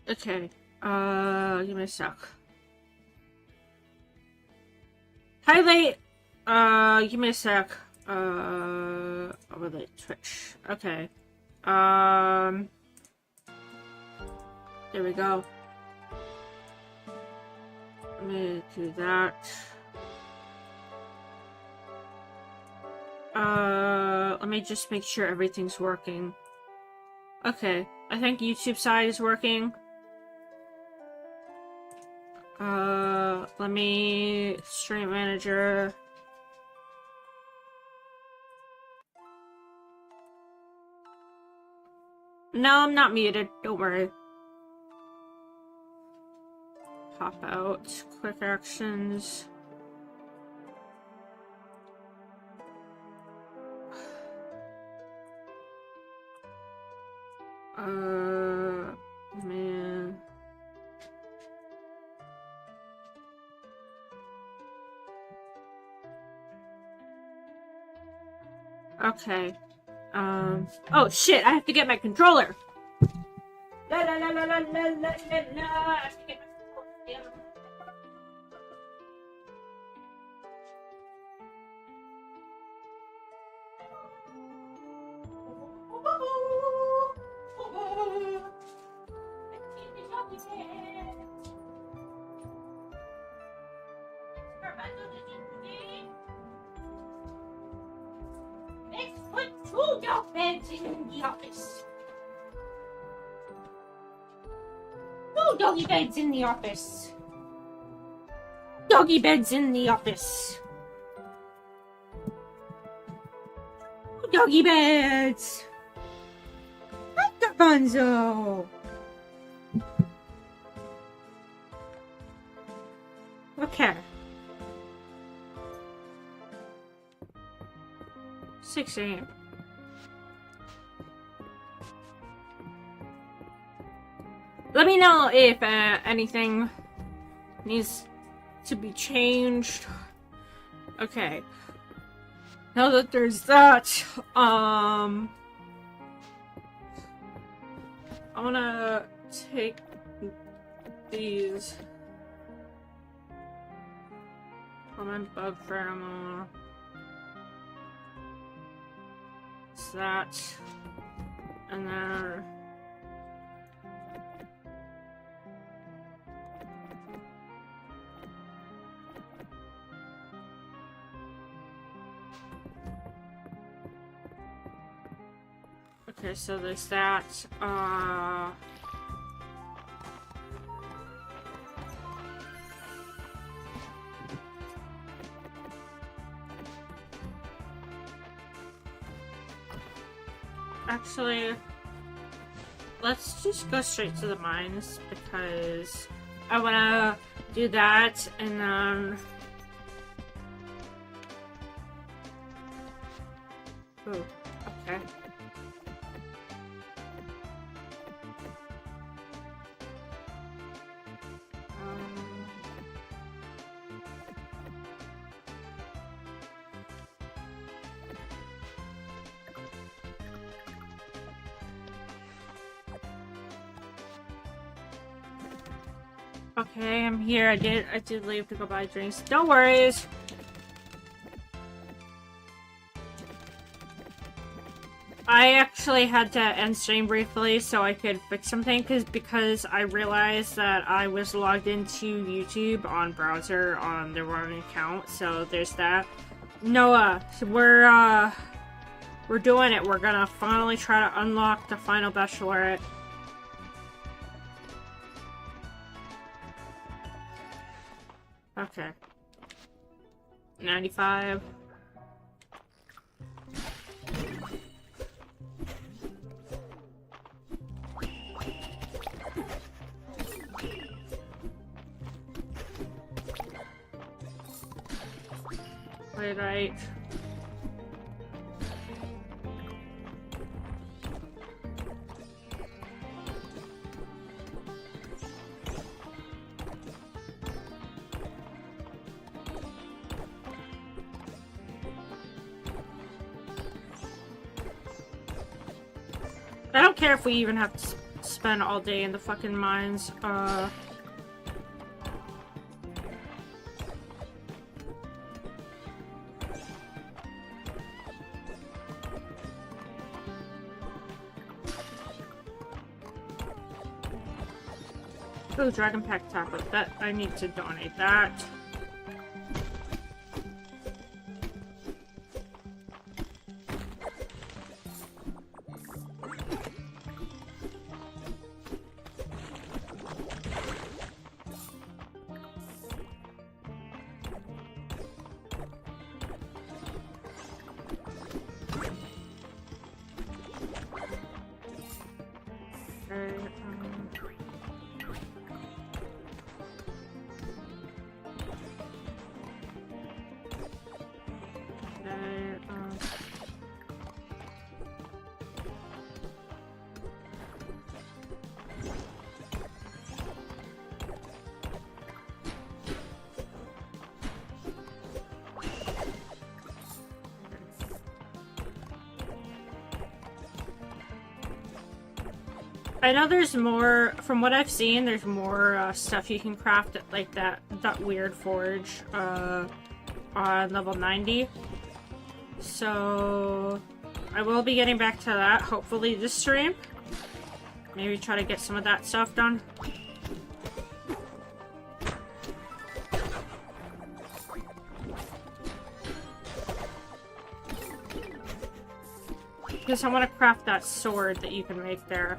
Okay, give me a sec. Highlight, give me a sec. Over the Twitch. Okay. There we go. Let me do that. Let me just make sure everything's working. Okay, I think YouTube side is working. Let me stream manager. No, I'm not muted. Don't worry. Pop out. Quick actions. Man. Okay. Oh shit, I have to get my controller! La la la la la la la la la. I have to get my controller. Damn it. Let's put 2 dog beds in the office. 2 doggy beds in the office. Doggy beds in the office. 2 doggy beds. What the bunzo? Okay. 6 AM. Let me know if anything needs to be changed. Okay. Now that there's that, I wanna take these common bug pheromone. It's that, and then okay, so there's that. Actually, let's just go straight to the mines because I wanna do that and then. Ooh, okay. Okay, I'm here. I did leave to go buy drinks. Don't worries. I actually had to end stream briefly so I could fix something because I realized that I was logged into YouTube on browser on the wrong account. So there's that. Noah, so we're doing it. We're gonna finally try to unlock the final bachelorette. Okay. 95. Right. I don't care if we even have to spend all day in the fucking mines. Oh, Dragon Pack tablet. That I need to donate that. I know there's more, from what I've seen, there's more stuff you can craft at, like that weird forge on level 90. So I will be getting back to that hopefully this stream. Maybe try to get some of that stuff done. Because I want to craft that sword that you can make there.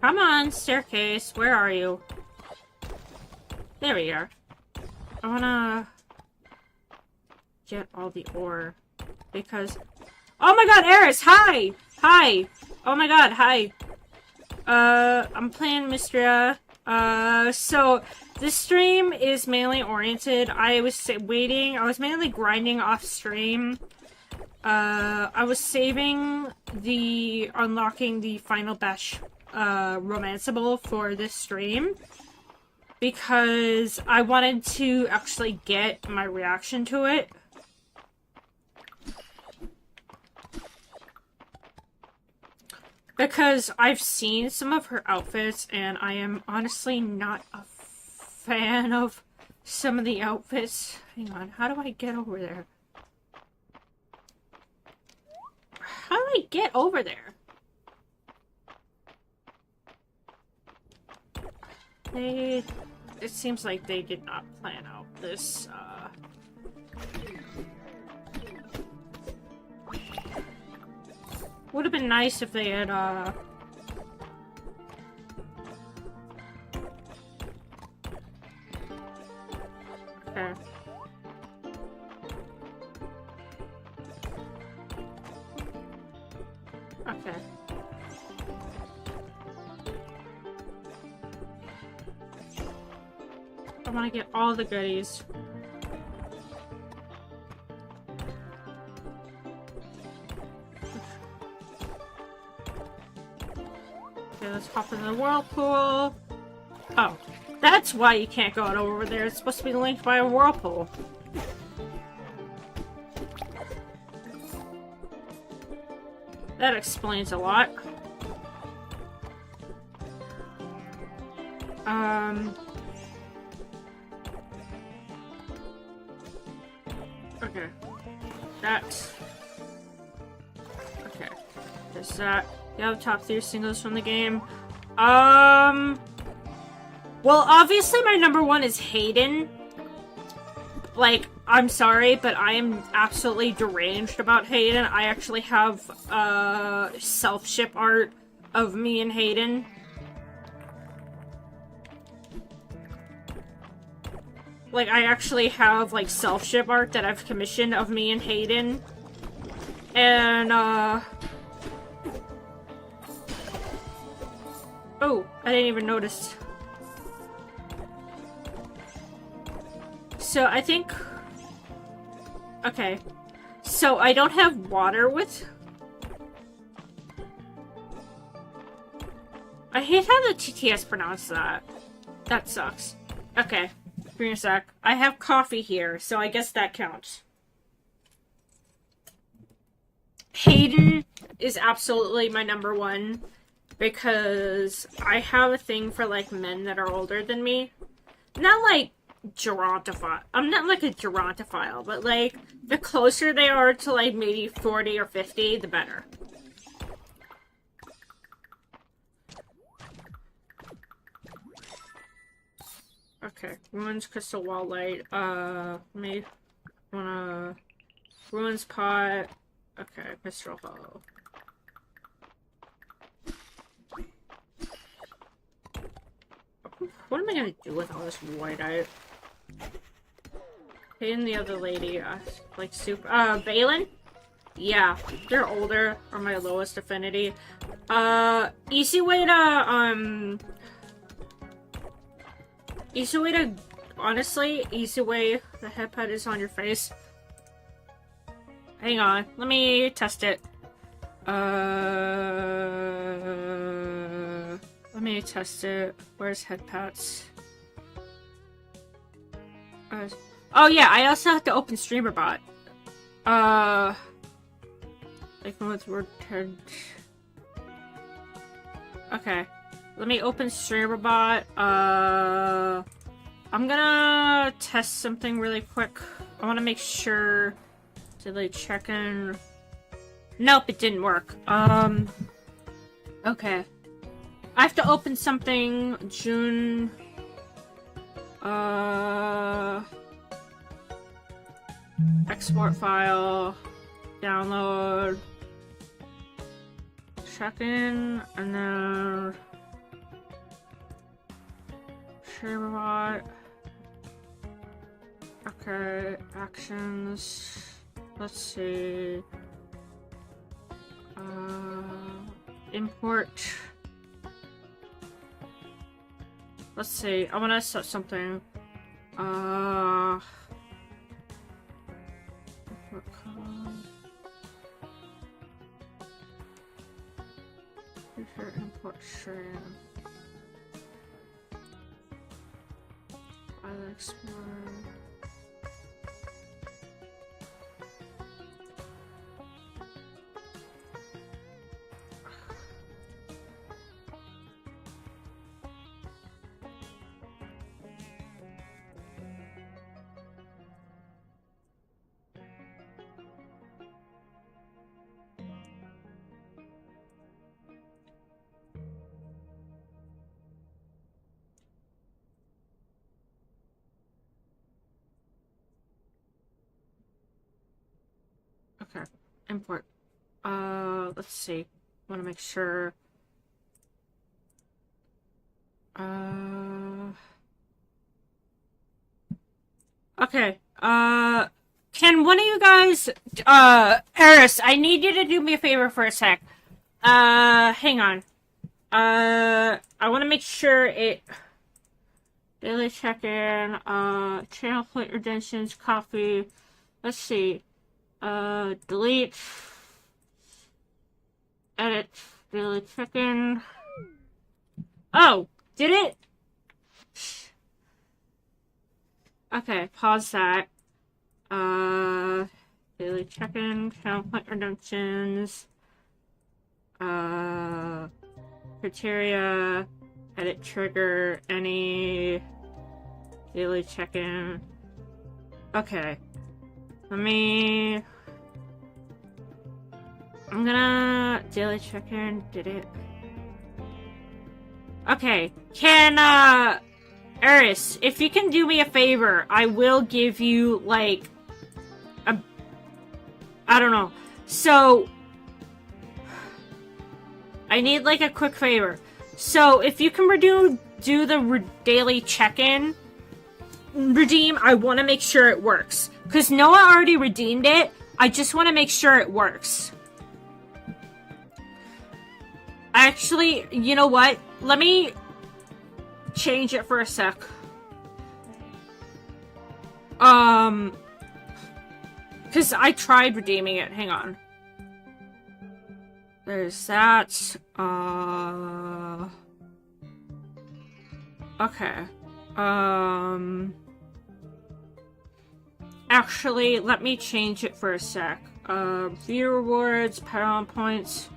Come on, staircase. Where are you? There we are. I wanna get all the ore. Because... Oh my god, Eris! Hi! Hi! Oh my god, hi. I'm playing Mistria. So... This stream is mainly oriented. I was mainly grinding off stream. I was saving unlocking the final bash romanceable for this stream because I wanted to actually get my reaction to it. Because I've seen some of her outfits and I am honestly not a fan of some of the outfits. Hang on, how do I get over there? How do I get over there? It seems like they did not plan out this, Would have been nice if they had, Okay. Okay. I want to get all the goodies. Okay, let's hop in the whirlpool. Oh, that's why you can't go out over there. It's supposed to be linked by a whirlpool. That explains a lot. Okay. That's... Okay. There's that. You have top 3 singles from the game. Well, obviously my number 1 is Hayden. Like, I'm sorry, but I am absolutely deranged about Hayden. I actually have, self-ship art of me and Hayden. Like, I actually have, like, self-ship art that I've commissioned of me and Hayden. And, Oh, I didn't even notice. So I think... Okay. So I don't have water with... I hate how the TTS pronounce that. That sucks. Okay. Give me a sec. I have coffee here, so I guess that counts. Hayden is absolutely my number one because I have a thing for, like, men that are older than me. Not, like, gerontophile. I'm not, like, a gerontophile, but, like, the closer they are to, like, maybe 40 or 50, the better. Okay, Ruins Crystal Wall Light, me wanna... Ruins Pot, okay, Mistral Hollow. What am I gonna do with all this white-eye? Hey, and the other lady, like, super... Valen? Yeah, they're older, are my lowest affinity. Easy way to, honestly, easy way, the headpad is on your face. Hang on, let me test it. Let me test it. Where's headpads? Oh yeah, I also have to open StreamerBot. Like with word 10. Okay. Let me open StreamerBot. I'm gonna test something really quick. I wanna make sure to like check in. Nope, it didn't work. Okay. I have to open something June. Export file. Download. Check in, and then StreamerBot. Okay, actions. Let's see. Import. Let's see. I want to set something. Import code. Future import stream. File Explorer. Okay, import. Let's see. Want to make sure. Okay. Can one of you guys, Eris, I need you to do me a favor for a sec. Hang on. I want to make sure it. Daily check-in. Channel point redemptions. Coffee. Let's see. Delete, edit, daily check-in. Oh, did it? Okay, pause that. Daily check-in, channel point redemptions, criteria, edit trigger, any, daily check-in. Okay. I'm gonna daily check-in. Did it? Okay. Can, Eris, if you can do me a favor, I will give you, like, I don't know. So, I need, like, a quick favor. So, if you can do the daily check-in, redeem, I want to make sure it works. Because Noah already redeemed it. I just want to make sure it works. Actually, you know what? Let me change it for a sec. Because I tried redeeming it. Hang on. There's that. Okay. Actually, let me change it for a sec. View rewards, power points.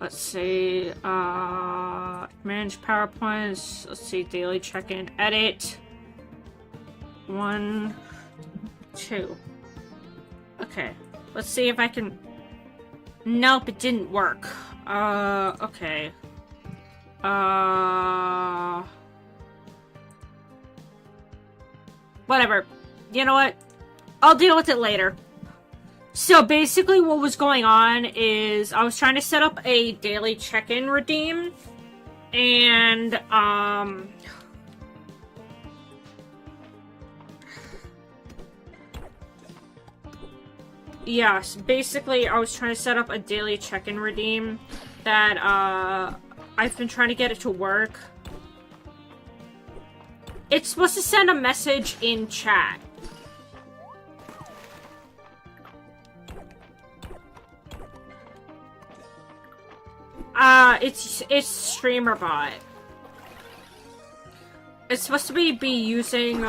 Let's see. Manage PowerPoints. Let's see. Daily check-in. Edit. 1, 2. Okay. Let's see if I can... Nope, it didn't work. Okay. Whatever. You know what? I'll deal with it later. So basically what was going on is I was trying to set up a daily check-in redeem. And, yes, basically I was trying to set up a daily check-in redeem that, I've been trying to get it to work. It's supposed to send a message in chat. It's streamer bot. It's supposed to be using,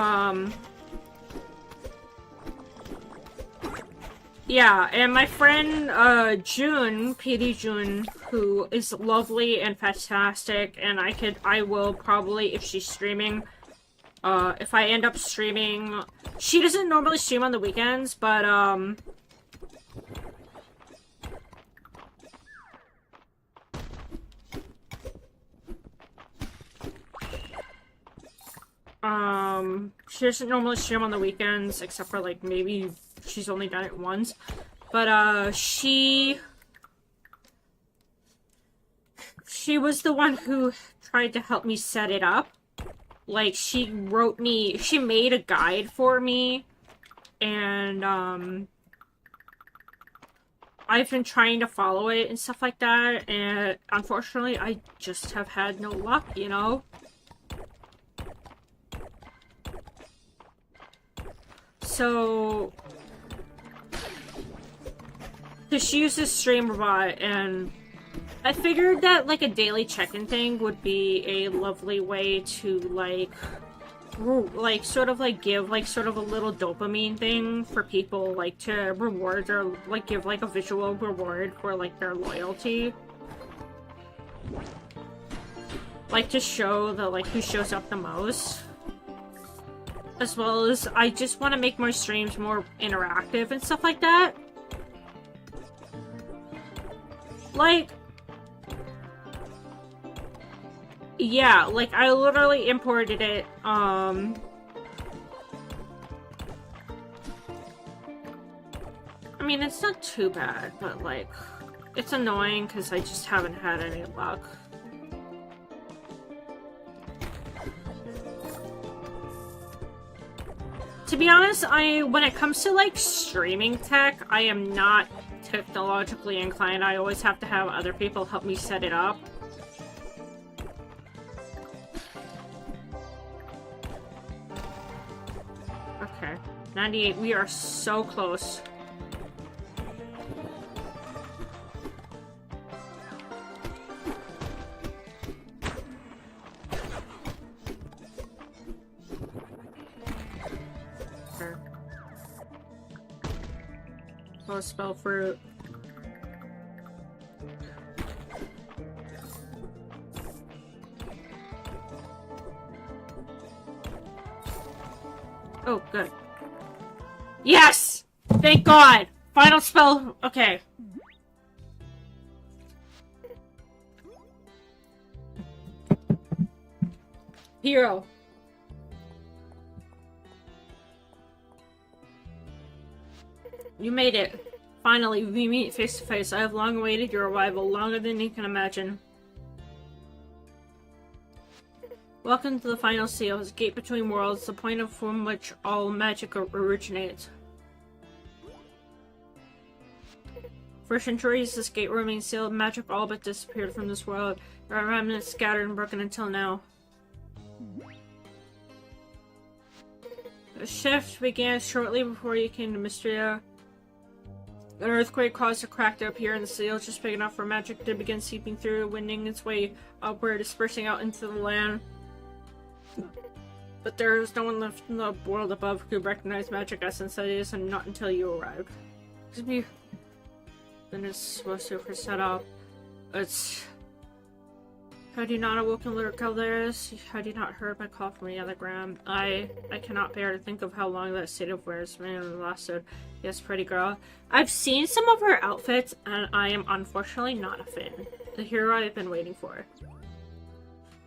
yeah, and my friend, June, PD June, who is lovely and fantastic, and I will probably, if she's streaming, if I end up streaming, she doesn't normally stream on the weekends, but, she doesn't normally stream on the weekends, except for, like, maybe she's only done it once. But, she was the one who tried to help me set it up. Like, she made a guide for me, and, I've been trying to follow it and stuff like that, and unfortunately, I just have had no luck, you know? So, because she uses StreamerBot, and I figured that, like, a daily check-in thing would be a lovely way to, like, sort of, like, give, like, sort of a little dopamine thing for people, like, to reward or, like, give, like, a visual reward for, like, their loyalty. Like, to show the, like, who shows up the most. As well as, I just want to make my streams more interactive and stuff like that. Like, yeah, like, I literally imported it, I mean, it's not too bad, but, like, it's annoying because I just haven't had any luck. To be honest, when it comes to, like, streaming tech, I am not technologically inclined. I always have to have other people help me set it up. Okay. 98. We are so close. Spell fruit. Oh, good. Yes! Thank God! Final spell. Okay. Hero. You made it. Finally, we meet face to face. I have long awaited your arrival, longer than you can imagine. Welcome to the final seal, the gate between worlds, the point from which all magic originates. For centuries, this gate remained sealed. Magic all but disappeared from this world. There are remnants scattered and broken until now. The shift began shortly before you came to Mistria. An earthquake caused a crack to appear in the seal, just big enough for magic to begin seeping through, winding its way upward, dispersing out into the land. But there is no one left in the world above who could recognize magic essence that is, and not until you arrived. Excuse me. Then it's supposed to be set up. It's... Had you not awoken little Calderas? Had you not heard my call from the other gram? I cannot bear to think of how long that state of affairs may have lasted. Yes, pretty girl. I've seen some of her outfits, and I am unfortunately not a fan. The hero I've been waiting for.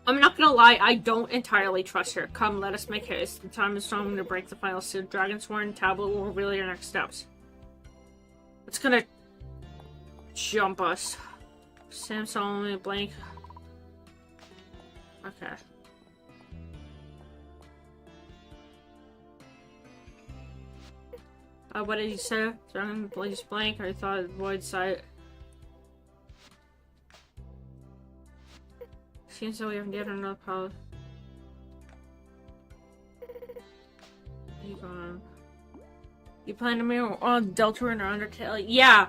I'm not gonna lie, I don't entirely trust her. Come, let us make haste. The time is strong to break the final seal. Dragonsworn tablet will reveal your next steps. It's gonna jump us. Sam solemnly blank. Okay. What did you say? Dragon blaze blank. I thought void sight. Seems that we haven't yet another power. You gone? You plan to move on Deltarune or Undertale? Yeah.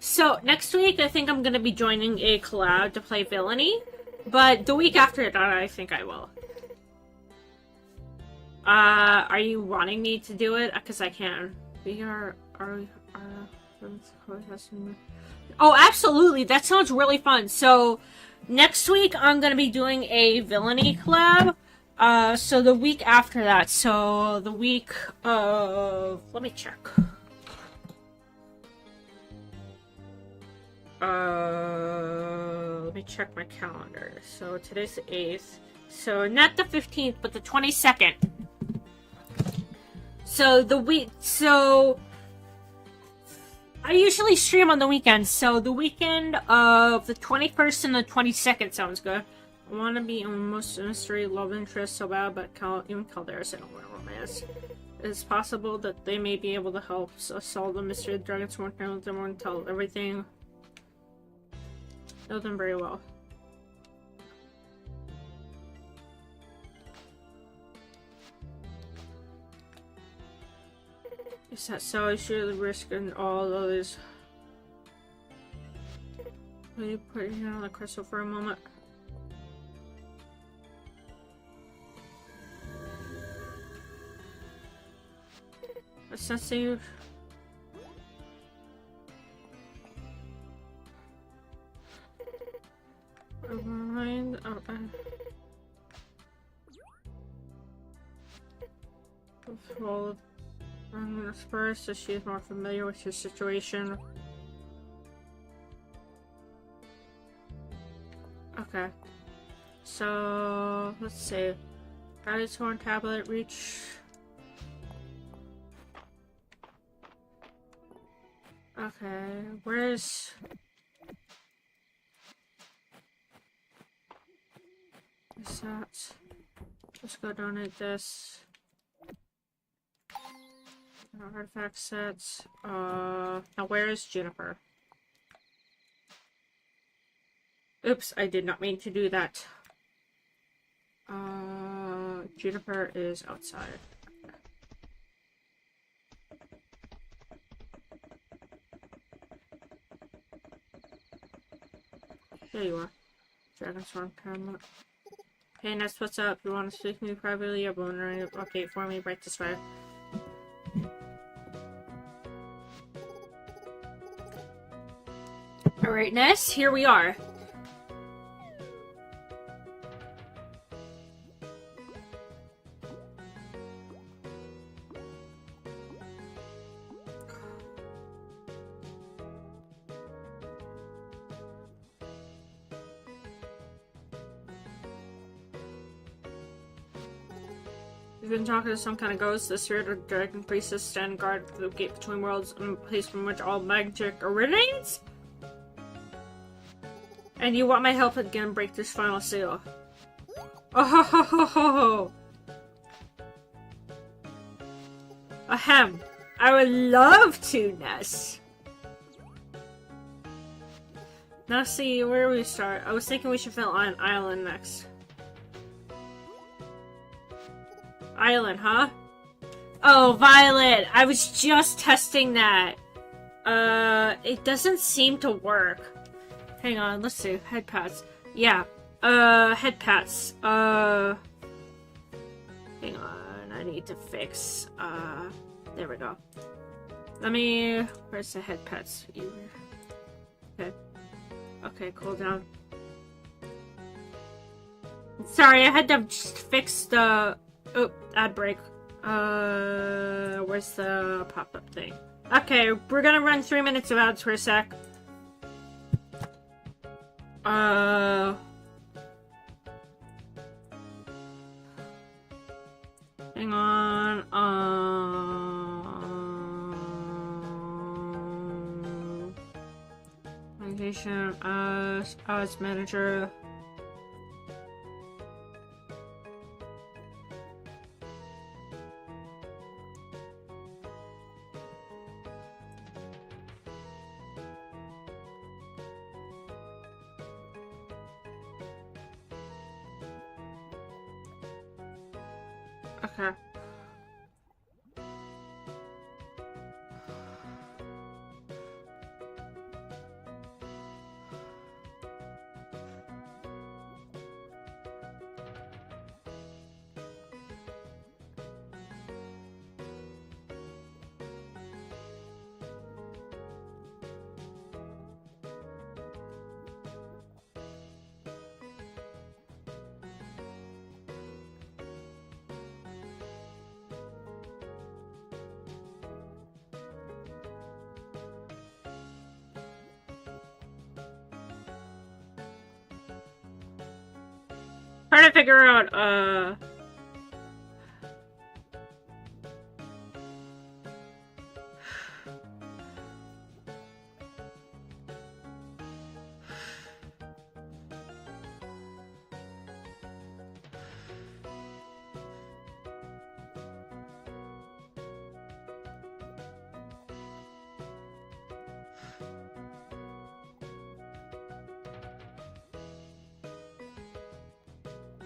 So next week I think I'm gonna be joining a collab to play Villainy, but the week after that I think I will. Are you wanting me to do it? Because I can. Oh, absolutely. That sounds really fun. So next week I'm gonna be doing a Villainy collab. So the week after that. So the week of... Let me check. Let me check my calendar. So today's the 8th. So not the 15th, but the 22nd. So the week, so I usually stream on the weekends. So the weekend of the 21st and the 22nd sounds good. I want to be in most mystery love interest so bad, but even Calderas, I don't want romance. It's possible that they may be able to help us solve the mystery of the Dragonsworn. They won't tell everything. Know them very well. Is that so? I surely risk and all others. Will you put your hand on the crystal for a moment? A sensitive. Mind. Well, I'm gonna first, so she is more familiar with your situation. Okay. So let's see. Dragonsworn tablet reach. Okay, where's that? Let's go donate this. Artifact sets. Now where is Jennifer? Oops, I did not mean to do that. Jennifer is outside. There you are. Dragonsworn camera. Hey Ness, what's up? You want to speak to me privately? I'm wondering an update for me right this way. Alright, Ness, here we are. You've been talking to some kind of ghost. The spirit of dragon priestess stand guard for the gate between worlds, and the place from which all magic originates? And you want my help again break this final seal? Oh ho ho ho ho ho! Ahem! I would love to, Ness! Now see, where do we start? I was thinking we should fill on an island next. Island, huh? Oh, Violet! I was just testing that. It doesn't seem to work. Hang on, let's see. Head pats. Yeah. Head pats. Hang on. I need to fix, there we go. Where's the head pats? Okay. Okay, cool down. Sorry, I had to just fix the... Oh, ad break. Where's the pop-up thing? Okay, we're gonna run 3 minutes of ads for a sec. Hang on, Location, ads manager. Okay. Trying to figure out,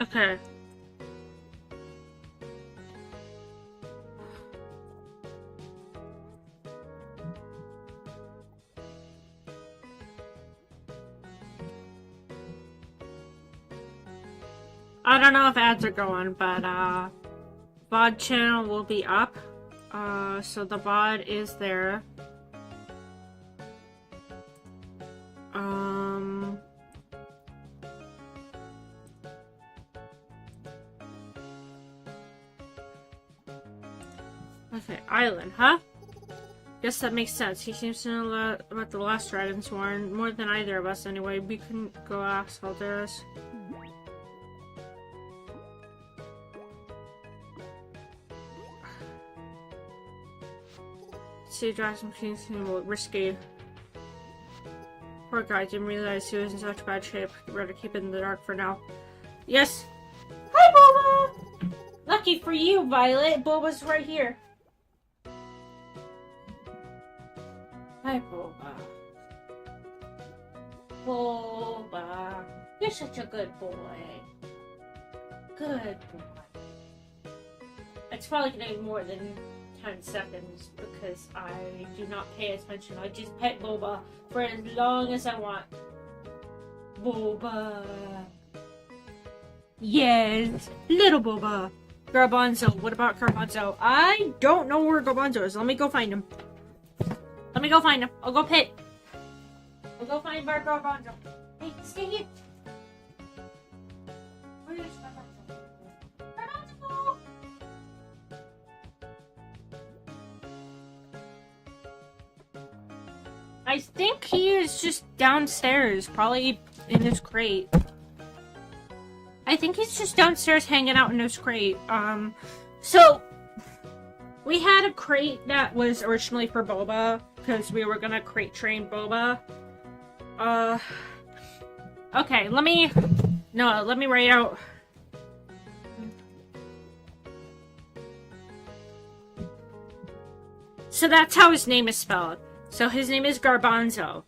okay. I don't know if ads are going, but, VOD channel will be up. So the VOD is there. Okay, island, huh? Guess that makes sense. He seems to know about the last Dragon's Warren more than either of us anyway. We couldn't go ask Valderas. See, Dragon's Warren seemed risky. Poor guy didn't realize he was in such bad shape. I'd rather keep it in the dark for now. Yes. Hi, Boba! Lucky for you, Violet. Boba's right here. Hi, Boba. Boba. You're such a good boy. Good boy. It's probably gonna be more than 10 seconds because I do not pay attention. I just pet Boba for as long as I want. Boba. Yes, little Boba. Garbanzo. What about Garbanzo? I don't know where Garbanzo is. Let me go find him. Let me go find him. I'll go pit. I'll go find our Garbanzo. Hey, stay here. Where is Garbanzo? Garbanzo! I think he is just downstairs, probably in his crate. I think he's just downstairs hanging out in his crate. So we had a crate that was originally for Boba because we were gonna crate train Boba. Okay, let me write out. So that's how his name is spelled. So his name is Garbanzo.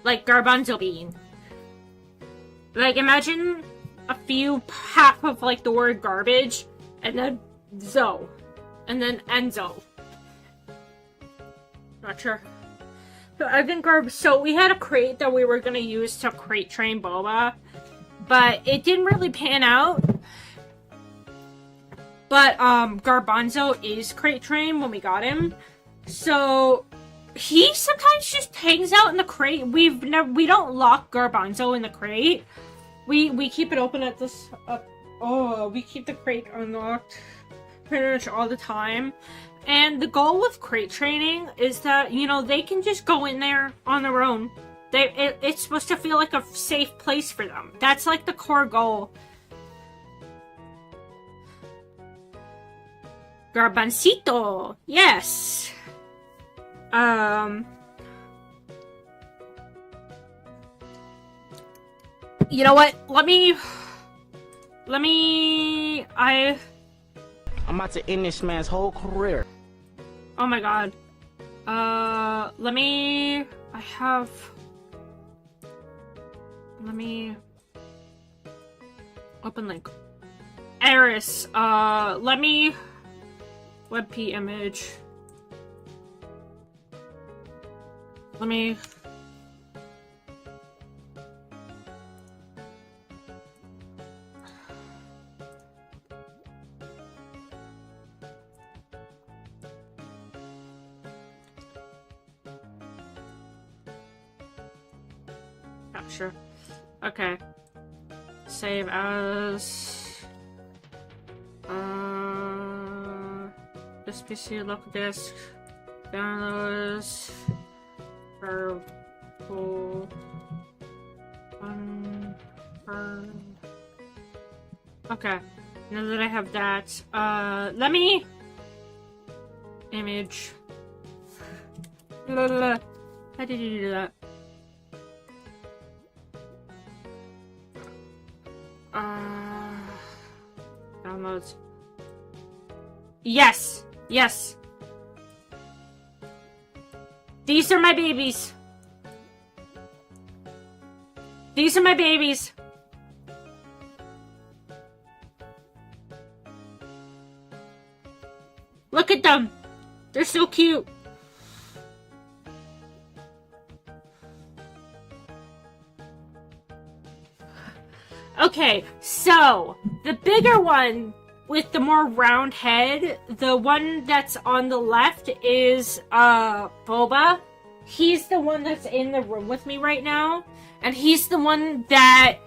Like garbanzo bean. Like imagine half of like the word garbage and then Zoe, and then Enzo. Not sure. So I think so we had a crate that we were gonna use to crate train Boba, but it didn't really pan out. But Garbanzo is crate trained when we got him, so he sometimes just hangs out in the crate. We don't lock Garbanzo in the crate. We keep it open at this. We keep the crate unlocked pretty much all the time. And the goal with crate training is that, you know, they can just go in there on their own. It's supposed to feel like a safe place for them. That's like the core goal. Garbancito, yes. You know what? I'm about to end this man's whole career. Oh my god. Open link. Eris, WebP image. Sure. Okay. Save as this PC local disk downloads purple unburned. Okay. Now that I have that, let me image. How did you do that? Downloads. Yes! Yes! These are my babies! These are my babies! Look at them! They're so cute! Okay, so the bigger one with the more round head, the one that's on the left is Boba. He's the one that's in the room with me right now, and he's the one that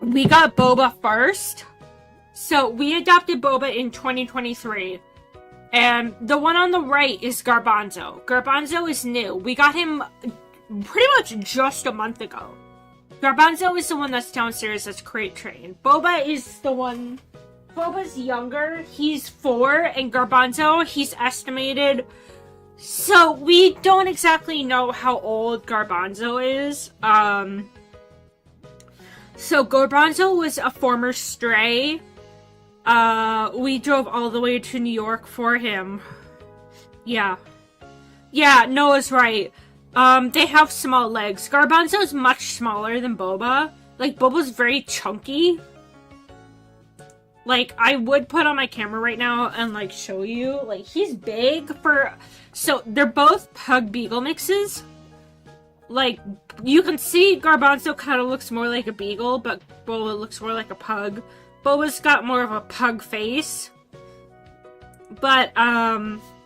we got Boba first. So we adopted Boba in 2023. And the one on the right is Garbanzo. Garbanzo is new. We got him pretty much just a month ago. Garbanzo is the one that's downstairs that's crate trained. Boba is the one... Boba's younger. He's 4, and Garbanzo, he's estimated... So, we don't exactly know how old Garbanzo is. So, Garbanzo was a former stray. We drove all the way to New York for him. Yeah. Yeah, Noah's right. They have small legs. Garbanzo is much smaller than Boba. Like, Boba's very chunky. Like, I would put on my camera right now and, like, show you. Like, he's big for... So, they're both pug beagle mixes. Like, you can see Garbanzo kind of looks more like a beagle, but Boba looks more like a pug. Boba's got more of a pug face. But,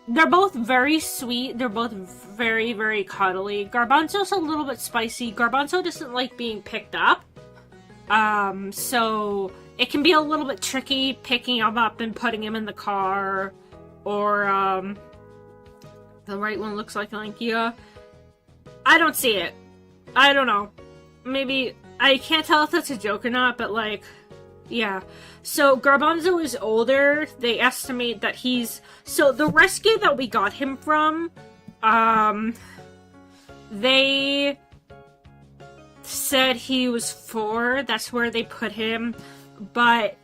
they're both very sweet. They're both very, very cuddly. Garbanzo's a little bit spicy. Garbanzo doesn't like being picked up. So it can be a little bit tricky picking him up and putting him in the car. Or, the right one looks like Lankia. I don't see it. I don't know. Maybe, I can't tell if that's a joke or not, but like... Yeah, so Garbanzo is older. They estimate that he's... So the rescue that we got him from, they said he was 4. That's where they put him. But,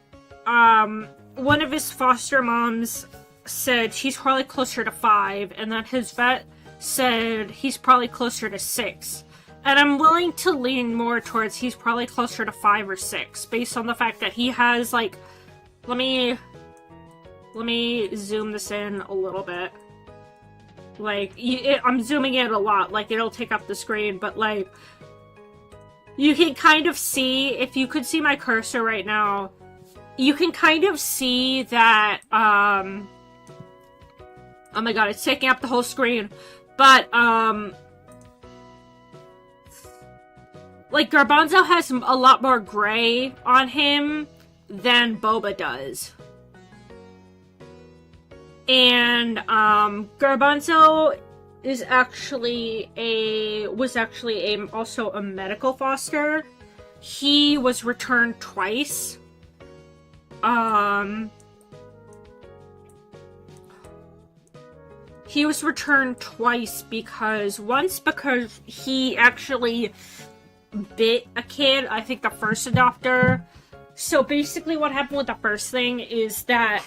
one of his foster moms said he's probably closer to 5, and then his vet said he's probably closer to 6. And I'm willing to lean more towards he's probably closer to 5 or 6, based on the fact that he has, like, let me zoom this in a little bit. Like, I'm zooming in a lot, like, it'll take up the screen, but, like, you can kind of see, if you could see my cursor right now, you can kind of see that, oh my god, it's taking up the whole screen, but, like, Garbanzo has a lot more gray on him than Boba does. And, Garbanzo is also a medical foster. He was returned twice. He was returned twice because he actually bit a kid, I think the first adopter. So basically what happened with the first thing is that,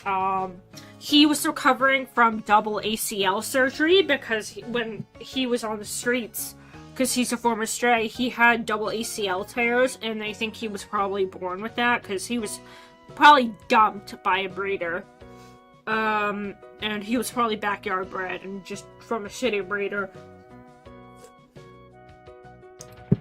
he was recovering from double ACL surgery because when he was on the streets, because he's a former stray, he had double ACL tears, and they think he was probably born with that because he was probably dumped by a breeder. And he was probably backyard bred and just from a shitty breeder.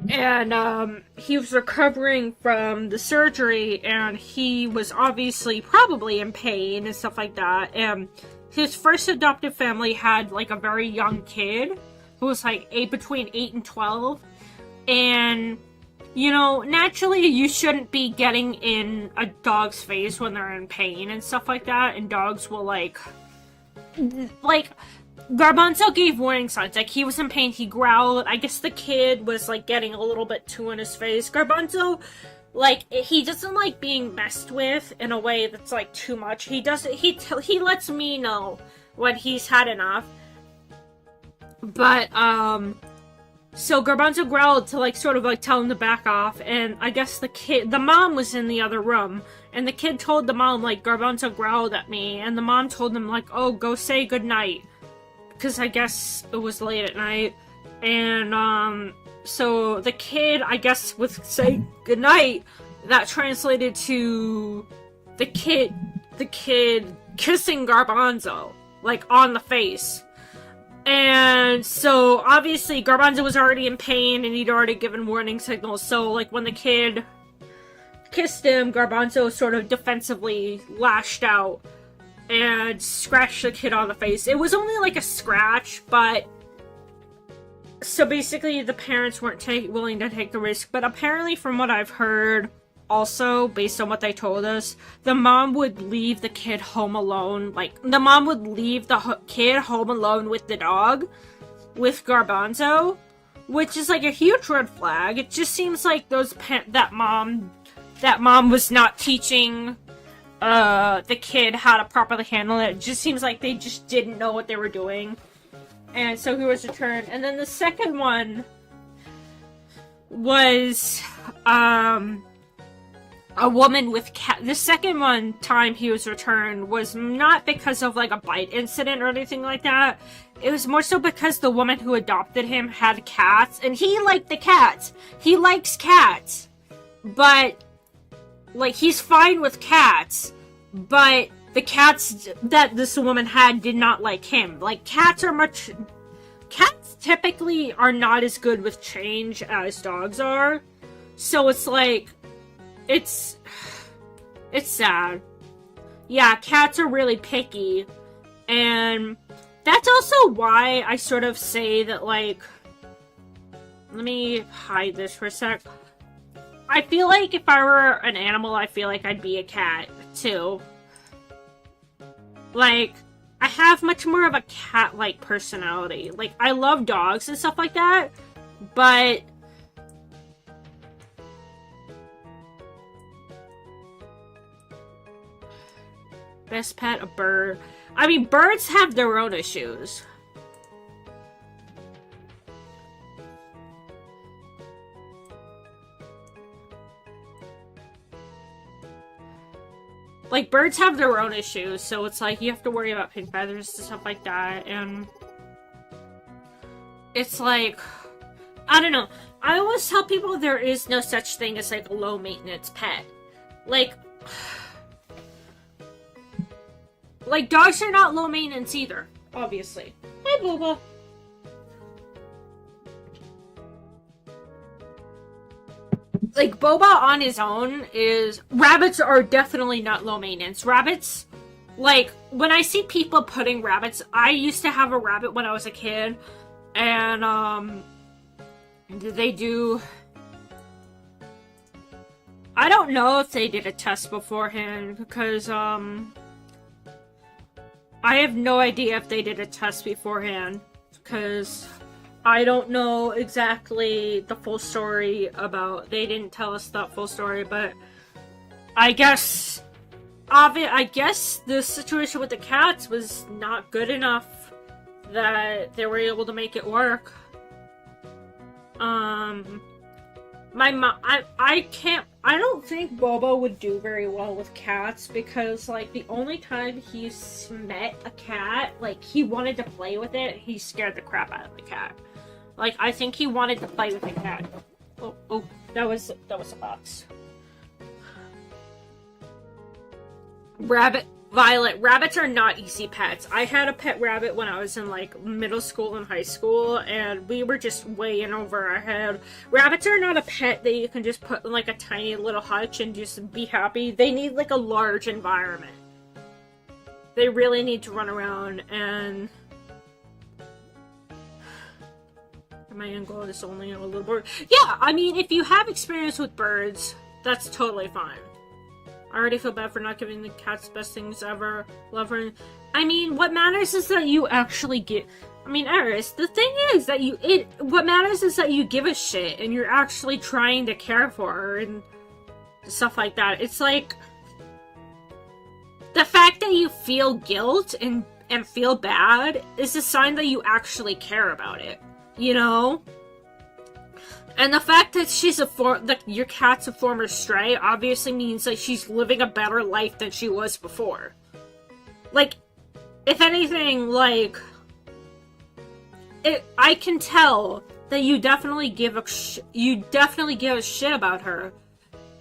And, he was recovering from the surgery, and he was obviously probably in pain and stuff like that, and his first adoptive family had, like, a very young kid, who was, like, between 8 and 12, and, you know, naturally you shouldn't be getting in a dog's face when they're in pain and stuff like that, and dogs will, like, Garbanzo gave warning signs, like, he was in pain, he growled, I guess the kid was, like, getting a little bit too in his face. Garbanzo, like, he doesn't like being messed with in a way that's, like, too much. He lets me know when he's had enough. But, so Garbanzo growled to, like, sort of, like, tell him to back off, and I guess the mom was in the other room, and the kid told the mom, like, Garbanzo growled at me, and the mom told him, like, oh, go say goodnight. Because I guess it was late at night, and, so the kid, I guess, would say goodnight, that translated to the kid kissing Garbanzo, like, on the face. And so, obviously, Garbanzo was already in pain, and he'd already given warning signals, so, like, when the kid kissed him, Garbanzo sort of defensively lashed out and scratched the kid on the face. It was only like a scratch, but so basically the parents weren't willing to take the risk, but apparently from what I've heard, also, based on what they told us, the mom would leave the kid home alone, like, the mom would leave the kid home alone with the dog, with Garbanzo, which is like a huge red flag. It just seems like that mom was not teaching the kid how to properly handle it. It just seems like they just didn't know what they were doing. And so he was returned. And then the second one was, a woman with cat. The second time he was returned was not because of, like, a bite incident or anything like that. It was more so because the woman who adopted him had cats, and he liked the cats. He likes cats. But, like, he's fine with cats, but the cats that this woman had did not like him. Like, cats typically are not as good with change as dogs are. So it's like, it's sad. Yeah, cats are really picky. And that's also why I sort of say that, like, let me hide this for a sec. I feel like if I were an animal, I feel like I'd be a cat, too. Like, I have much more of a cat-like personality. Like, I love dogs and stuff like that, but best pet, a bird. I mean, birds have their own issues. Like, birds have their own issues, so it's like, you have to worry about pink feathers and stuff like that, and it's like, I don't know. I always tell people there is no such thing as like a low maintenance pet. Like dogs are not low maintenance either, obviously. Hi, Booba. Like, Boba on his own is... Rabbits are definitely not low maintenance. Rabbits, like, when I see people putting rabbits... I used to have a rabbit when I was a kid, and, they do... I don't know if they did a test beforehand, because, I have no idea if they did a test beforehand, because... I don't know exactly the full story about... They didn't tell us that full story, but... I guess the situation with the cats was not good enough that they were able to make it work. My mom... I don't think Bobo would do very well with cats because, like, the only time he's met a cat, like, he wanted to play with it, he scared the crap out of the cat. Like, I think he wanted to play with the cat. Oh, that was a box. Violet, rabbits are not easy pets. I had a pet rabbit when I was in, like, middle school and high school, and we were just way in over our head. Rabbits are not a pet that you can just put in, like, a tiny little hutch and just be happy. They need, like, a large environment. They really need to run around, and... My end goal is only a little bird. Yeah, I mean, if you have experience with birds, that's totally fine. I already feel bad for not giving the cats best things ever. Love her. I mean, what matters is that you actually get... I mean, Eris, the thing is that what matters is that you give a shit and you're actually trying to care for her and stuff like that. It's like... The fact that you feel guilt and feel bad is a sign that you actually care about it. You know? And the fact that your cat's a former stray obviously means that she's living a better life than she was before. Like, if anything, like... I can tell that you definitely give a shit about her.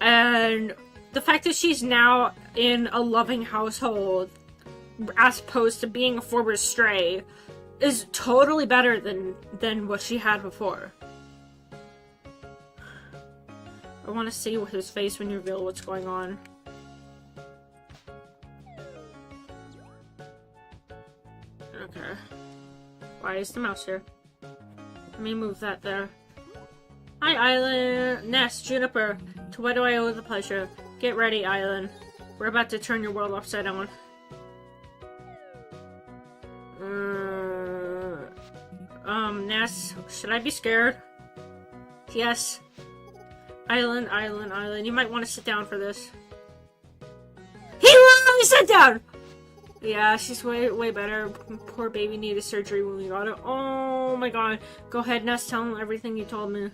And the fact that she's now in a loving household, as opposed to being a former stray... is totally better than what she had before. I want to see his face when you reveal what's going on. Okay. Why is the mouse here? Let me move that there. Hi, Island. Nest, Juniper. To what do I owe the pleasure? Get ready, Island. We're about to turn your world upside down. Ness, should I be scared? Yes. Island. You might want to sit down for this. He literally sat down! Yeah, she's way better. Poor baby needed surgery when we got it. Oh my god. Go ahead, Ness, tell him everything you told me.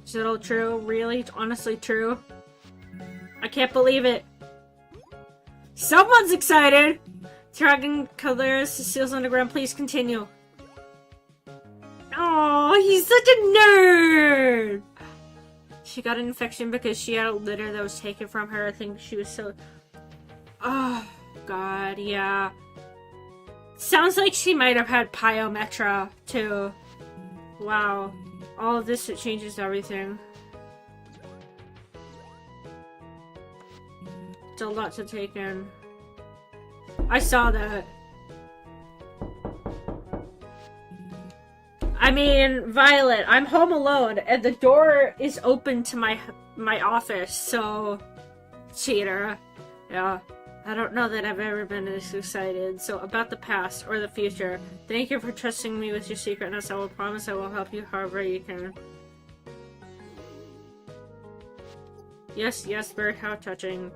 Is it all true? Really? It's honestly true? I can't believe it. Someone's excited! Dragon colors, Cecile's underground, please continue. Oh, he's such a nerd! She got an infection because she had a litter that was taken from her. I think she was so... Oh, God, yeah. Sounds like she might have had pyometra, too. Wow. All of this, it changes everything. It's a lot to take in. I saw that. I mean, Violet, I'm home alone, and the door is open to my office, so... Cheater. Yeah. I don't know that I've ever been this excited. So, about the past, or the future. Thank you for trusting me with your secretness. I will promise I will help you however you can. Yes, very heart-touching.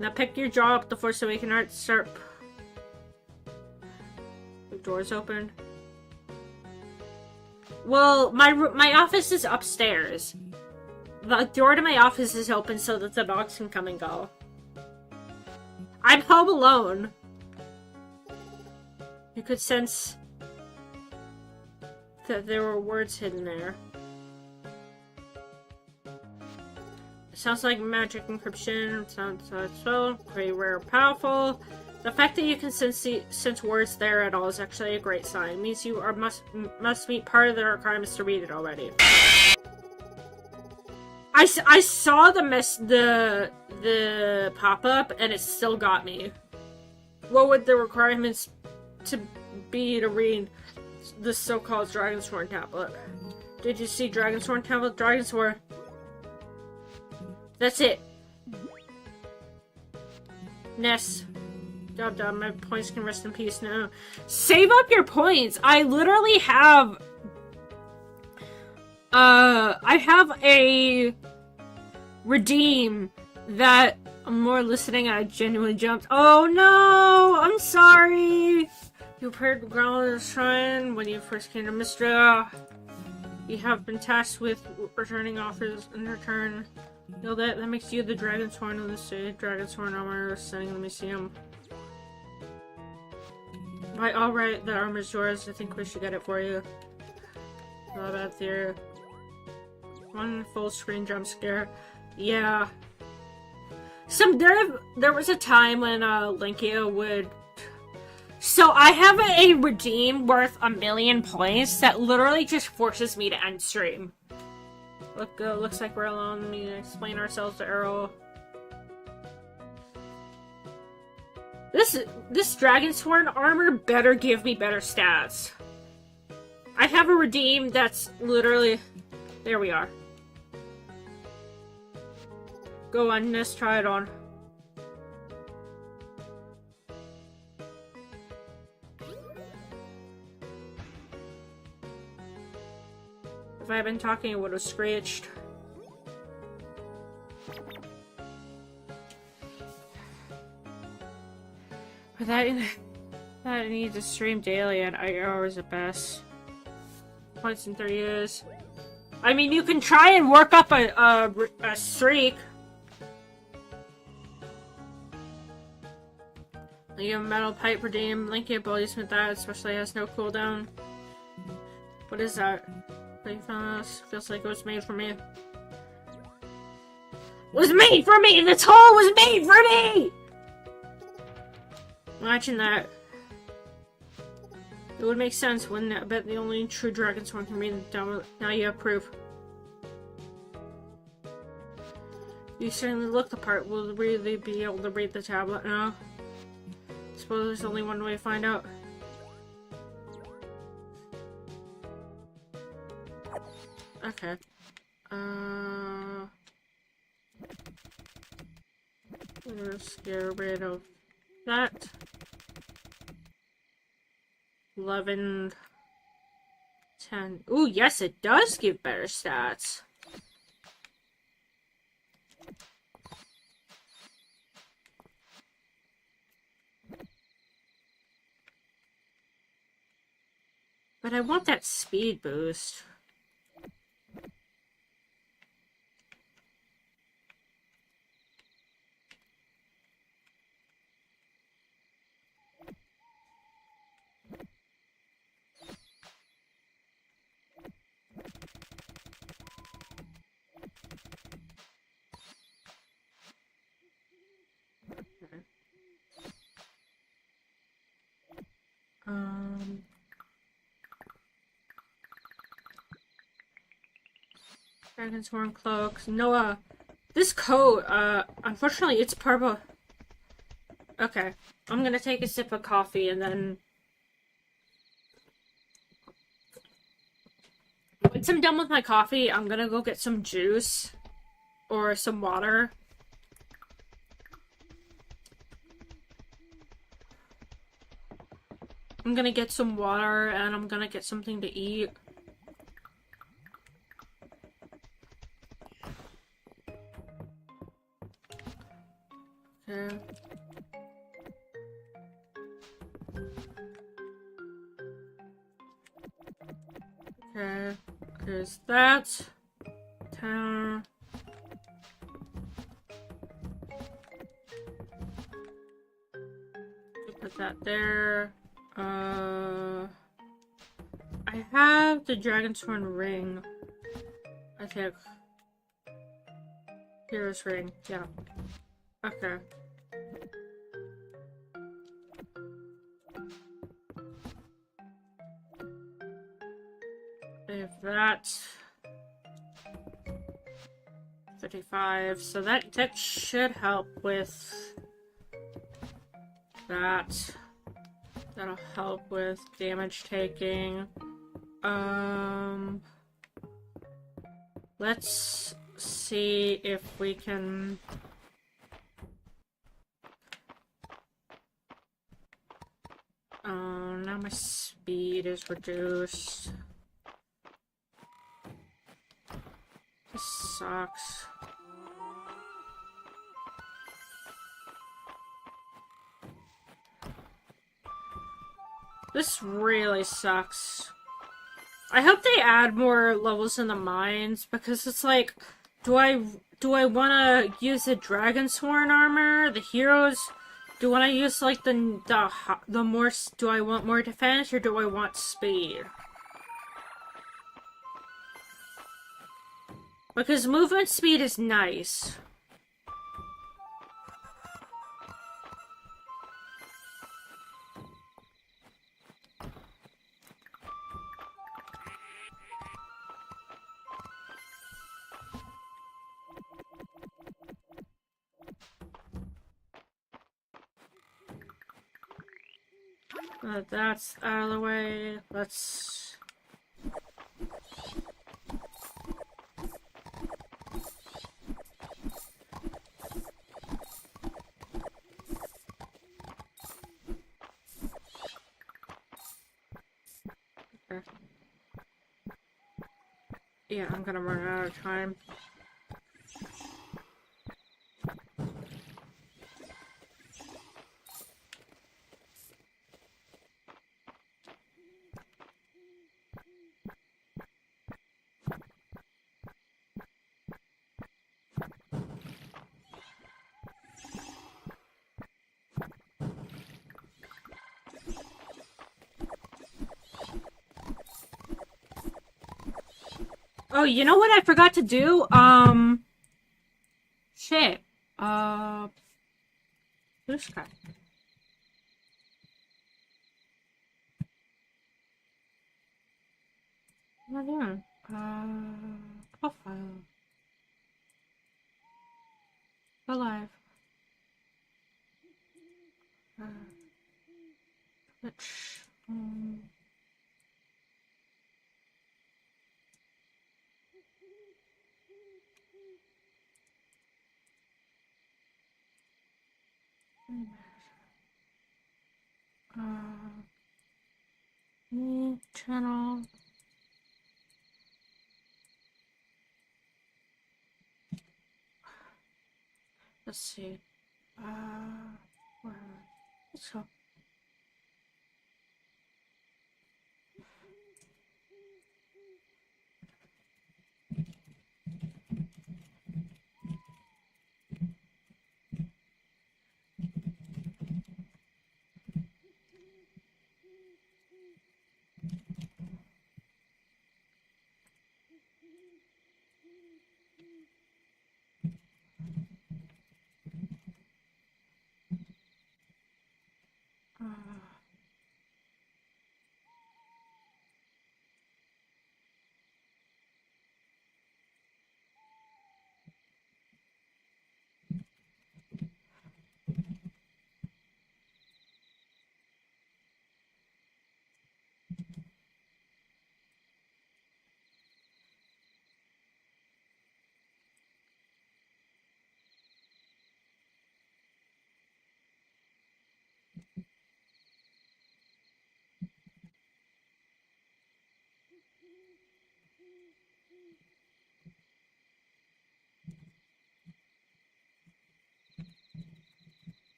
Now pick your jaw up the Force Awaken art. Start. The door's open. Well, my office is upstairs. The door to my office is open so that the dogs can come and go. I'm home alone. You could sense that there were words hidden there. It sounds like magic encryption. Sounds so very rare, powerful. The fact that you can sense words there at all is actually a great sign. It means you must meet part of the requirements to read it already. I saw the pop-up and it still got me. What would the requirements to be to read the so-called Dragonsworn tablet? Did you see Dragonsworn tablet? Dragonsworn. That's it. Ness. Dub, my points can rest in peace now. Save up your points! I literally have... I have a... redeem that... I'm more listening and I genuinely jumped. Oh no! I'm sorry! You appeared to Gremlin's shrine when you first came to Mistria. You have been tasked with returning offers in return. You know that makes you the Dragonsworn of the state. Dragonsworn armor sitting in the museum. Right, alright, the armor's yours. I think we should get it for you. Not bad theory. One full screen jump scare. Yeah. There was a time when Linkia would... So I have a redeem worth 1,000,000 points that literally just forces me to end stream. Looks like we're alone. Let me explain ourselves to Errol. This Dragonsworn armor better give me better stats. I have a redeem that's literally... There we are. Go on, let's try it on. If I had been talking, it would have screeched. But that needs to stream daily at 8 hours at best. Points in 3 years. I mean, you can try and work up a streak. You have a metal pipe redeem. Linky abilities with that, especially has no cooldown. What is that? Feels like it was made for me. Was made for me! This hole was made for me! Imagine that. It would make sense, wouldn't it? I bet the only true Dragonsworn can read the down. Now you have proof. You certainly look the part. Will really be able to read the tablet now? I suppose there's only one way to find out. Okay. Let's get rid of that. 11, 10. Ooh, yes, it does give better stats. But I want that speed boost. Dragonsworn cloaks. Noah, this coat, unfortunately it's purple. Okay, I'm gonna take a sip of coffee and then... Once I'm done with my coffee, I'm gonna go get some juice. Or some water. I'm gonna get some water and I'm gonna get something to eat. Okay. Okay. There's that. 10. that there. I have the dragon's horn ring. I think. Hero's ring. Yeah. Okay. If that's 55, so that should help with that. That'll help with damage taking. Let's see if we can. Oh, now my speed is reduced. This sucks. This really sucks. I hope they add more levels in the mines, because it's like, do I want to use the dragon's horn armor, the heroes? Do I want to use like the more? Do I want more defense or do I want speed? Because movement speed is nice. That's out of the way. Let's... Okay. Yeah, I'm gonna run out of time. Oh, you know what I forgot to do? Shit. Blue sky. What am I doing? Profile. Alive. Twitch. Channel. Let's see. Let's go.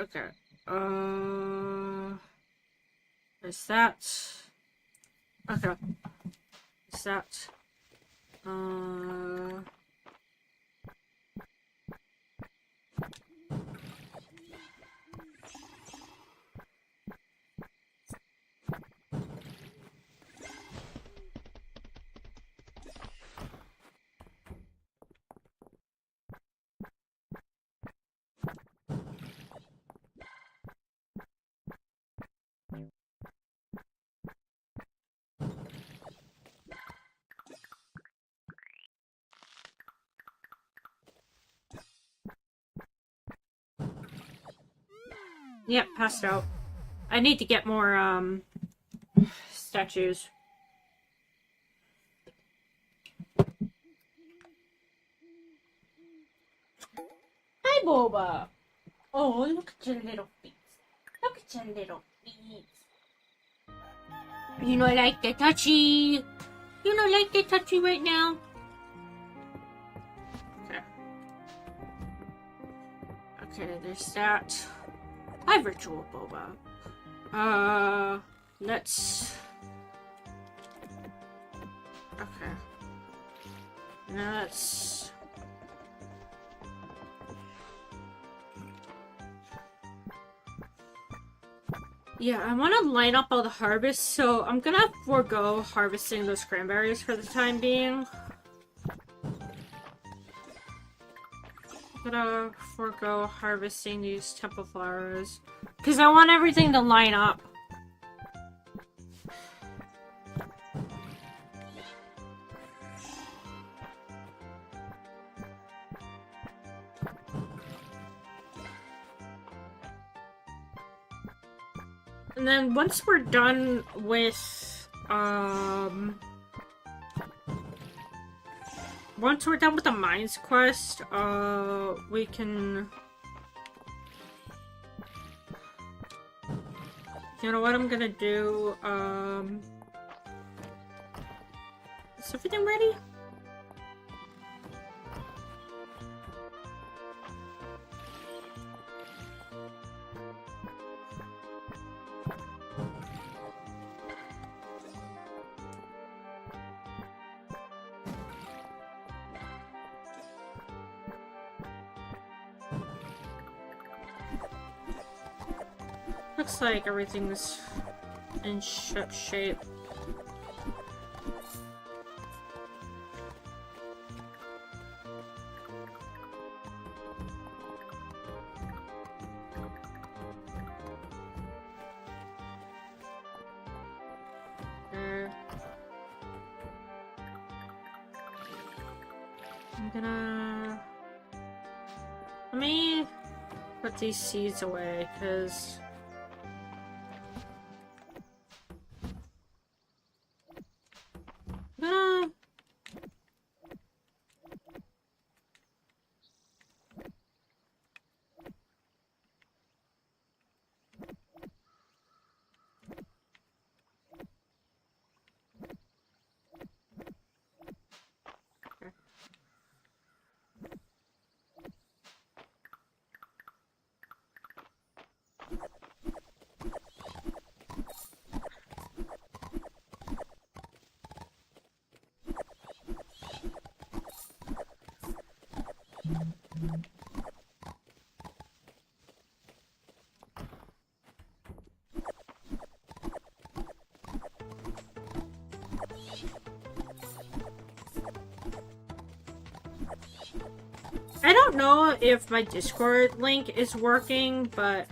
Okay. Is that? Okay. Is that? Yep, passed out. I need to get more, statues. Hi, Boba! Oh, look at your little feet. Look at your little feet. You don't like the touchy? You don't like the touchy right now? Okay. Okay, there's that. Hi, Virtual Boba. Let's... Okay. Now let's... Yeah, I want to line up all the harvests, so I'm gonna forego harvesting those cranberries for the time being. I'm gonna forego harvesting these temple flowers, because I want everything to line up. And then once we're done with, once we're done with the mines quest, we can... You know what I'm gonna do, is everything ready? Looks like everything's in shape. There. I'm gonna... Let me put these seeds away, because... I don't know if my Discord link is working, but,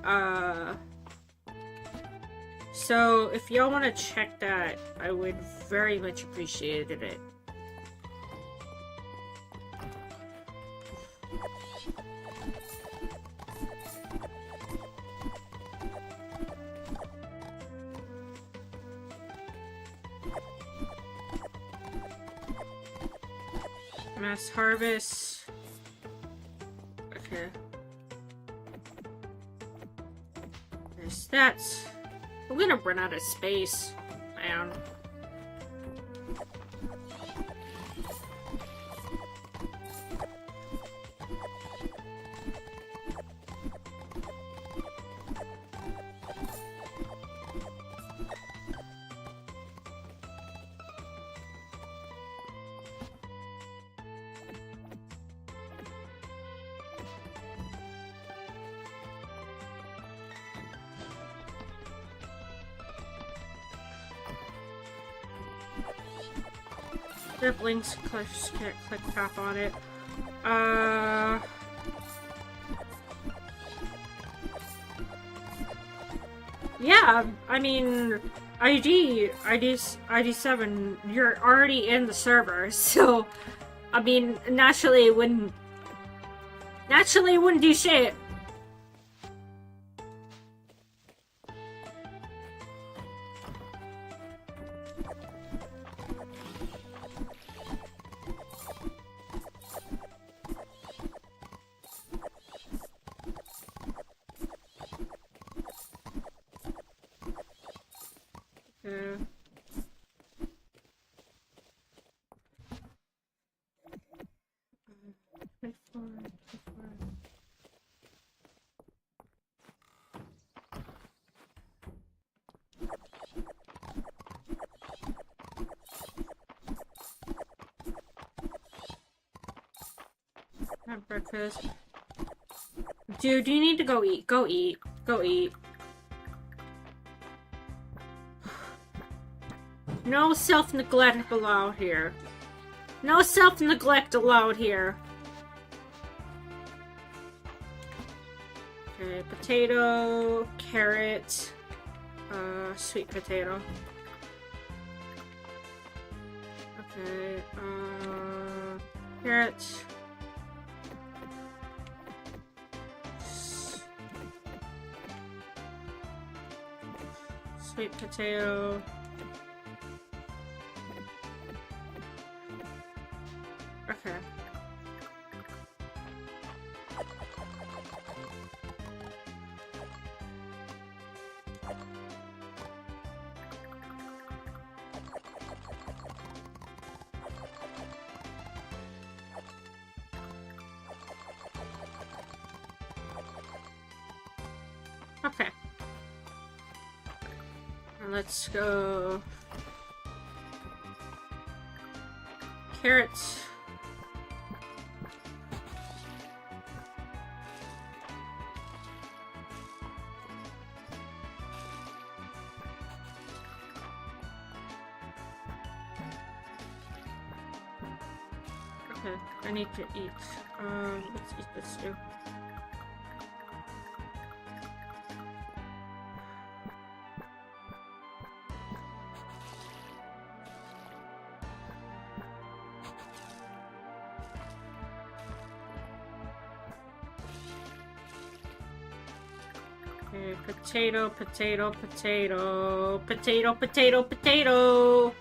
so if y'all want to check that, I would very much appreciate it. Mass harvest. Okay. There's that. I'm gonna run out of space, man. Rip links, click tap on it. Yeah, I mean, ID7, you're already in the server, so, I mean, naturally it wouldn't do shit. Have breakfast. Dude, you need to go eat. Go eat. Go eat. No self-neglect allowed here. No self-neglect allowed here. Okay, potato, carrot, sweet potato. Okay, carrot. Sweet potato. Okay. Okay. And let's go. Carrots. Okay, I need to eat. Let's eat this too. Okay, potato, potato, potato, potato, potato, potato.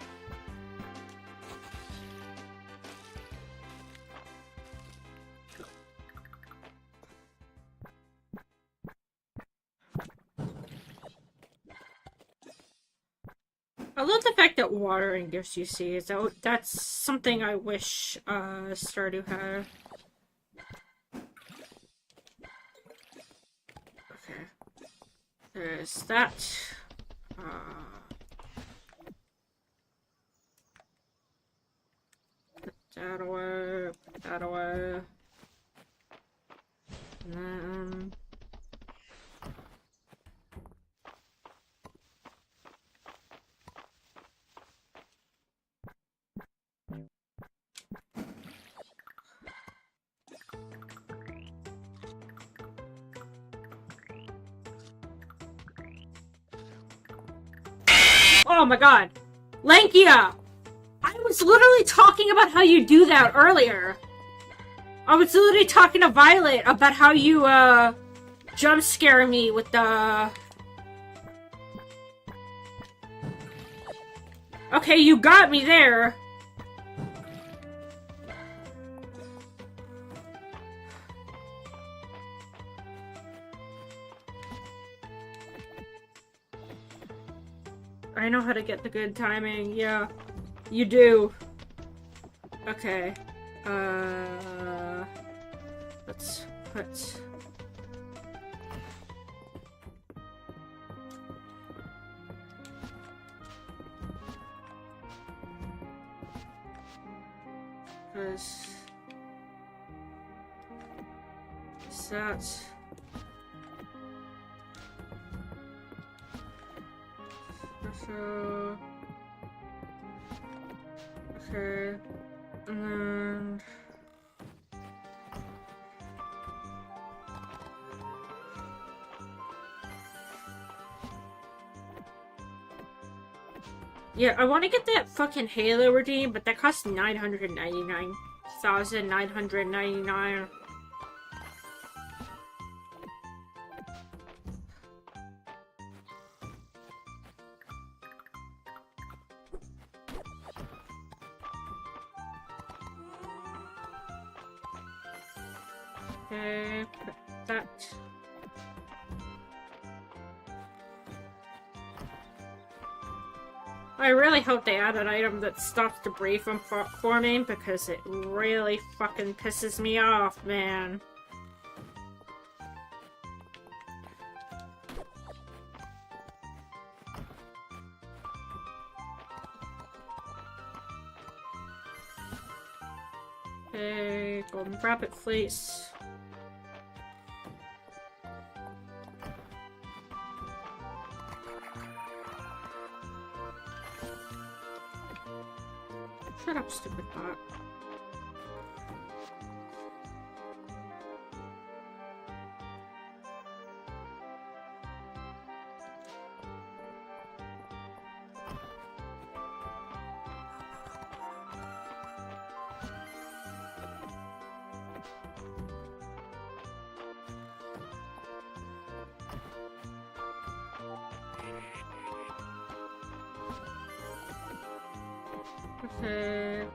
I love the fact that watering gives you seeds. That's something I wish Stardew had. Okay. There's that. Put that away. Put that away. And then... Oh my god! Lankia! I was literally talking about how you do that earlier! I was literally talking to Violet about how you, jump scare me with the... Okay, you got me there! I know how to get the good timing, yeah. You do. Okay. Let's put... Because... that... So... Okay. And... yeah, I want to get that fucking Halo redeem, but that costs 999,999. Okay, put that. I really hope they add an item that stops debris from forming, because it really fucking pisses me off, man. Okay, golden rabbit fleece. Shut up, stupid bot. Okay.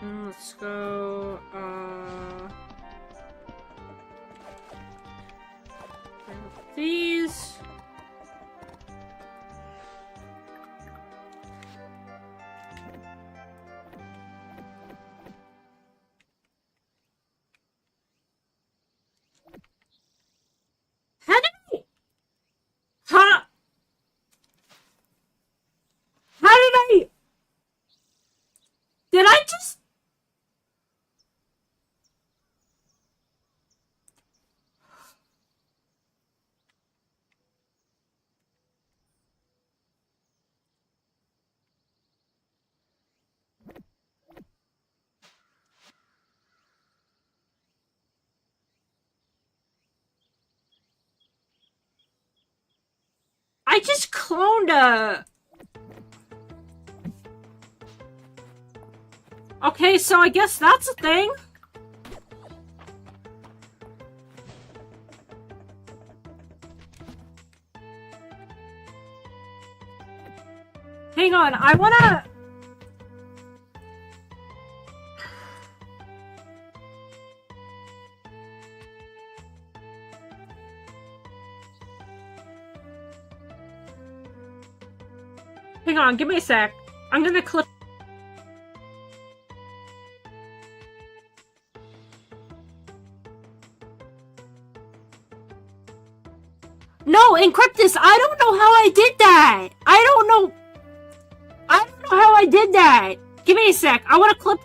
Let's go, these. How did I? Huh? How did I? Did I just? I just cloned a... Okay, so I guess that's a thing. Hang on, I wanna... Hang on, give me a sec. I'm gonna clip... No, Encryptus, I don't know how I did that! I don't know how I did that! Give me a sec, I wanna clip...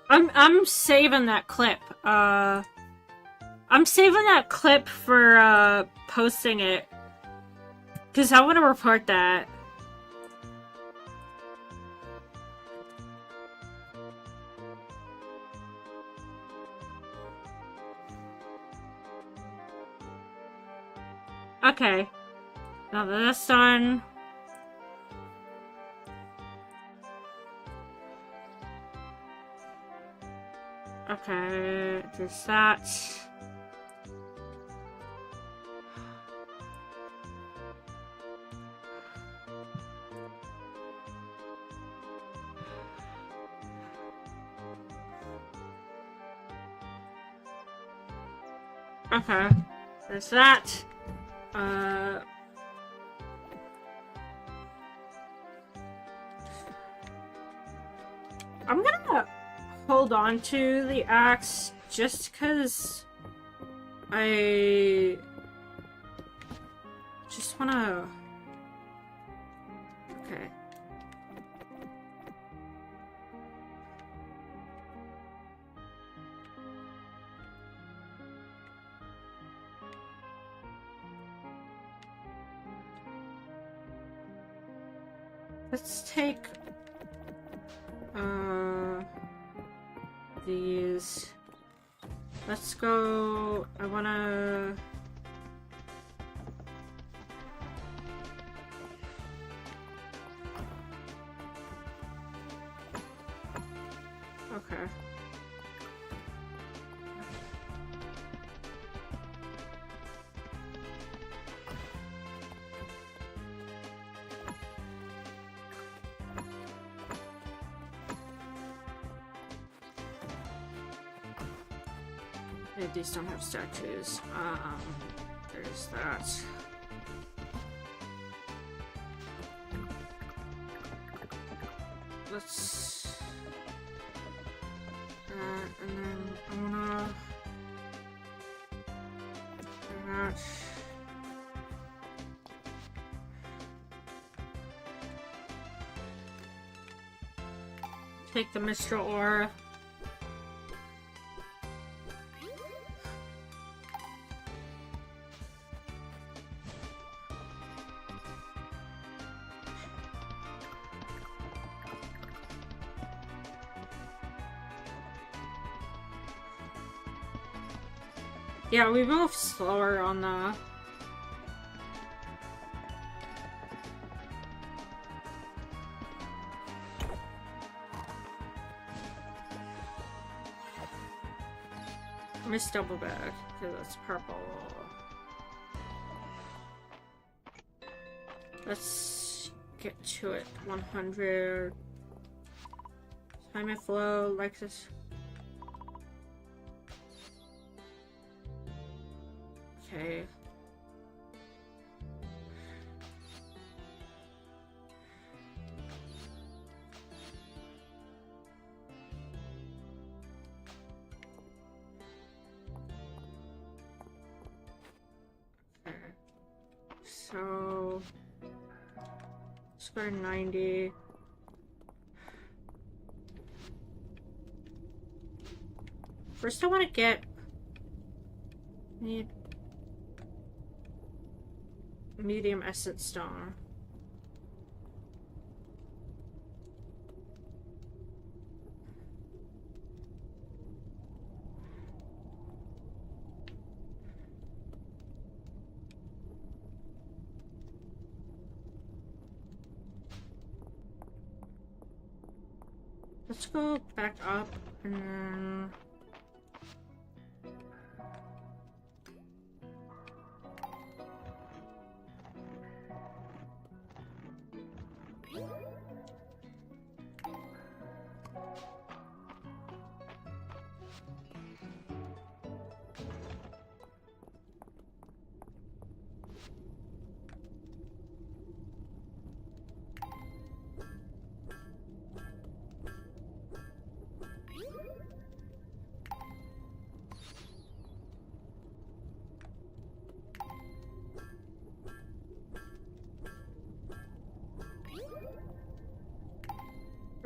I'm saving that clip. I'm saving that clip for posting it. Cause I wanna report that. Okay. Now that that's done. Okay, there's that. Okay, there's that. I'm gonna hold on to the axe just because I just wanna. Okay. Let's take these. Let's go. I wanna. Okay. Yeah, these don't have statues. There's that. Let's. And then I wanna. That. Take the Mistral ore. Yeah, we move slower on the... Miss double bag, because that's purple. Let's get to it. 100. Time it flow like this. Okay. So let's go to 90. First I want to get need medium essence stone. Let's go back up and then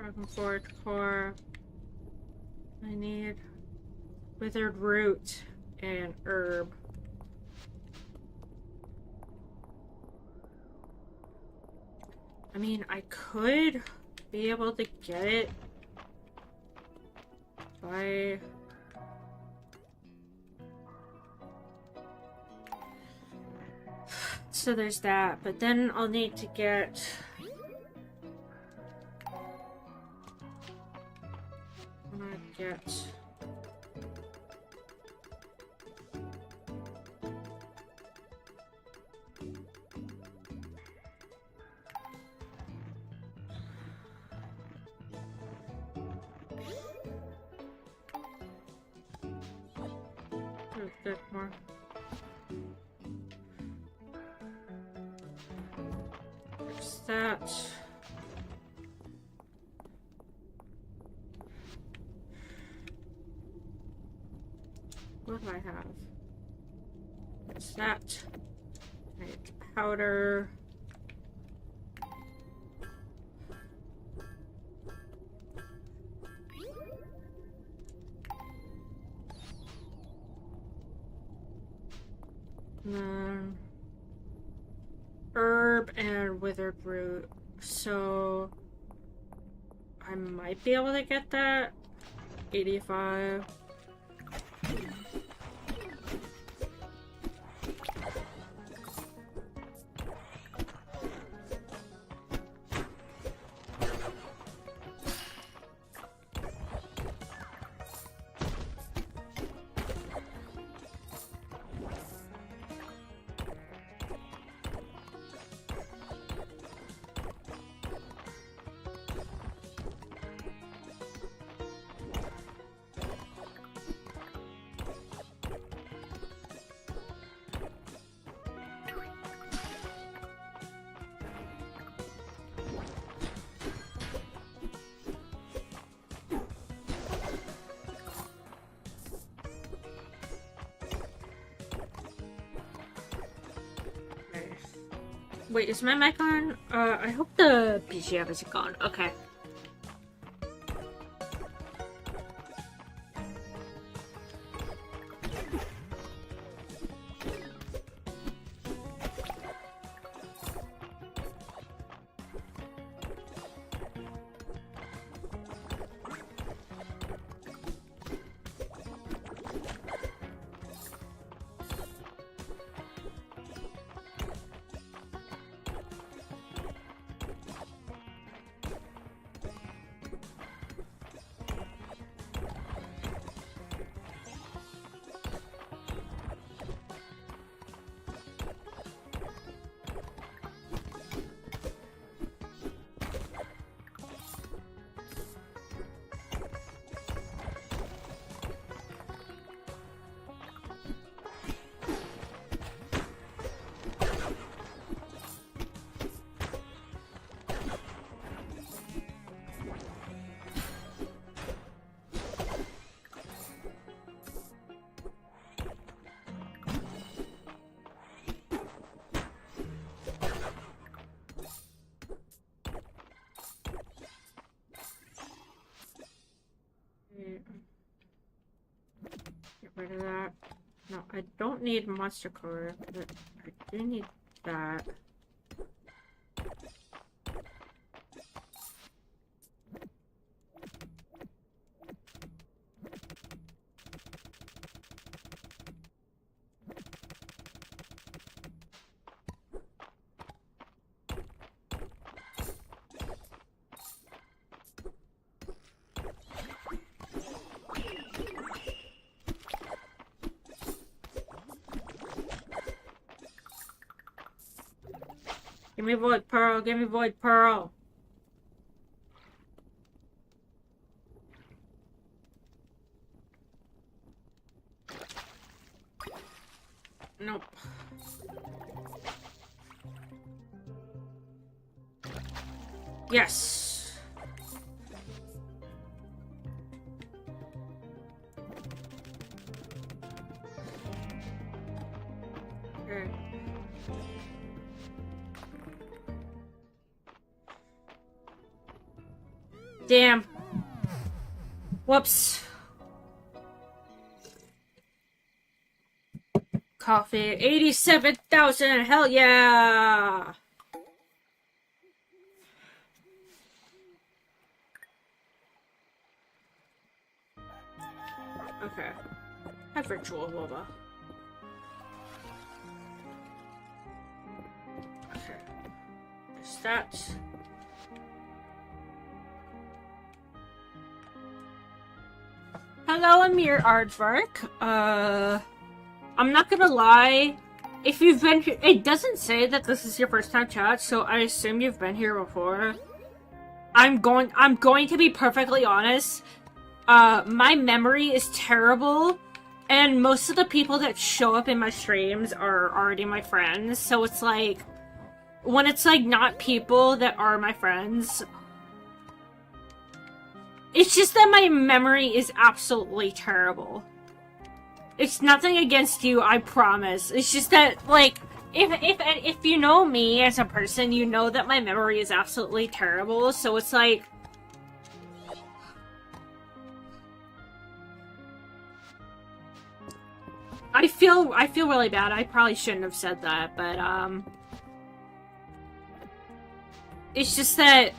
Dragon Forge core. I need withered root and herb. I mean, I could be able to get it by... So there's that, but then I'll need to get... I'm gonna get... Bit more. There's that. What do I have? There's that. Right, powder. And then herb and withered root. So I might be able to get that. 85. Wait, is my mic on? I hope the BGM isn't gone. Okay. Get rid of that. No, I don't need monster core, but I do need that. Give me void pearl, give me void pearl. Nope. Yes. Okay. Damn. Whoops. Coffee, 87,000, hell yeah! Okay. Hi, virtual Lola. Okay. There's that. Hello, Amir Aardvark. I'm not gonna lie. If you've been here, it doesn't say that this is your first time chat, so I assume you've been here before. I'm going to be perfectly honest. My memory is terrible, and most of the people that show up in my streams are already my friends, so it's like, when it's like not people that are my friends, it's just that my memory is absolutely terrible. It's nothing against you, I promise. It's just that, like, if you know me as a person, you know that my memory is absolutely terrible, so it's like... I feel really bad. I probably shouldn't have said that, but, it's just that,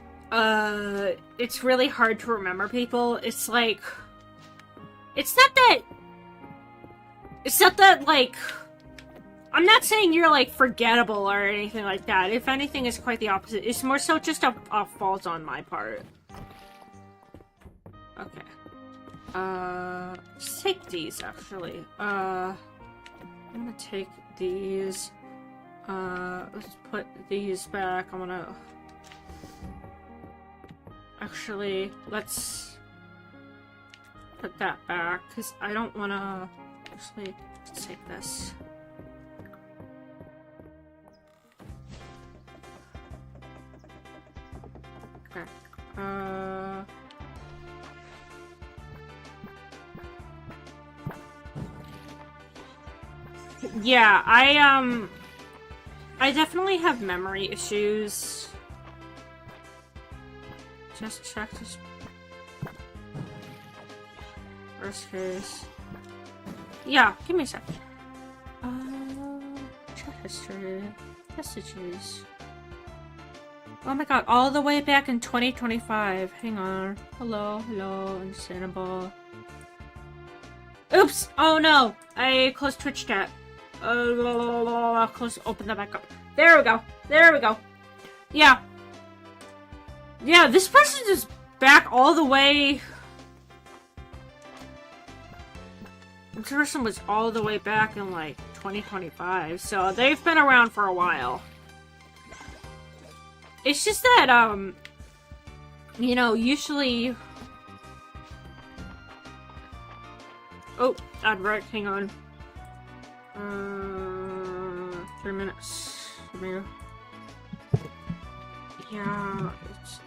it's really hard to remember people. It's like... It's not that, like... I'm not saying you're, like, forgettable or anything like that. If anything, it's quite the opposite. It's more so just a fault on my part. Okay. Let's take these, actually. I'm gonna take these. Let's put these back. I'm gonna... Actually, let's put that back, because I don't wanna... Actually, let's take this. Okay. Yeah, I definitely have memory issues. Just check this. Worst case. Yeah, give me a sec. Chat history. Messages. Oh my god, all the way back in 2025. Hang on. Hello, understandable. Oops! Oh no! I closed Twitch chat. Open that back up. There we go. Yeah. Yeah, this person is back all the way... This person was all the way back in, like, 2025, so they've been around for a while. It's just that, you know, usually... Oh, right, hang on. 3 minutes. Maybe. Yeah, it's...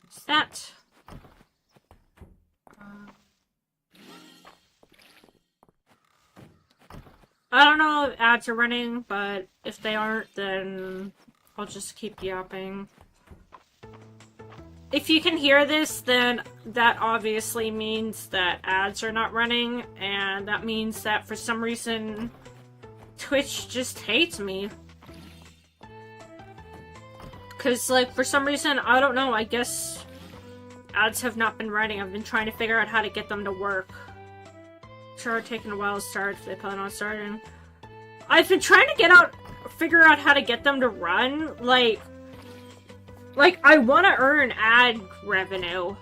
What's that? I don't know if ads are running, but if they aren't, then I'll just keep yapping. If you can hear this, then that obviously means that ads are not running, and that means that for some reason Twitch just hates me. Because, like, for some reason, I don't know, I guess ads have not been running. I've been trying to figure out how to get them to work. Sure, taking a while to start if they plan on starting. I've been trying to figure out how to get them to run. Like I want to earn ad revenue.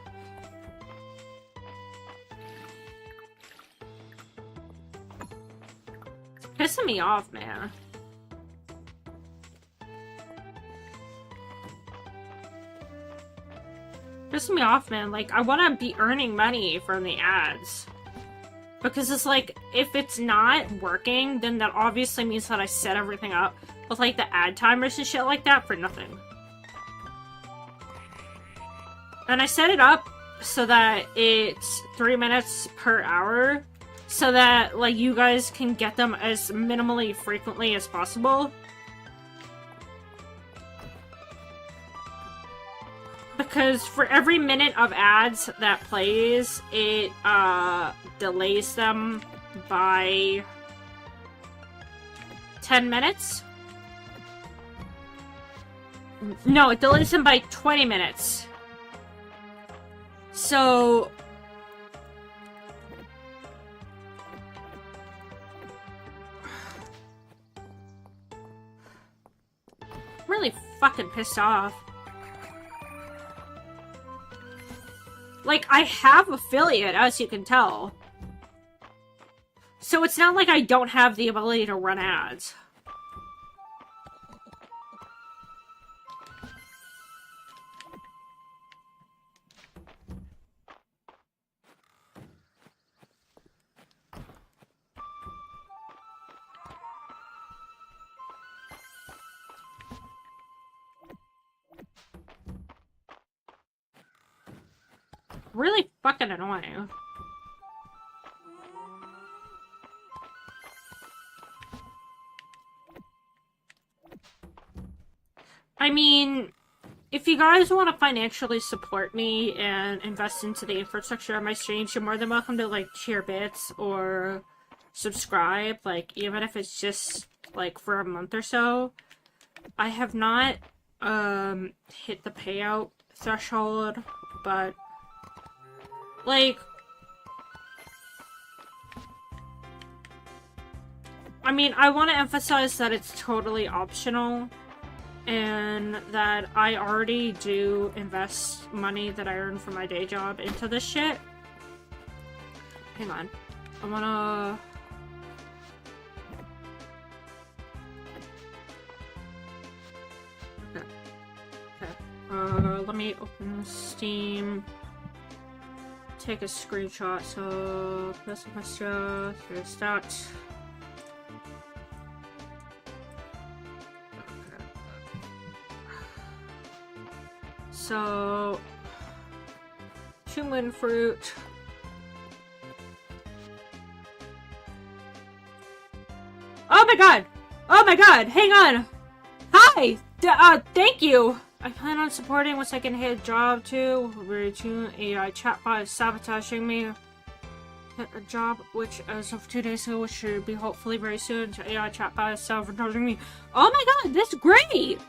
It's pissing me off, man. Pissing me off, man. Like, I want to be earning money from the ads. Because it's like, if it's not working, then that obviously means that I set everything up with, like, the ad timers and shit like that for nothing. And I set it up so that it's 3 minutes per hour, so that, like, you guys can get them as minimally frequently as possible. Because for every minute of ads that plays, it delays them by 10 minutes. No, it delays them by 20 minutes. So I'm really fucking pissed off. Like, I have affiliate, as you can tell. So it's not like I don't have the ability to run ads. Really fucking annoying. I mean, if you guys want to financially support me and invest into the infrastructure of my streams, you're more than welcome to, like, share bits or subscribe, like, even if it's just, like, for a month or so. I have not, hit the payout threshold, but like, I mean, I want to emphasize that it's totally optional, and that I already do invest money that I earn from my day job into this shit. Hang on. I wanna... Okay. Let me open Steam. Take a screenshot, so press Mistria, here's that. Okay. So, 2 moon fruit. Oh my god! Oh my god! Hang on! Hi! Thank you! I plan on supporting once I can hit a job too. Very soon, AI chatbot is sabotaging me. Hit a job, which as of 2 days ago, which should be hopefully very soon. AI chatbot is sabotaging me. Oh my god, that's great!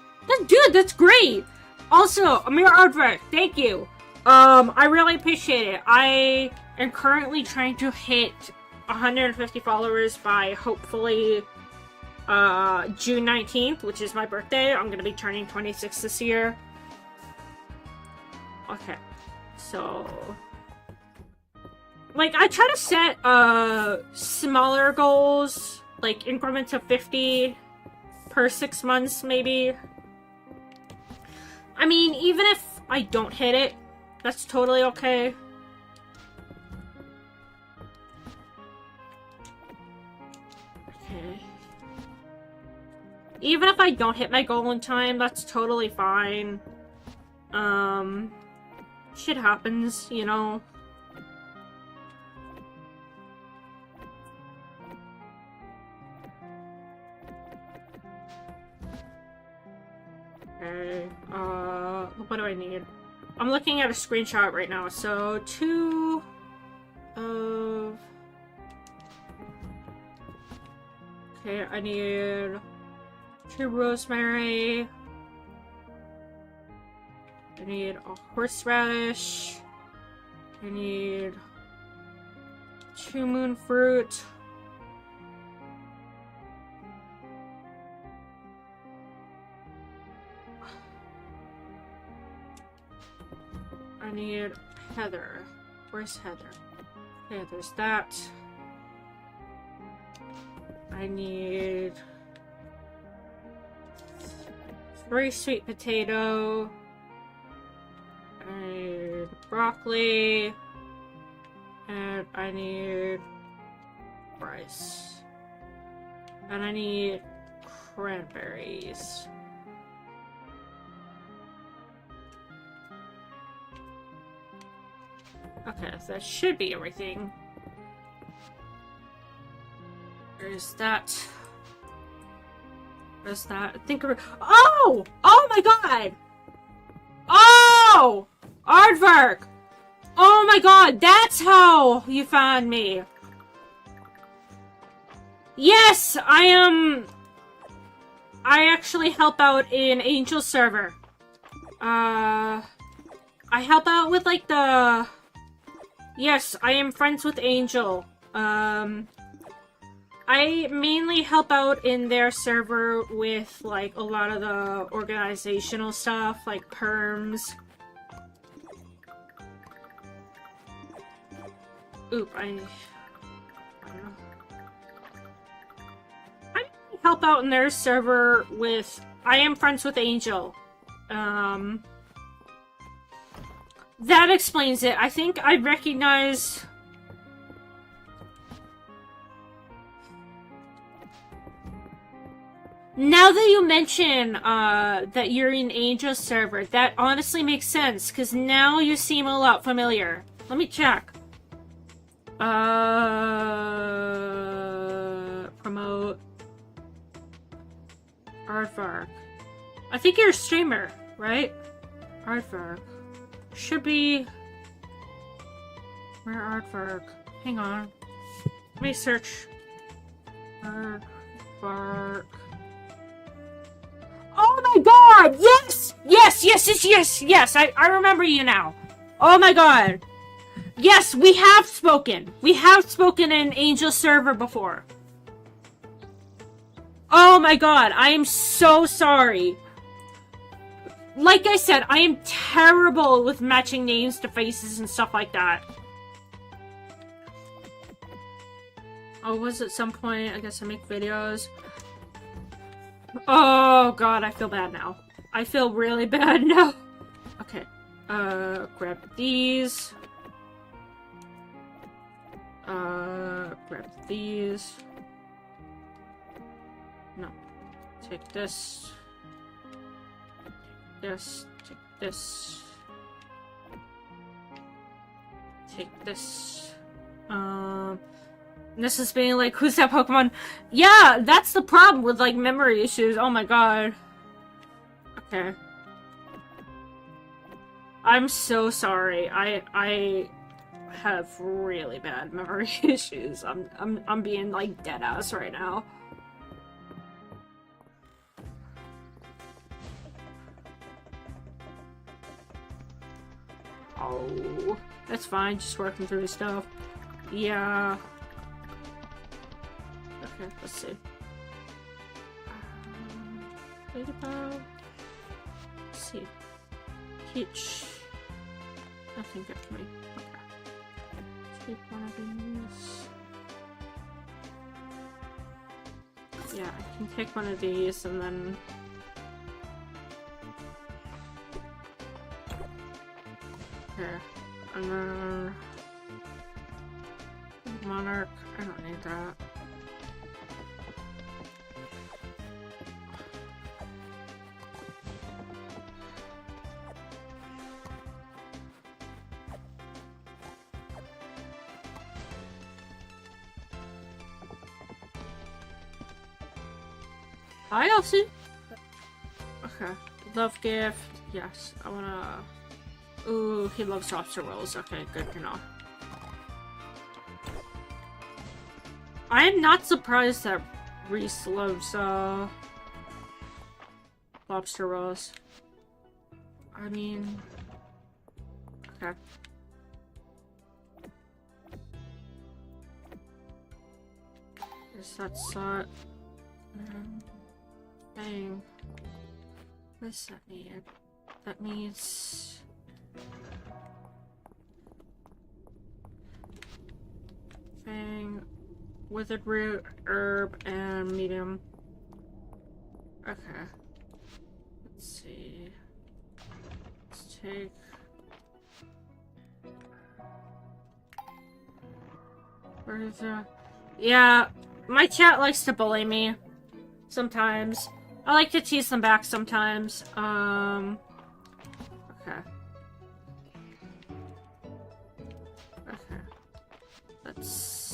Dude, that's great! Also, Amir Ardvert, thank you. I really appreciate it. I am currently trying to hit 150 followers by hopefully June 19th, which is my birthday. I'm gonna be turning 26 this year. Okay, so like, I try to set smaller goals, like increments of 50 per 6 months, maybe. I mean, even if I don't hit it, that's totally okay. Okay. Even if I don't hit my goal in time, that's totally fine. Shit happens, you know? Okay, what do I need? I'm looking at a screenshot right now, so 2 of... Okay, I need 2 rosemary. I need a horseradish. I need 2 moon fruit. I need heather. Where's heather? Okay, there's that. I need 3 sweet potato. I need broccoli. And I need rice. And I need cranberries. Okay, that should be everything. There's that. There's that. I think we're— Oh! Oh my god! Oh! Aardvark! Oh my god, that's how you found me. Yes, I actually help out in Angel server. I help out with like the— Yes, I am friends with Angel. I mainly help out in their server with like a lot of the organizational stuff, like perms. Oop, I don't know. I help out in their server with— I am friends with Angel. That explains it. I think I recognize— Now that you mention that you're in Angel's server, that honestly makes sense, because now you seem a lot familiar. Let me check. Promote. Aardvark. I think you're a streamer, right? Aardvark. Should be— Where Aardvark? Hang on. Let me search. Aardvark. Oh my god! Yes! Yes, yes, yes, yes, yes! I remember you now. Oh my god. Yes, we have spoken. We have spoken in Angel server before. Oh my god, I am so sorry. Like I said, I am terrible with matching names to faces and stuff like that. Oh, was at some point, I guess I make videos. Oh god, I feel bad now. I feel really bad now. Okay, grab these. Grab these. No. Take this. This. Take this. Take this. This is being like, who's that Pokemon? Yeah, that's the problem with, like, memory issues. Oh my god. Okay. I'm so sorry. I have really bad memory issues. I'm being, like, dead ass right now. Oh, that's fine. Just working through stuff. Yeah. Okay, let's see. Ladybug. Let's see. Peach. Nothing good for me. Okay. Take one of these. Yeah, I can take one of these and then... Here. And then... Monarch. I don't need that. Hi, Elsie. Okay. Love gift. Yes. I wanna... Ooh, he loves lobster rolls. Okay, good to know. I am not surprised that Reese loves, lobster rolls. I mean... Okay. Guess that's thing. What does that mean? That means... Thing... Withered root, herb, and medium. Okay. Let's see. Let's take... Where is that? Yeah, my chat likes to bully me. Sometimes. I like to tease them back sometimes. Okay. Okay. Let's...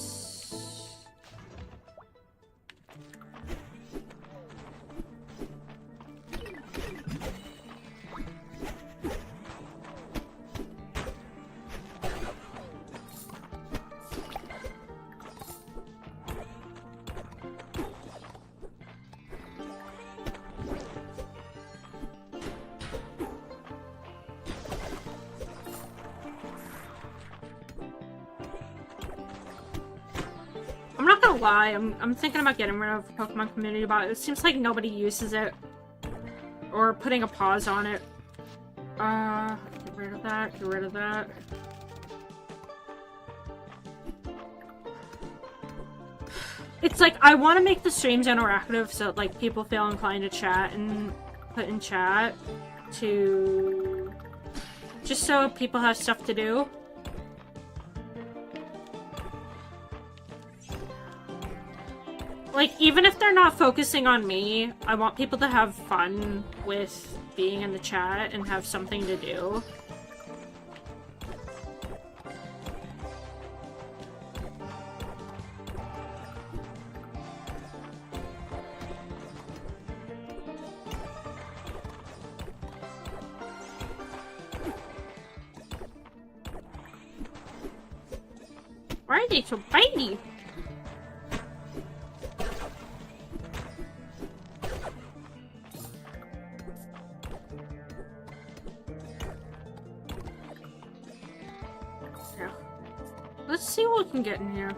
I'm not gonna lie, I'm thinking about getting rid of Pokemon Community Bot. It seems like nobody uses it. Or putting a pause on it. Get rid of that, get rid of that. It's like, I want to make the streams interactive so that, like, people feel inclined to chat and put in chat to... just so people have stuff to do. Like, even if they're not focusing on me, I want people to have fun with being in the chat and have something to do. Why are they so bitey? Let's see what we can get in here.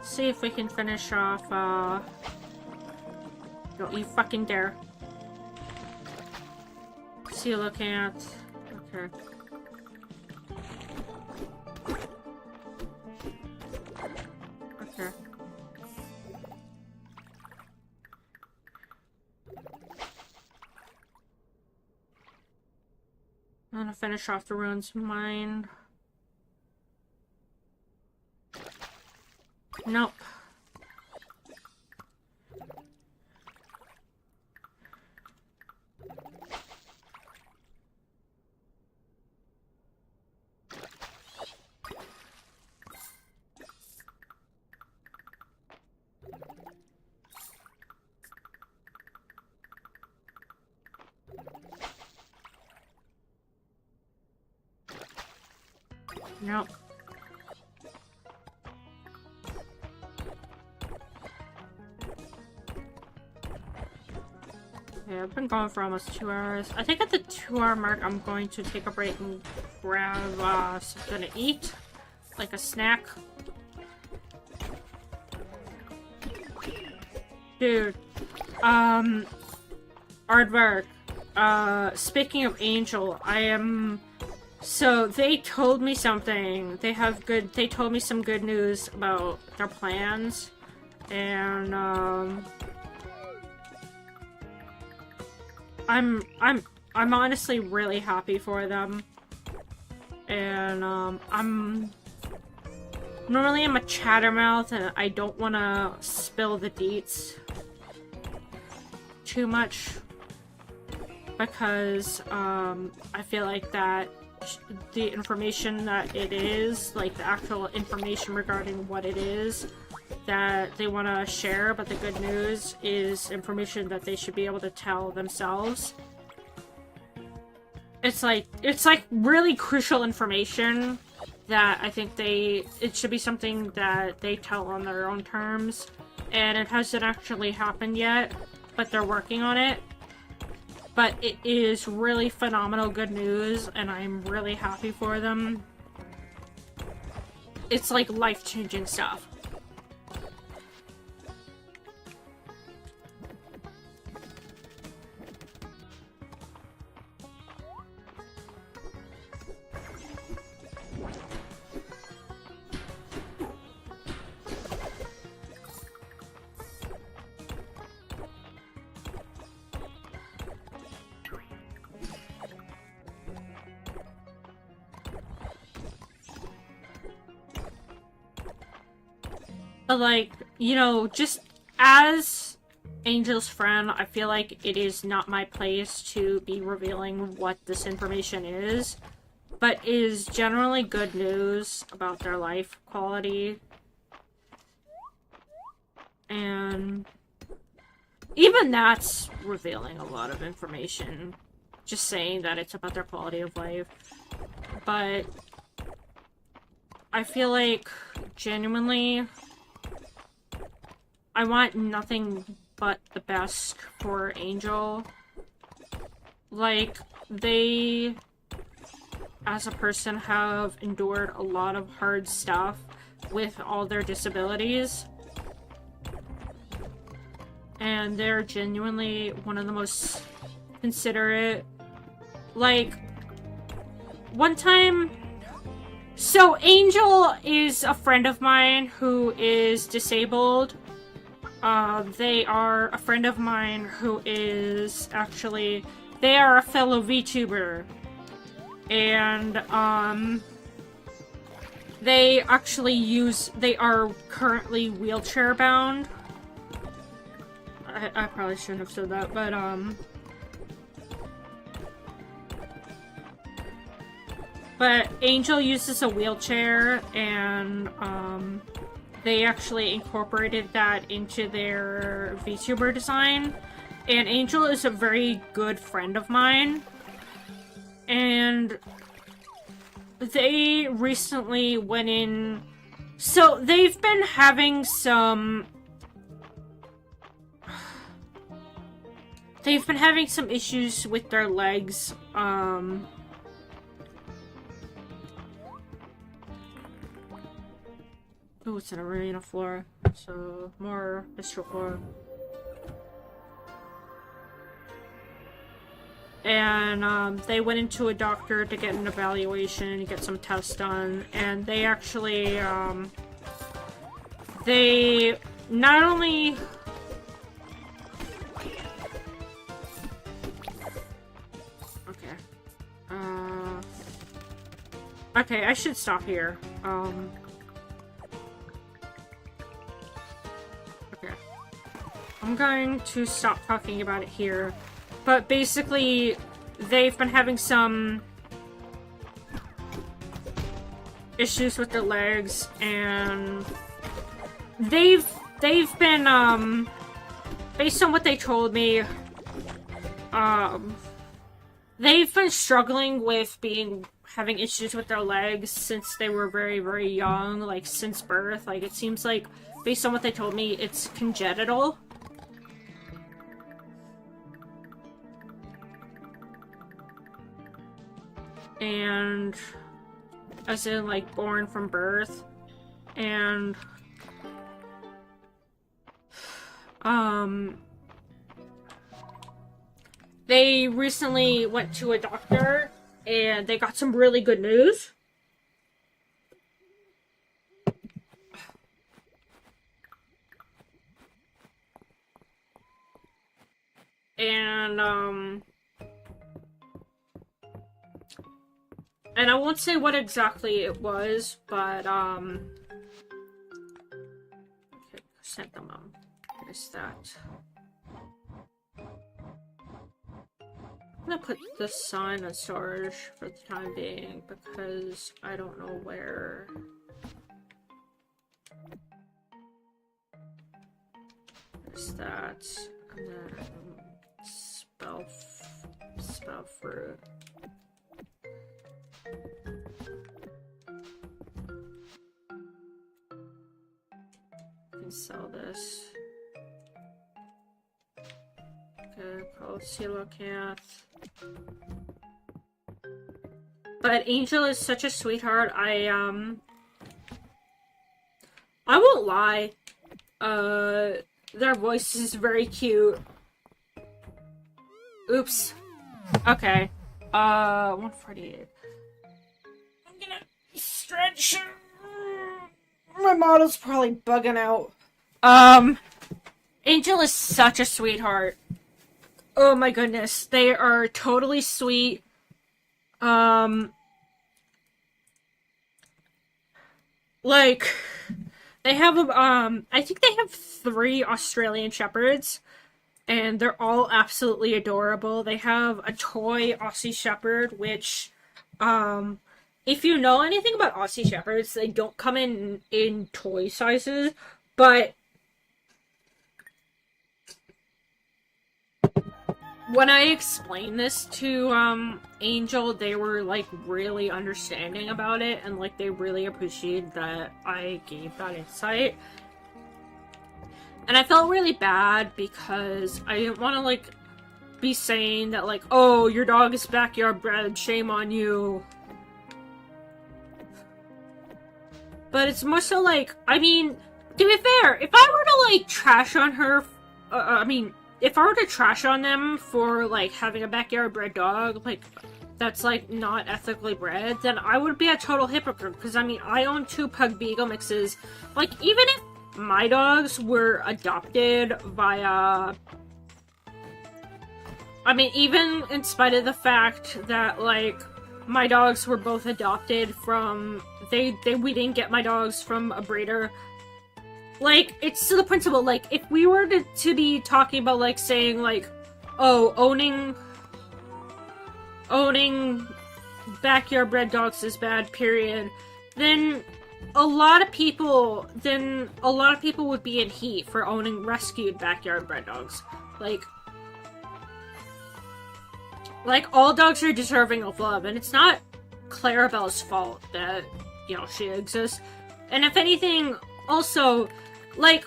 See if we can finish off, don't you fucking dare. See you looking at... Okay. Okay. I'm gonna finish off the ruins mine. Nope. Nope. Yeah, I've been going for almost 2 hours. I think at the 2-hour mark, I'm going to take a break and grab something to eat, like a snack. Dude, Aardvark, speaking of Angel, so they told me something. They told me some good news about their plans, and, I'm honestly really happy for them. And, normally I'm a chattermouth and I don't want to spill the deets too much. Because, I feel like that the information that it is, like the actual information regarding what it is that they want to share, but the good news is information that they should be able to tell themselves. It's like really crucial information that I think it should be something that they tell on their own terms, and it hasn't actually happened yet, but they're working on it. but it is really phenomenal good news, and I'm really happy for them. It's like life-changing stuff. Like, you know, just as Angel's friend, I feel like it is not my place to be revealing what this information is, but is generally good news about their life quality. And even that's revealing a lot of information, just saying that it's about their quality of life. But I feel like, genuinely, I want nothing but the best for Angel. Like, they, as a person, have endured a lot of hard stuff with all their disabilities. And they're genuinely one of the most considerate. Like, one time... So, Angel is a friend of mine who is disabled. They are a friend of mine who is actually, they are a fellow VTuber. And, they actually they are currently wheelchair bound. I probably shouldn't have said that, but Angel uses a wheelchair, and, they actually incorporated that into their VTuber design. And Angel is a very good friend of mine. And they recently went in... So, they've been having some... They've been having some issues with their legs, Oh, it's an arena floor, so more Mistria floor. And they went into a doctor to get an evaluation, get some tests done, and they actually, they not only... Okay. Okay, I should stop here. I'm going to stop talking about it here, but basically, they've been having some issues with their legs, and they've been, based on what they told me, they've been struggling with having issues with their legs since they were very, very young, like, since birth. Like, it seems like, based on what they told me, it's congenital. And as in, like, born from birth. And they recently went to a doctor and they got some really good news. And I won't say what exactly it was, but, okay, sent them on. There's that. I'm gonna put the sign on storage for the time being, because I don't know where... There's that, and then... Spell fruit. Can sell this. Okay, Let's see, look at. But Angel is such a sweetheart. I won't lie. Their voice is very cute. Oops. Okay. 148. I'm gonna stretch. My model's probably bugging out. Angel is such a sweetheart. Oh my goodness. They are totally sweet. Like, they have, I think they have 3 Australian Shepherds, and they're all absolutely adorable. They have a toy Aussie Shepherd, which, if you know anything about Aussie Shepherds, they don't come in toy sizes, but when I explained this to, Angel, they were, like, really understanding about it, and, like, they really appreciated that I gave that insight. And I felt really bad because I didn't want to, like, be saying that, like, oh, your dog is backyard bred, shame on you. But it's more so, like, I mean, to be fair, if I were to, like, trash on her, if I were to trash on them for, like, having a backyard bred dog, like, that's, like, not ethically bred, then I would be a total hypocrite, because, I mean, I own 2 Pug Beagle mixes. Like, even if my dogs were adopted via... I mean, even in spite of the fact that, like, my dogs were both adopted from... we didn't get my dogs from a breeder. Like, it's still the principle, like, if we were to be talking about, like, saying, like, oh, owning backyard bred dogs is bad, period, then a lot of people would be in heat for owning rescued backyard bred dogs. Like, all dogs are deserving of love, and it's not Clarabelle's fault that, you know, she exists. And if anything, also, like,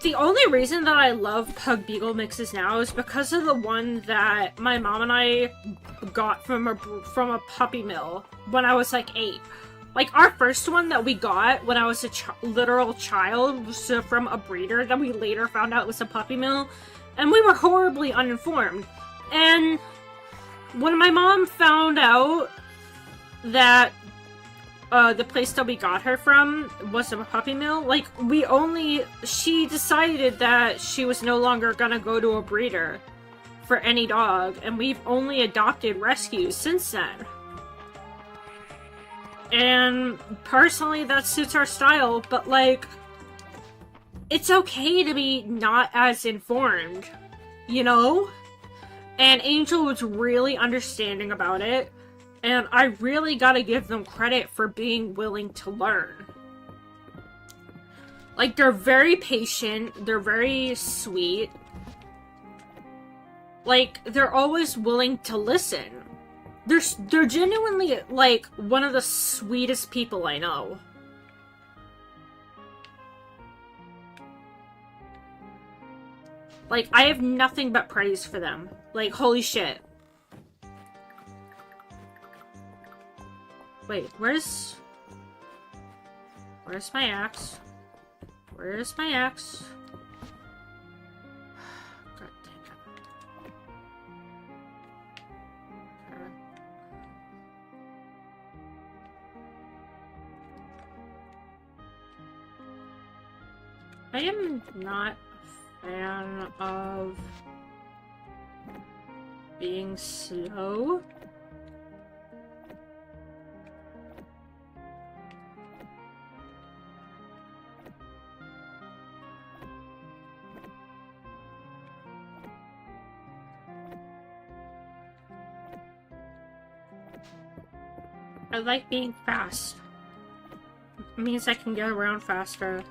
the only reason that I love Pug Beagle mixes now is because of the one that my mom and I got from a puppy mill when I was, like, 8. Like, our first one that we got when I was a literal child was from a breeder that we later found out was a puppy mill, and we were horribly uninformed. And when my mom found out that the place that we got her from was a puppy mill, like, she decided that she was no longer gonna go to a breeder for any dog, and we've only adopted rescues since then. And personally, that suits our style, but, like, it's okay to be not as informed, you know? And Angel was really understanding about it, and I really gotta give them credit for being willing to learn. Like, they're very patient, they're very sweet. Like, they're always willing to listen. They're genuinely, like, one of the sweetest people I know. Like, I have nothing but praise for them. Like, holy shit. Wait, where's my axe? Where's my axe? God dang it. I am not a fan of being slow. I like being fast. It means I can get around faster.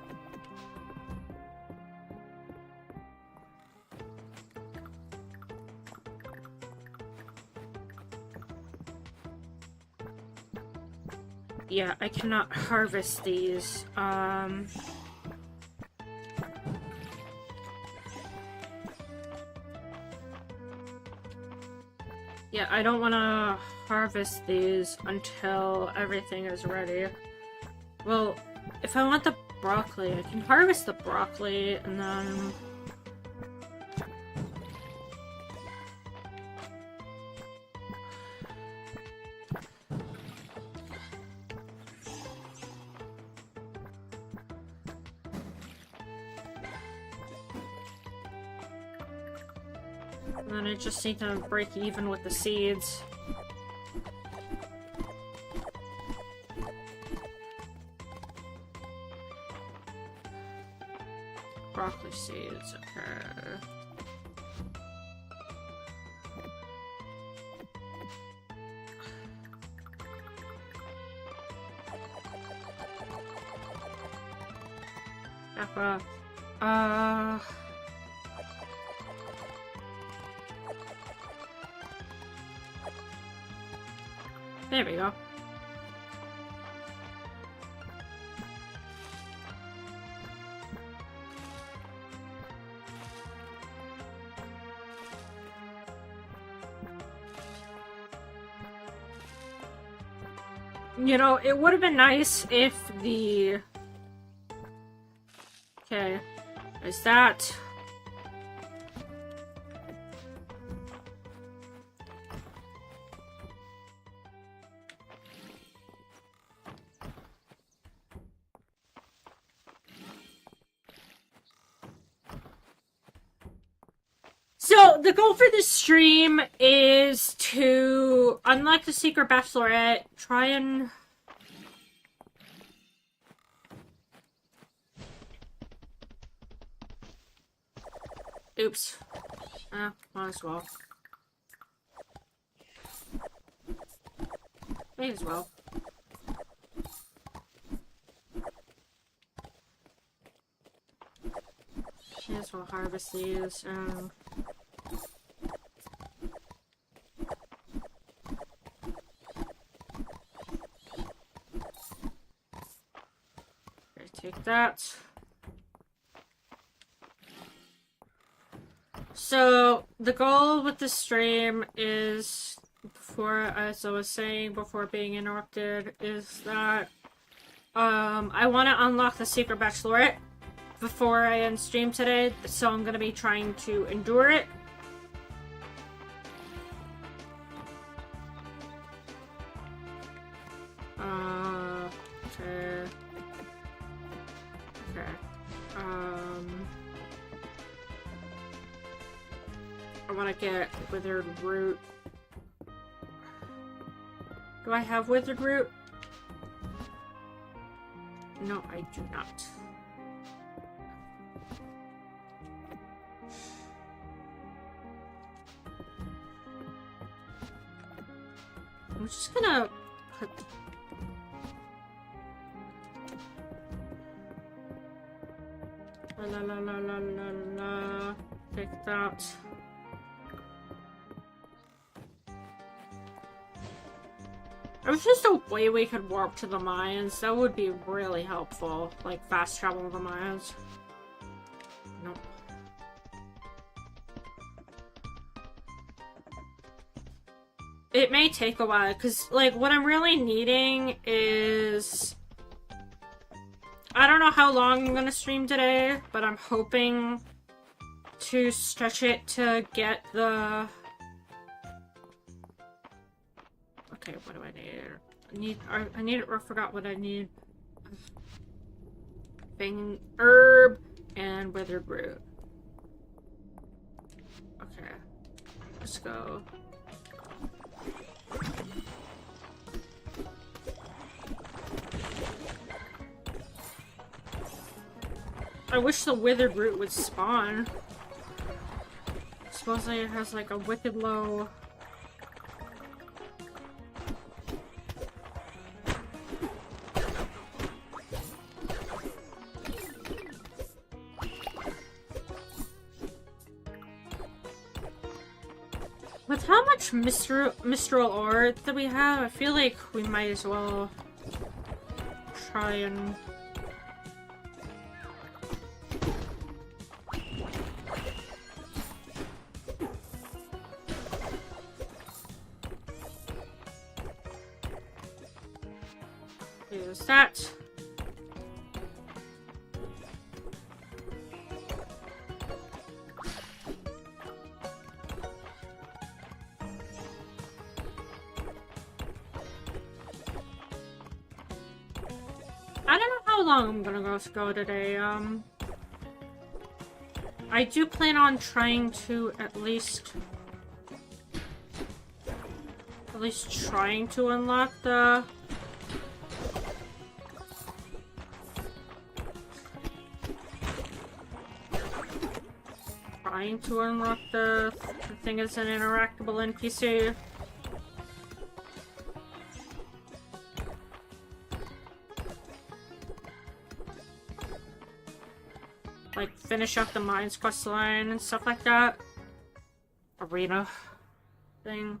Yeah, I cannot harvest these. Yeah, I don't want to harvest these until everything is ready. Well, if I want the broccoli, I can harvest the broccoli and then... And then I just need to break even with the seeds. Broccoli seeds, okay. There we go. You know, it would have been nice if the... Okay, is that... So, the goal for this stream is to unlock the secret bachelorette, try and... Oops. Might as well. May as well. May as well harvest these, take that. So, the goal with the stream is, as I was saying before being interrupted, is that I want to unlock the secret bachelorette before I end stream today, so I'm going to be trying to endure it. Okay. I want to get withered root. Do I have withered root? No, I do not. I'm just gonna put... La la la la la la. Take that. There's just a way we could warp to the mines. That would be really helpful. Like, fast travel to the mines. Nope. It may take a while, because, like, what I'm really needing is... I don't know how long I'm gonna stream today, but I'm hoping to stretch it to get the... Okay, what do I need? I forgot what I need. Bang, herb and withered root. Okay, let's go. I wish the withered root would spawn. Supposedly it has like a wicked low... With how much Mistral ore that we have, I feel like we might as well try and... There's that. I don't know how long I'm gonna go today. I do plan on trying to at least trying to unlock the thing as an interactable NPC. Like, finish up the mines quest line and stuff like that. Arena thing.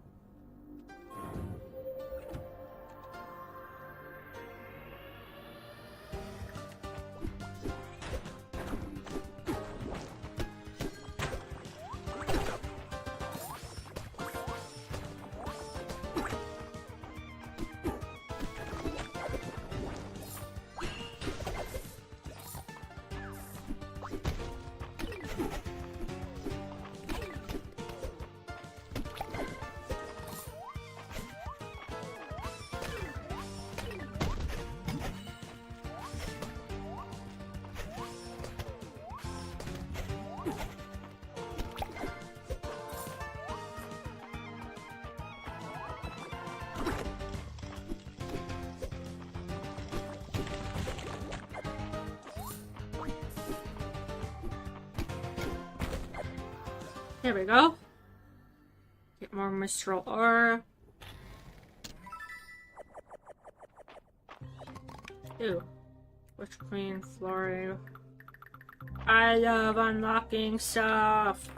There we go. Get more Mistral ore. Ew. Witch Queen, Flooring. I love unlocking stuff.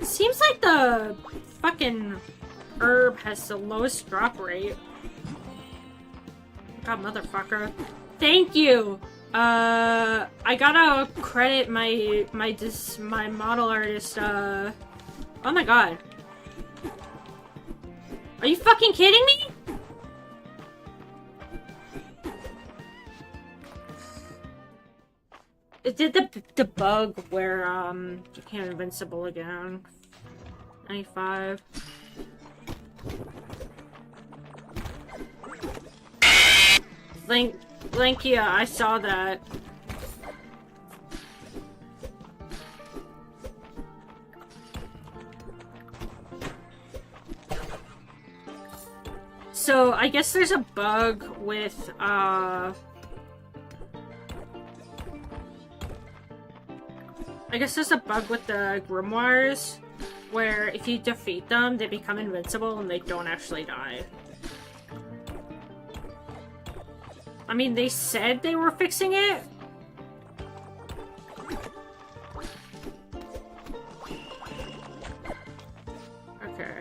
Seems like the fucking herb has the lowest drop rate. God, motherfucker. Thank you! I gotta credit my model artist, oh my god. Are you fucking kidding me? It did the bug where, you can't invincible again. 95. Yeah, I saw that. So, I guess there's a bug with, I guess there's a bug with the grimoires, where if you defeat them, they become invincible and they don't actually die. I mean, they said they were fixing it. Okay.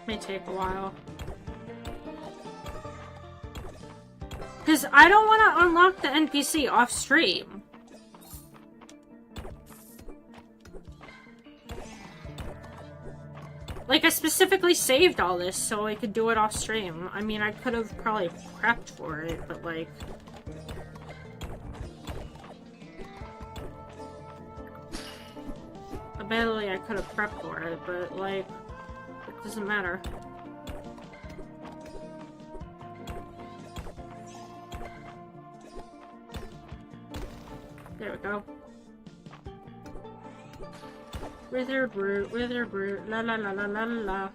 May take a while. Because I don't want to unlock the NPC off stream. Like, I specifically saved all this so I could do it off stream. I mean, I could have probably prepped for it, but like... Admittedly, I could have prepped for it, but like... It doesn't matter. There we go. Wither brute, la la la la la la.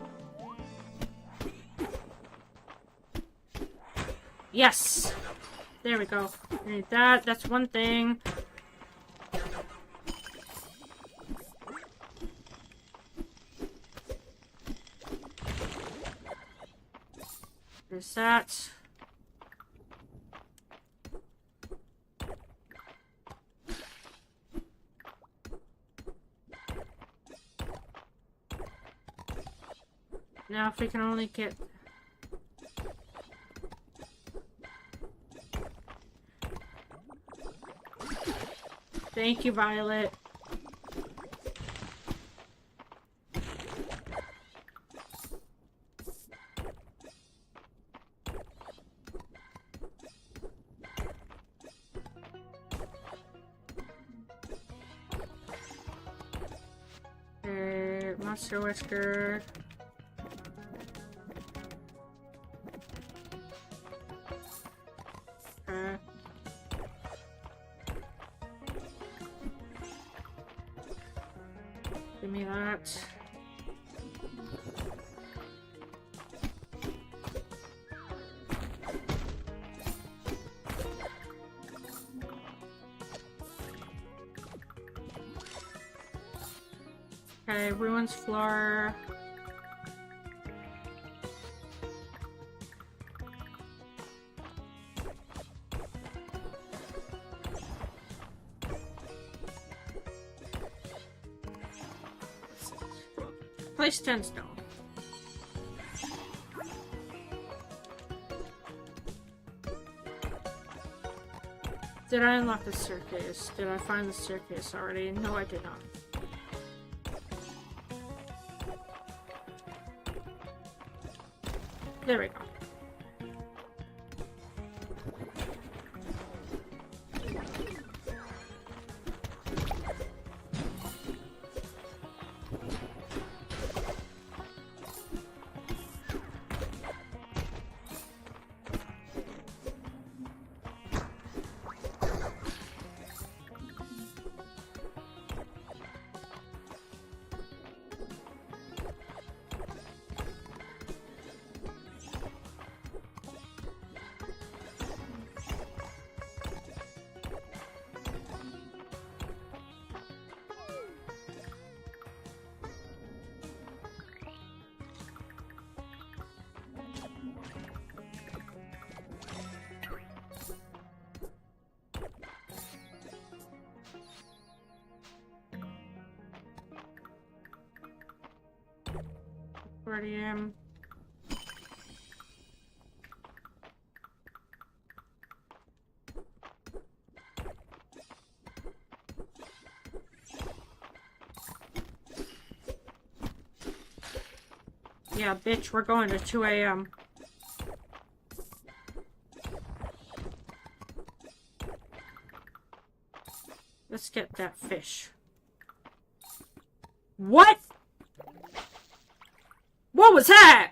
Yes! There we go. Need that. That's one thing. There's that. Now if we can only get... Thank you, Violet. Okay, monster whisker. Give me that. Okay, ruins floor. Place 10 stone. Did I unlock the staircase? Did I find the staircase already? No, I did not. There we go. Already am. Yeah, bitch, we're going to 2 a.m. Let's get that fish. What? What was that?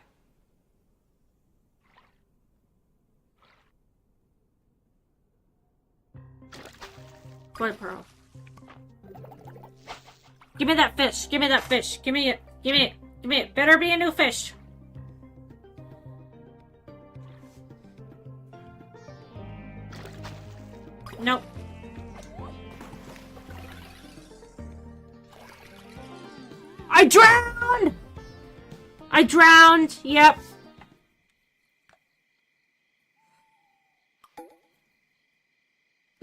Boy pearl. Give me that fish. Give me that fish. Give me it. Give me it. Give me it. Better be a new fish. Nope. I drowned! I drowned. Yep.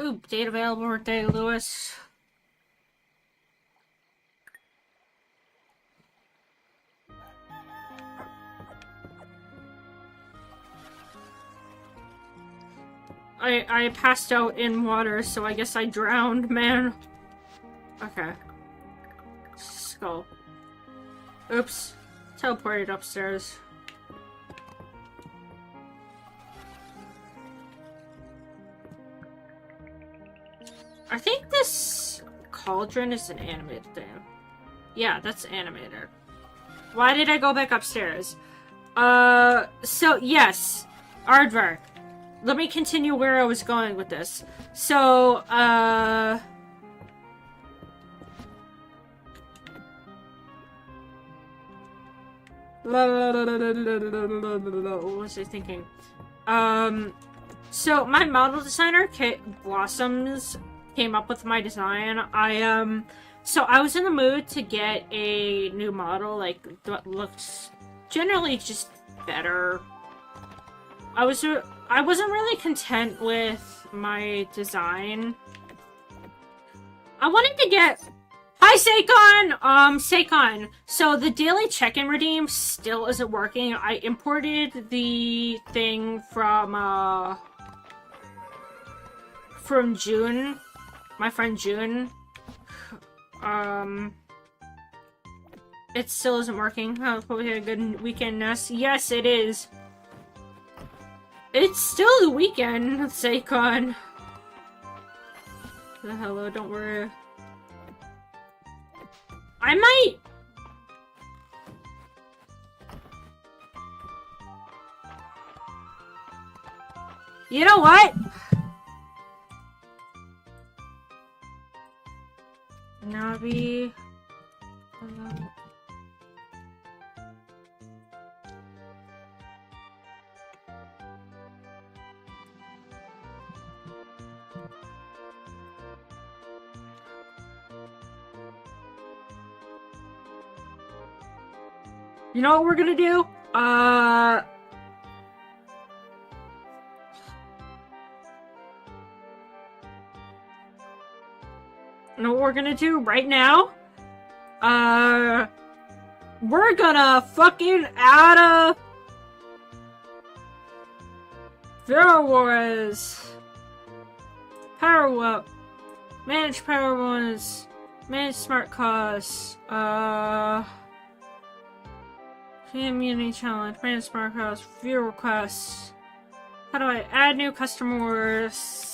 Ooh, date available birthday, Lewis. I passed out in water, so I guess I drowned, man. Okay. Skull. Oops. Teleported upstairs. I think this cauldron is an animated thing. Yeah, that's animated. Why did I go back upstairs? So, yes. Aardvark. Let me continue where I was going with this. So, what was I thinking? So my model designer, Blossoms, came up with my design. So I was in the mood to get a new model, like, that looks generally just better. I wasn't really content with my design. I wanted to get... Hi, Seikon! Seikon. So the daily check-in redeem still isn't working. I imported the thing from June. My friend June. It still isn't working. Hope we had a good weekend, Ness. Yes, it is. It's still the weekend, Seikon. Hello, don't worry. I might... You know what? Navi... You know what we're gonna do? You know what we're gonna do right now? We're gonna fucking add a... Wars. Power up. Manage power ones. Manage smart costs. Community challenge. Manage smart costs. View requests. How do I add new customers?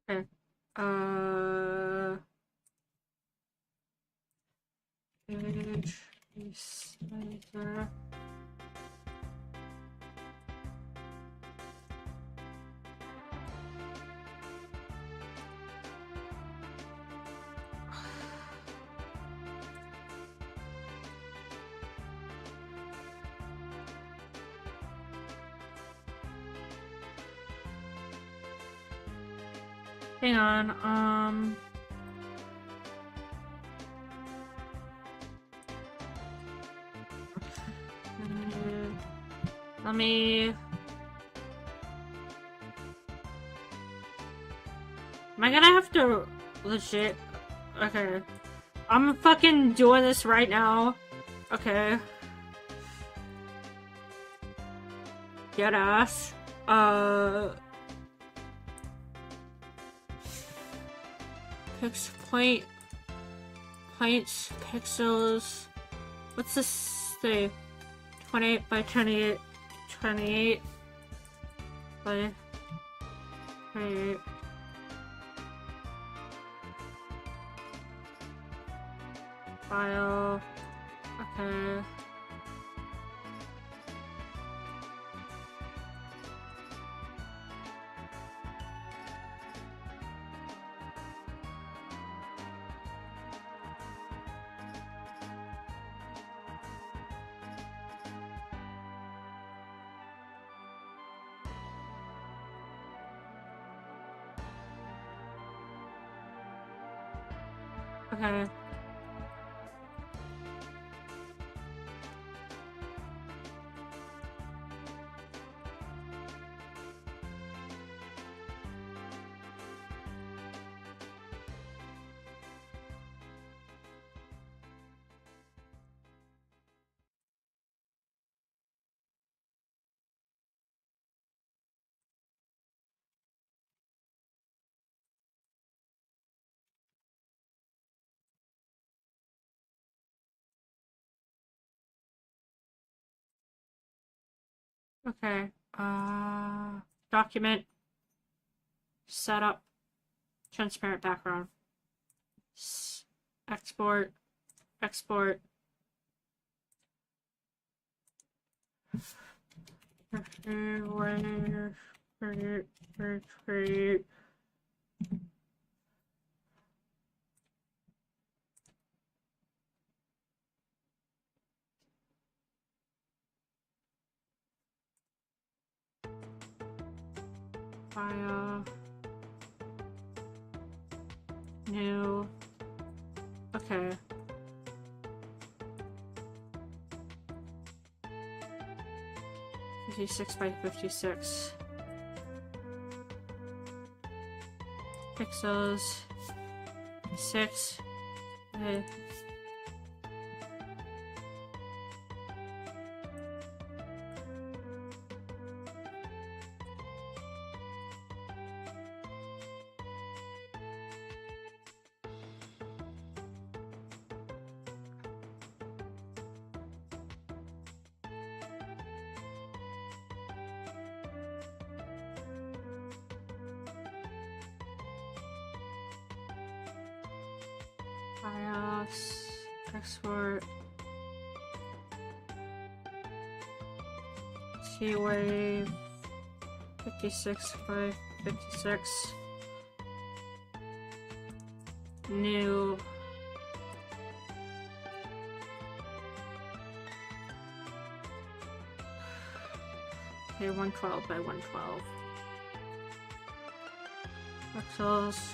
Okay. Hang on, let me... Am I gonna have to legit... Okay. I'm fucking doing this right now. Okay. Get ass. Points, pixels. What's this say? 28 by 28. 28 by 28. File. Okay. Okay. Okay. Document. Setup. Transparent background. Export. Export. File. New. Okay. .56 by 56 pixels. 6. Okay. Files, export, T-Wave, 56 by 56, new, okay, 112 by 112, pixels.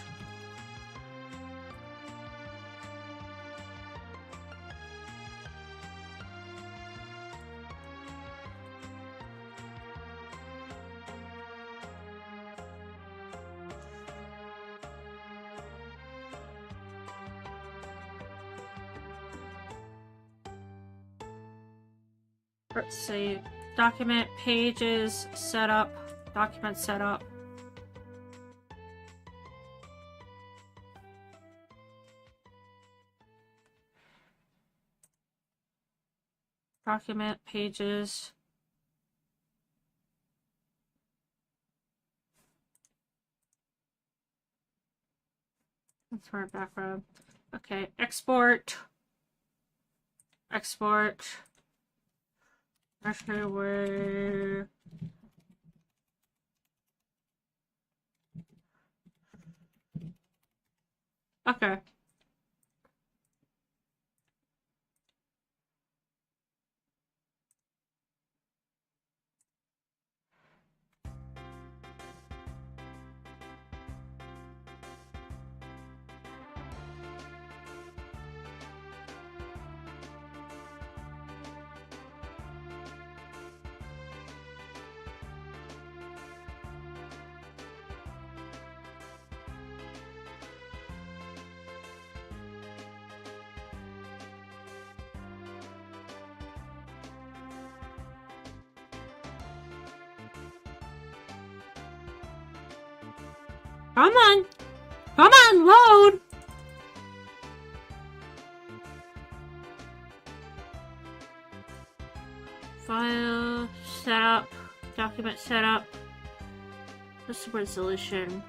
Let's see. Document pages setup. Document setup. Document pages. That's our background. Okay, export. Export. Actually, where? Okay. Come on! Come on, load! File, setup, document setup. What's the resolution?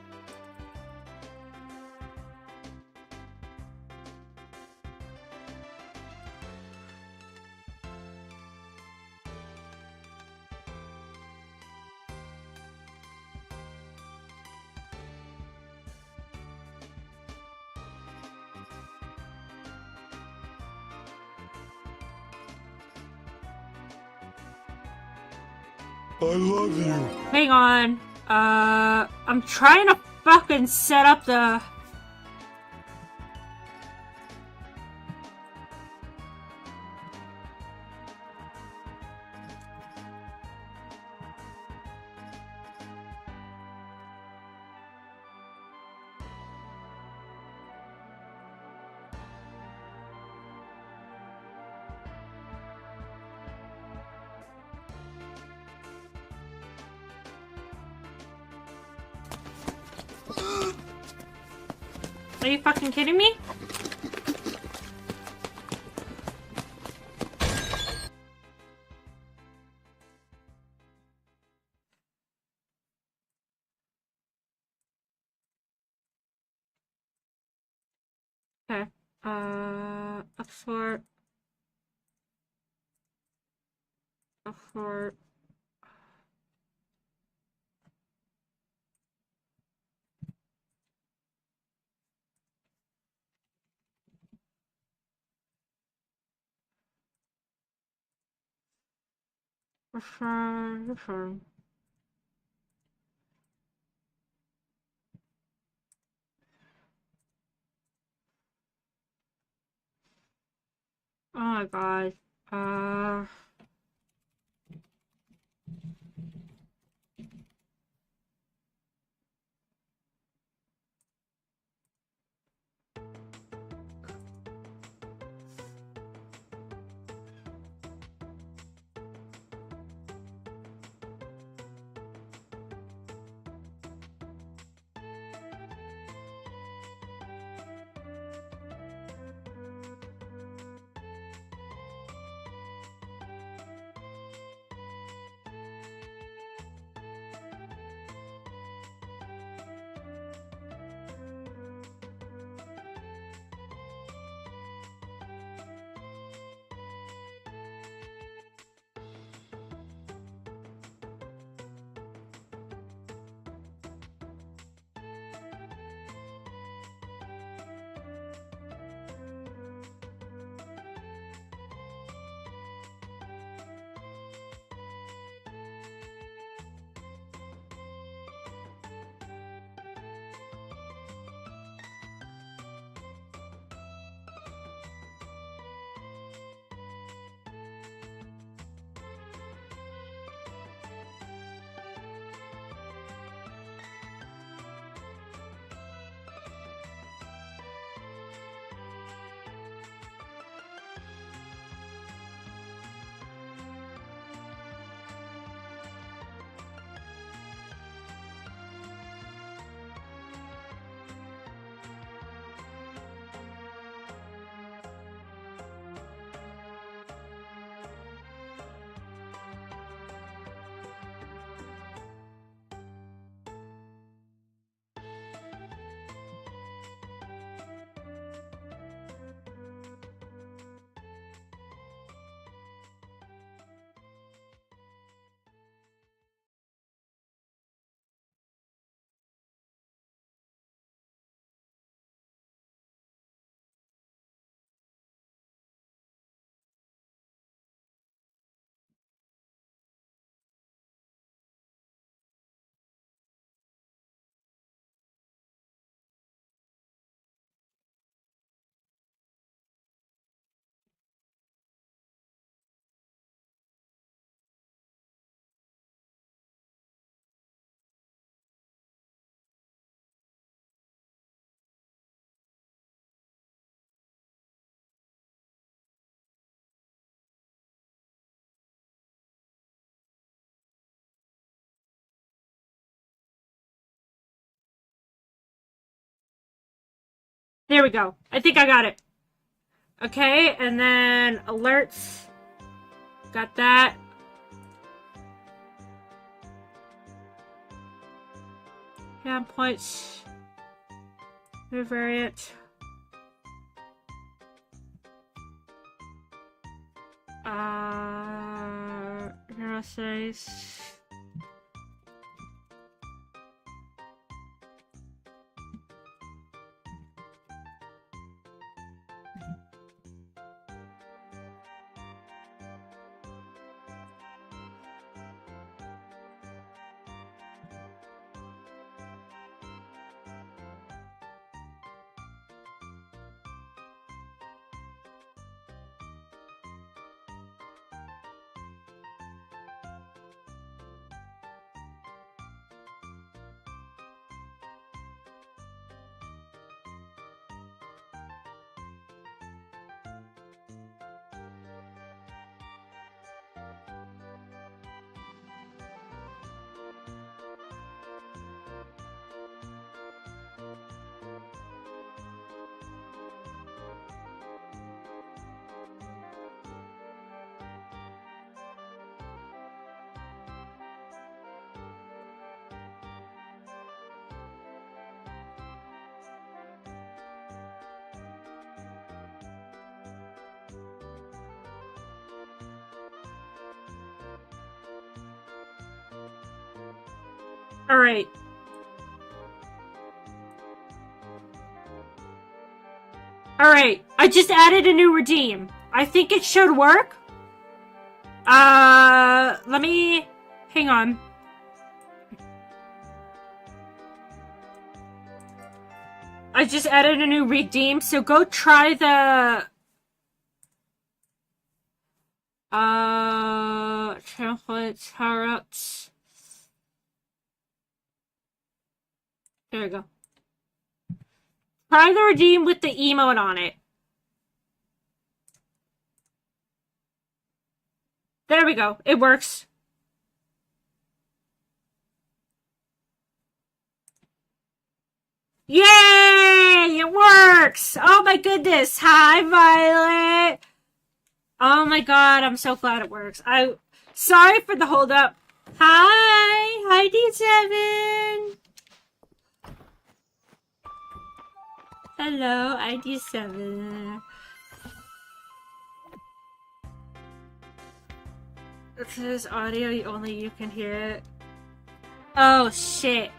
I love you. Hang on. I'm trying to fucking set up the... Are you fucking kidding me? Okay. Export. Export. Return. Oh my god. There we go. I think I got it. Okay, and then alerts. Got that. Hand points. Variant. Aroace. Alright. Alright, I just added a new redeem. I think it should work. Let me... Hang on. I just added a new redeem, so go try the... templates, power-ups. There we go. Try the redeem with the emote on it. There we go. It works. Yay! It works! Oh my goodness! Hi, Violet! Oh my god, I'm so glad it works. Sorry for the hold up. Hi! Hi, D7! Hello, ID7. This is audio, only you can hear it. Oh, shit.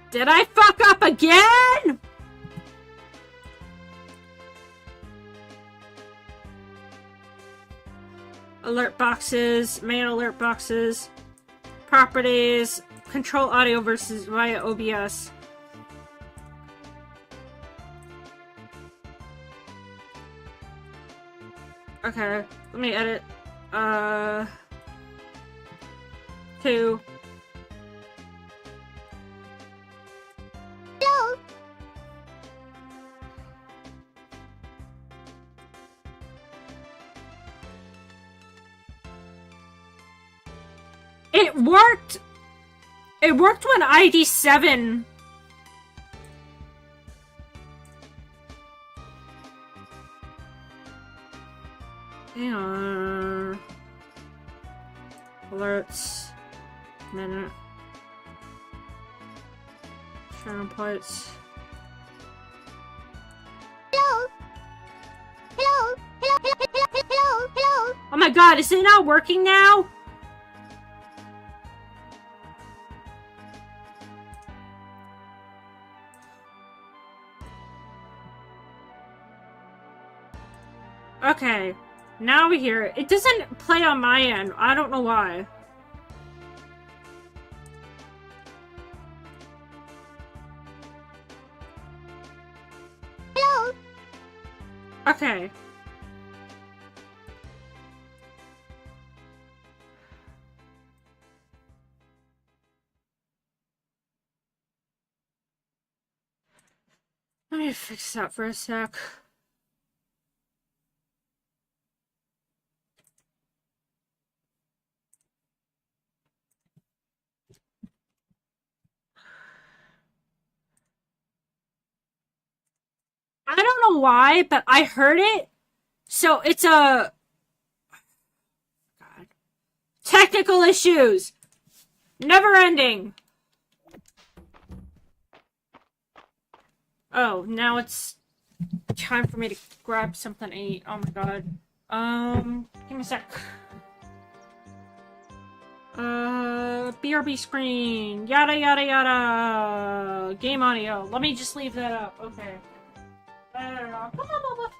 Did I fuck up again? Alert boxes, main alert boxes, properties, control audio versus via OBS. Okay, let me edit. 2. Hello. It worked! It worked when ID7... Hang on. Alerts. Minute. Channel plates. Hello. Hello. Hello. Hello. Hello. Hello. Hello. Oh my god, is it not working now? Okay. Now we hear it. It doesn't play on my end. I don't know why. Hello. Okay. Let me fix that for a sec. I don't know why, but I heard it. So it's a... God. Technical issues. Never ending. Oh, now it's time for me to grab something to eat. Oh my god. Give me a sec. BRB screen. Yada yada yada. Game audio. Let me just leave that up. Okay. Come on, Mama.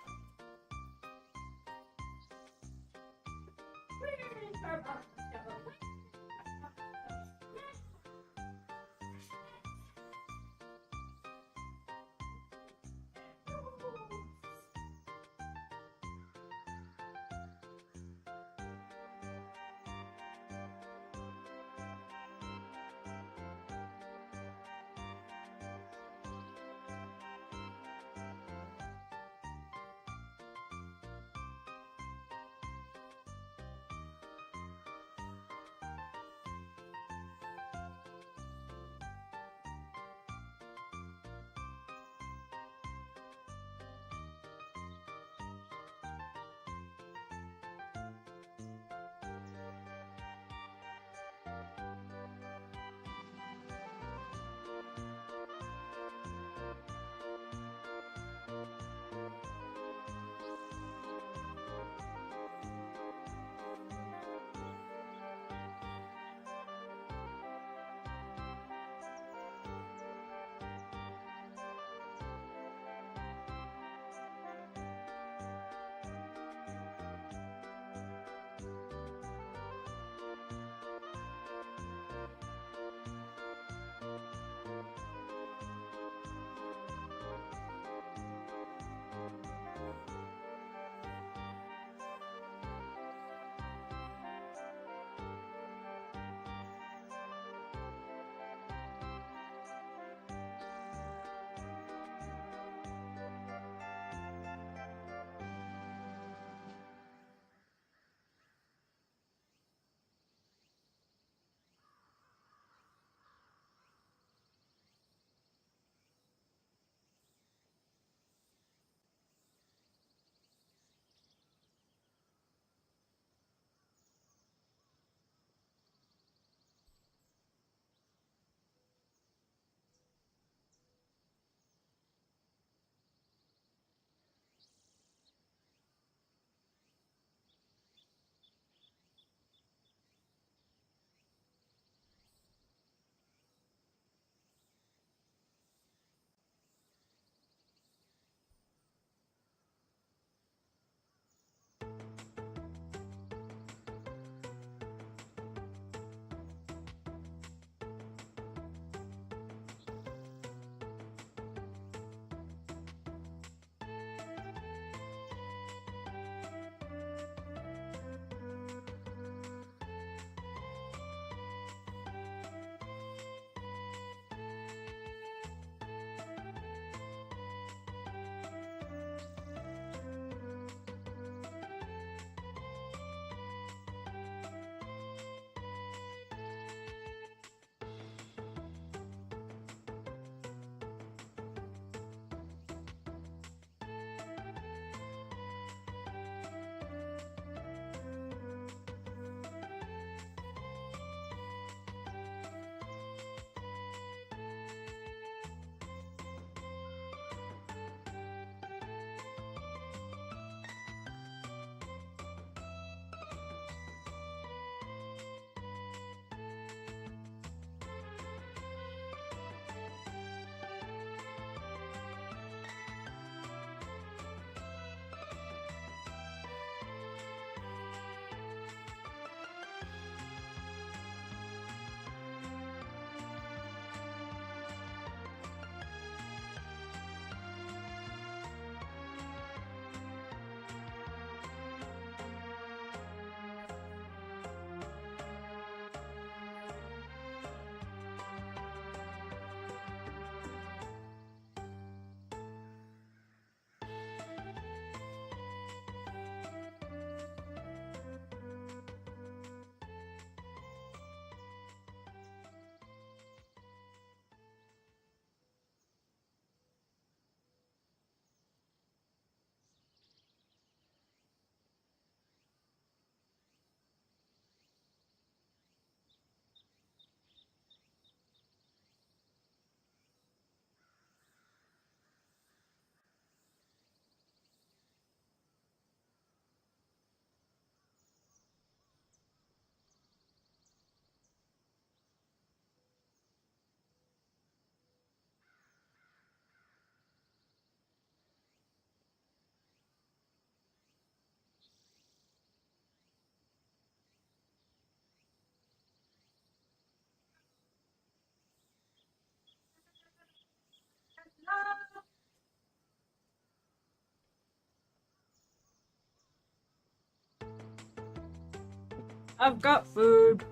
I've got food.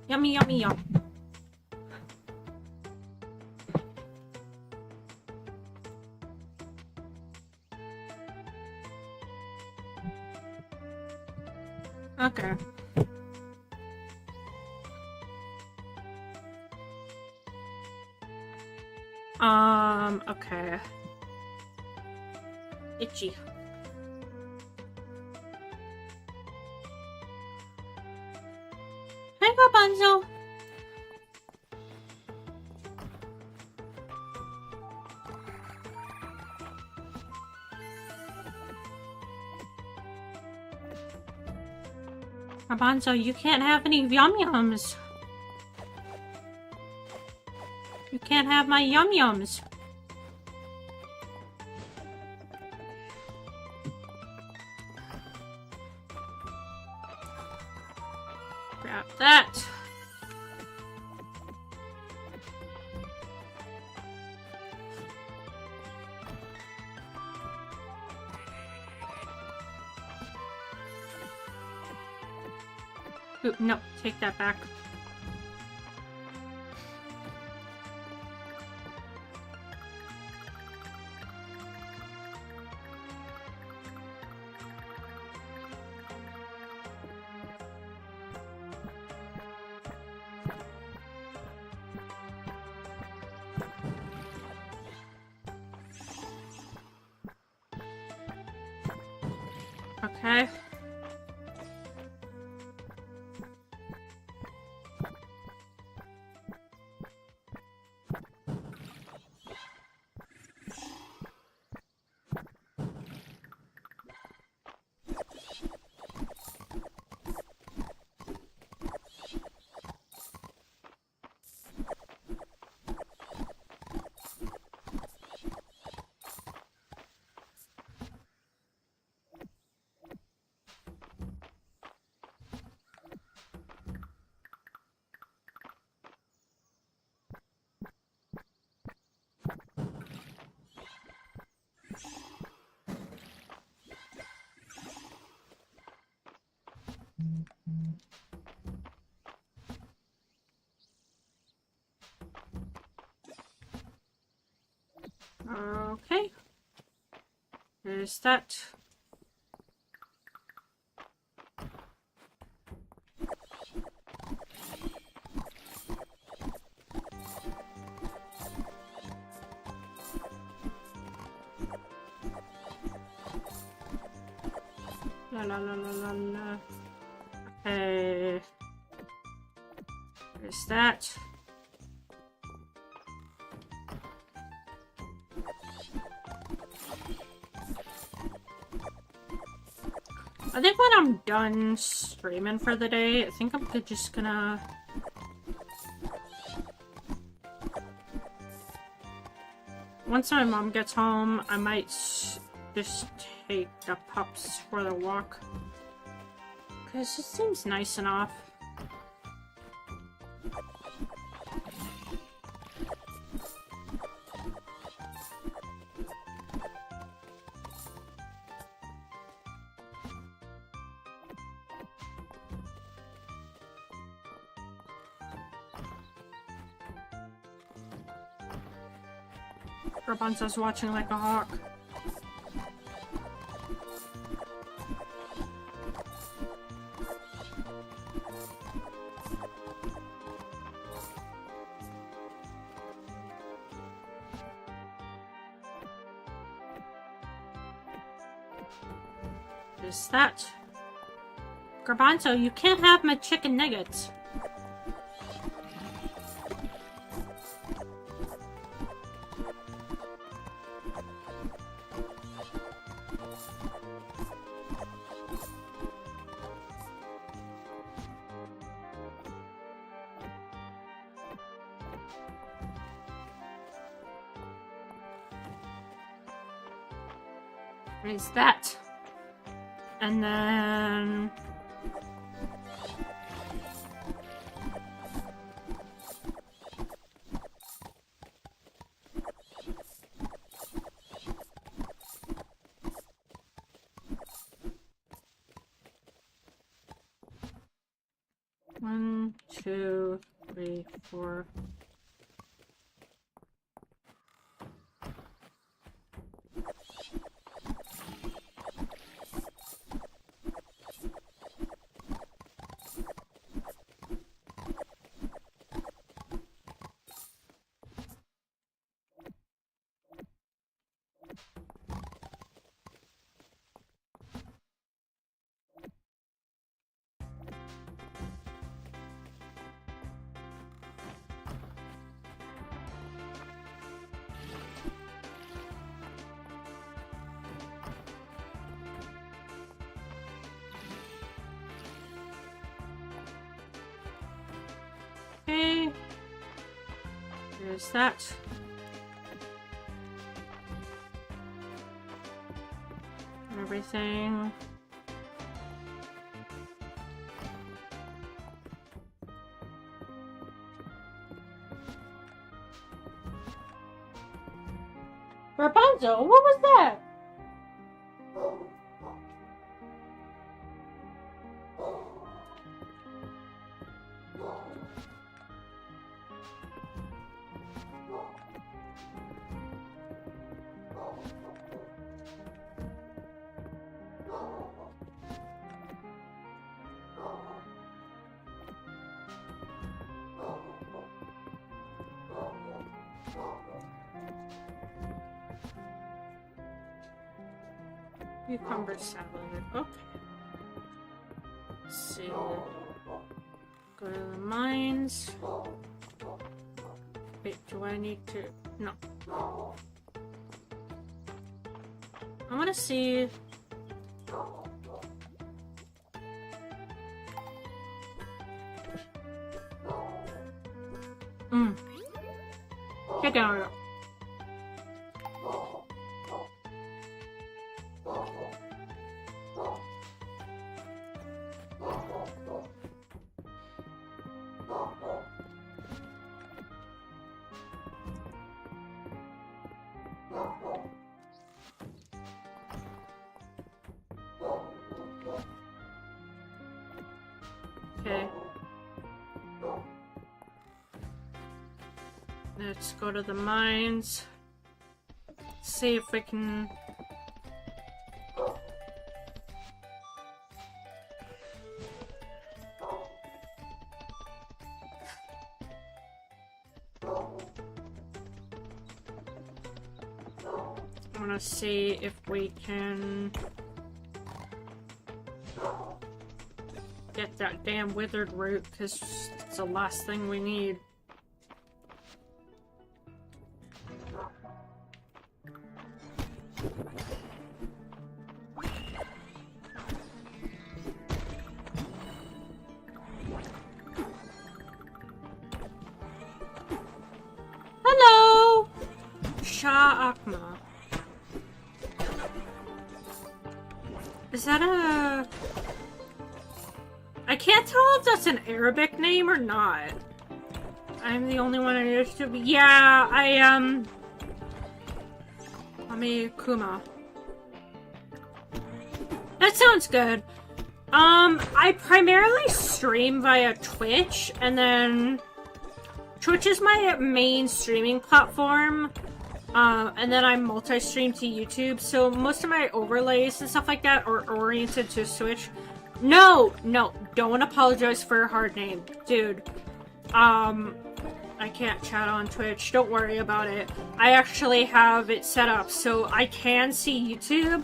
Yummy, yummy, yum. Okay. Okay. Itchy. Hi, Garbanzo. Garbanzo, you can't have any yum-yums. You can't have my yum-yums. Grab that. Ooh, no, take that back. Okay. Okay. There's that. La la la la la la. Okay. There's that. I think when I'm done streaming for the day, I think I'm just gonna... Once my mom gets home, I might just take the pups for the walk. Because it seems nice enough. Rapunzel's watching like a hawk. Is that? Garbanzo, you can't have my chicken nuggets. Is that? And then... One, two, three, four. Okay. There's that. And everything. Rapunzel, what was that? Cucumber salad. Okay. Let's see. Go to the mines. Wait, do I need to? No. I want to see. Get down. Let's go to the mines. See if we can... I want to see if we can get that damn withered root, because it's the last thing we need. Hello! Sha'akma. Is that a... I can't tell if that's an Arabic name or not. I'm the only one I used to be. Yeah, Kuma. That sounds good. I primarily stream via Twitch, and then Twitch is my main streaming platform. And then I multi-stream to YouTube, so most of my overlays and stuff like that are oriented to Switch. No, don't apologize for a hard name. Dude, I can't chat on Twitch, don't worry about it. I actually have it set up so I can see YouTube.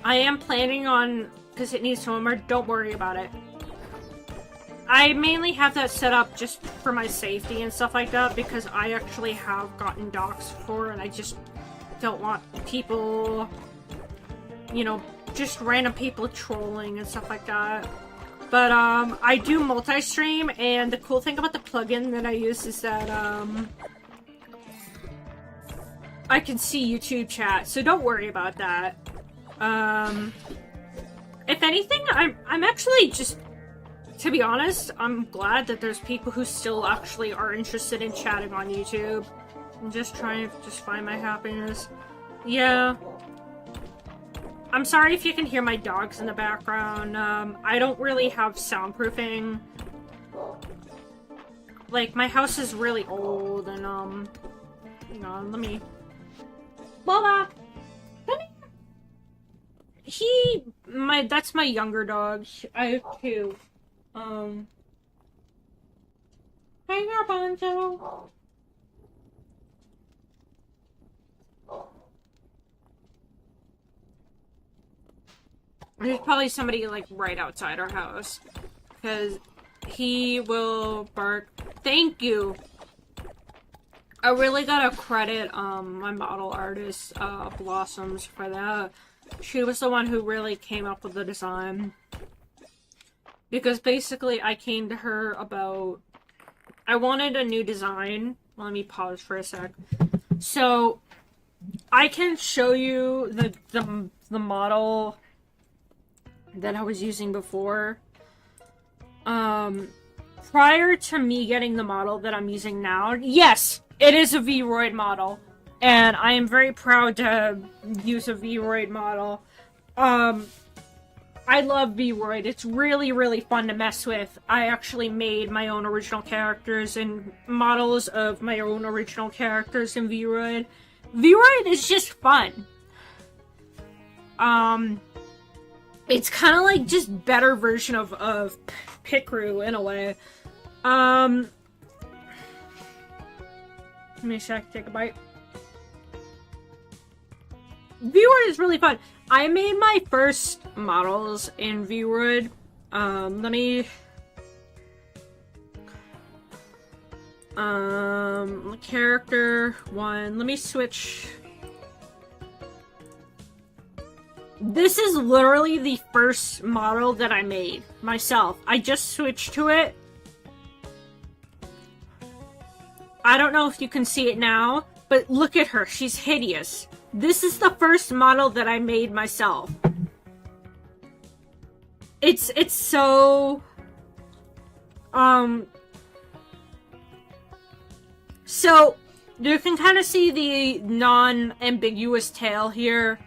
I am planning on, because it needs homework, don't worry about it. I mainly have that set up just for my safety and stuff like that, because I actually have gotten doxxed before, and I just don't want people, you know, just random people trolling and stuff like that. But, I do multi-stream, and the cool thing about the plugin that I use is that, I can see YouTube chat, so don't worry about that. If anything, I'm actually just... To be honest, I'm glad that there's people who still actually are interested in chatting on YouTube. I'm just trying to find my happiness. Yeah. I'm sorry if you can hear my dogs in the background. I don't really have soundproofing. Like, my house is really old, and, hang on, let me... Lola! Come here! That's my younger dog. I have two. Hey there, Bonzo. There's probably somebody, like, right outside our house. Because he will bark. Thank you! I really gotta credit, my model artist, Blossoms, for that. She was the one who really came up with the design. Because basically, I came to her about... I wanted a new design. Let me pause for a sec. So, I can show you the model that I was using before. Prior to me getting the model that I'm using now, yes, it is a vroid model. And I am very proud to use a vroid model. I love vroid. It's really, really fun to mess with. I actually made my own original characters and models of my own original characters in vroid. vroid is just fun. It's kind of like just better version of Picru in a way. Let me take a bite. vroid is really fun. I made my first models in vroid. Let me... character 1. Let me switch... This is literally the first model that I made myself. I just switched to it. I don't know if you can see it now, but look at her. She's hideous. This is the first model that I made myself. It's so... So, you can kind of see the non-ambiguous tail here.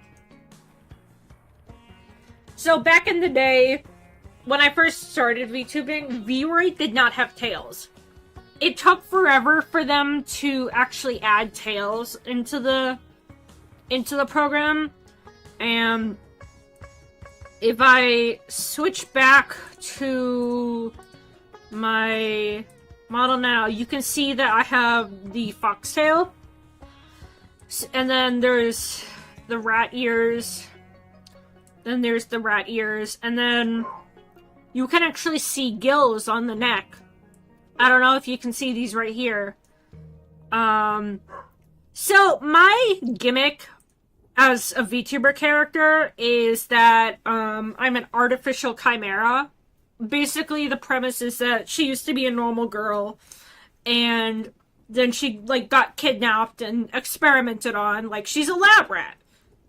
So, back in the day, when I first started VTubing, vroid did not have tails. it took forever for them to actually add tails into the program. And if I switch back to my model now, you can see that I have the foxtail. And then there's the rat ears. Then there's the rat ears. And then you can actually see gills on the neck. I don't know if you can see these right here. So my gimmick as a VTuber character is that I'm an artificial chimera. Basically, the premise is that she used to be a normal girl, and then she, like, got kidnapped and experimented on. Like, she's a lab rat.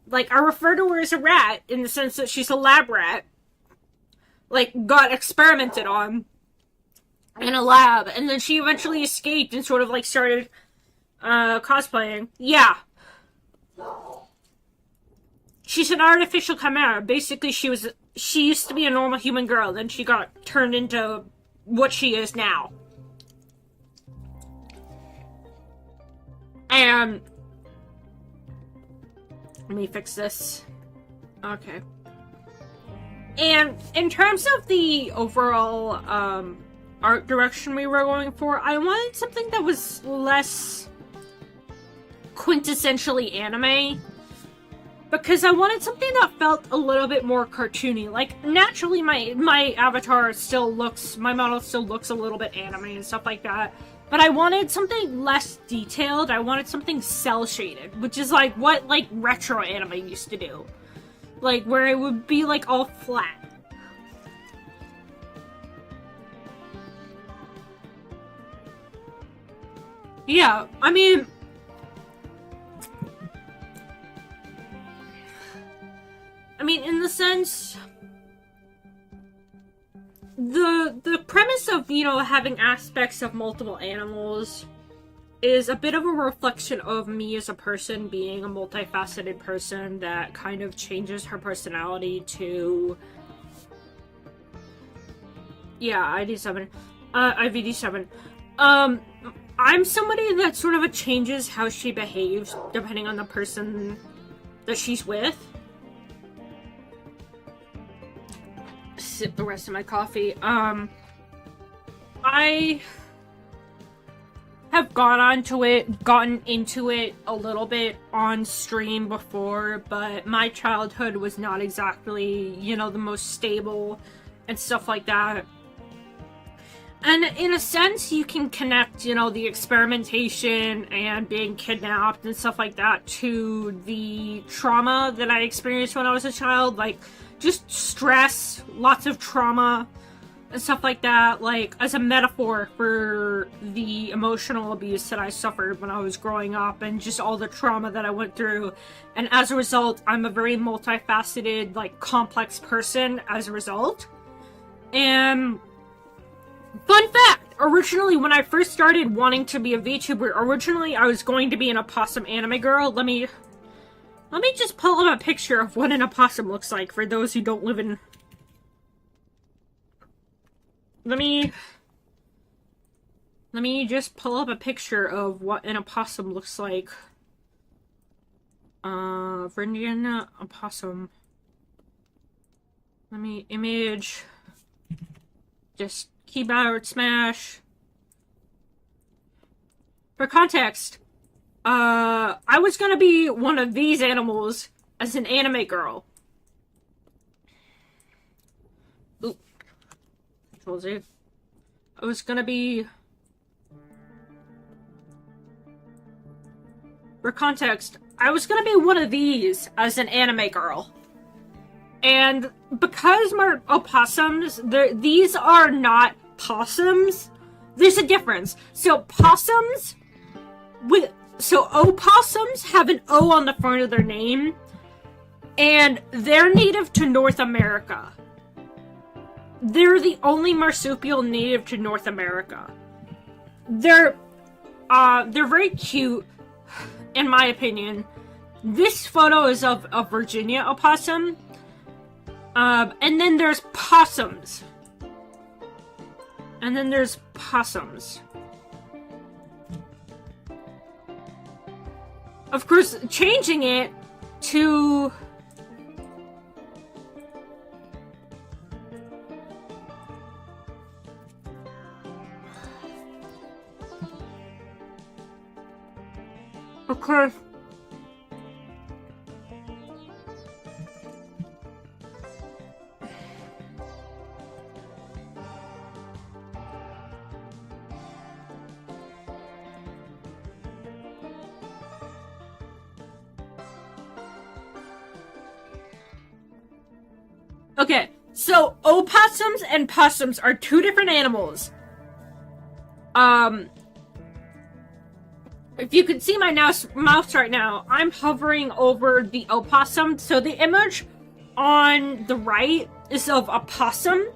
Like, I refer to her as a rat in the sense that she's a lab rat. Like, got experimented on in a lab, and then she eventually escaped and sort of, like, started cosplaying. Yeah. She's an artificial chimera. Basically, she used to be a normal human girl, then she got turned into what she is now. And let me fix this. Okay. And in terms of the overall art direction we were going for, I wanted something that was less quintessentially anime. Because I wanted something that felt a little bit more cartoony. Like, naturally, my avatar still looks, my model still looks a little bit anime and stuff like that. But I wanted something less detailed. I wanted something cel-shaded, which is like what, like, retro anime used to do. Like, where it would be, like, all flat. Yeah, I mean, in the sense, the premise of, you know, having aspects of multiple animals is a bit of a reflection of me as a person being a multifaceted person that kind of changes her personality to... Yeah, ID7. IVD7. I'm somebody that sort of changes how she behaves depending on the person that she's with. Sip the rest of my coffee. I have gotten into it a little bit on stream before, but my childhood was not exactly, you know, the most stable and stuff like that. And in a sense, you can connect, you know, the experimentation and being kidnapped and stuff like that to the trauma that I experienced when I was a child. Like, just stress, lots of trauma, and stuff like that, like, as a metaphor for the emotional abuse that I suffered when I was growing up, and just all the trauma that I went through. And as a result, I'm a very multifaceted, like, complex person as a result. And fun fact, originally when I first started wanting to be a VTuber, originally I was going to be an opossum anime girl. Let me just pull up a picture of what an opossum looks like for those who don't live in... Let me just pull up a picture of what an opossum looks like. Virginia opossum. Let me image. Just keyboard smash. For context, I was gonna be one of these animals as an anime girl. Oop. Control-Z. I was gonna be... For context, I was gonna be one of these as an anime girl. And because my opossums, these are not possums, there's a difference. So opossums have an O on the front of their name, and they're native to North America. They're the only marsupial native to North America. They're very cute, in my opinion. This photo is of a Virginia opossum. And then there's possums. of course, changing it to... Okay. Okay, so opossums and possums are two different animals. If you can see my mouse right now, I'm hovering over the opossum. So the image on the right is of a possum,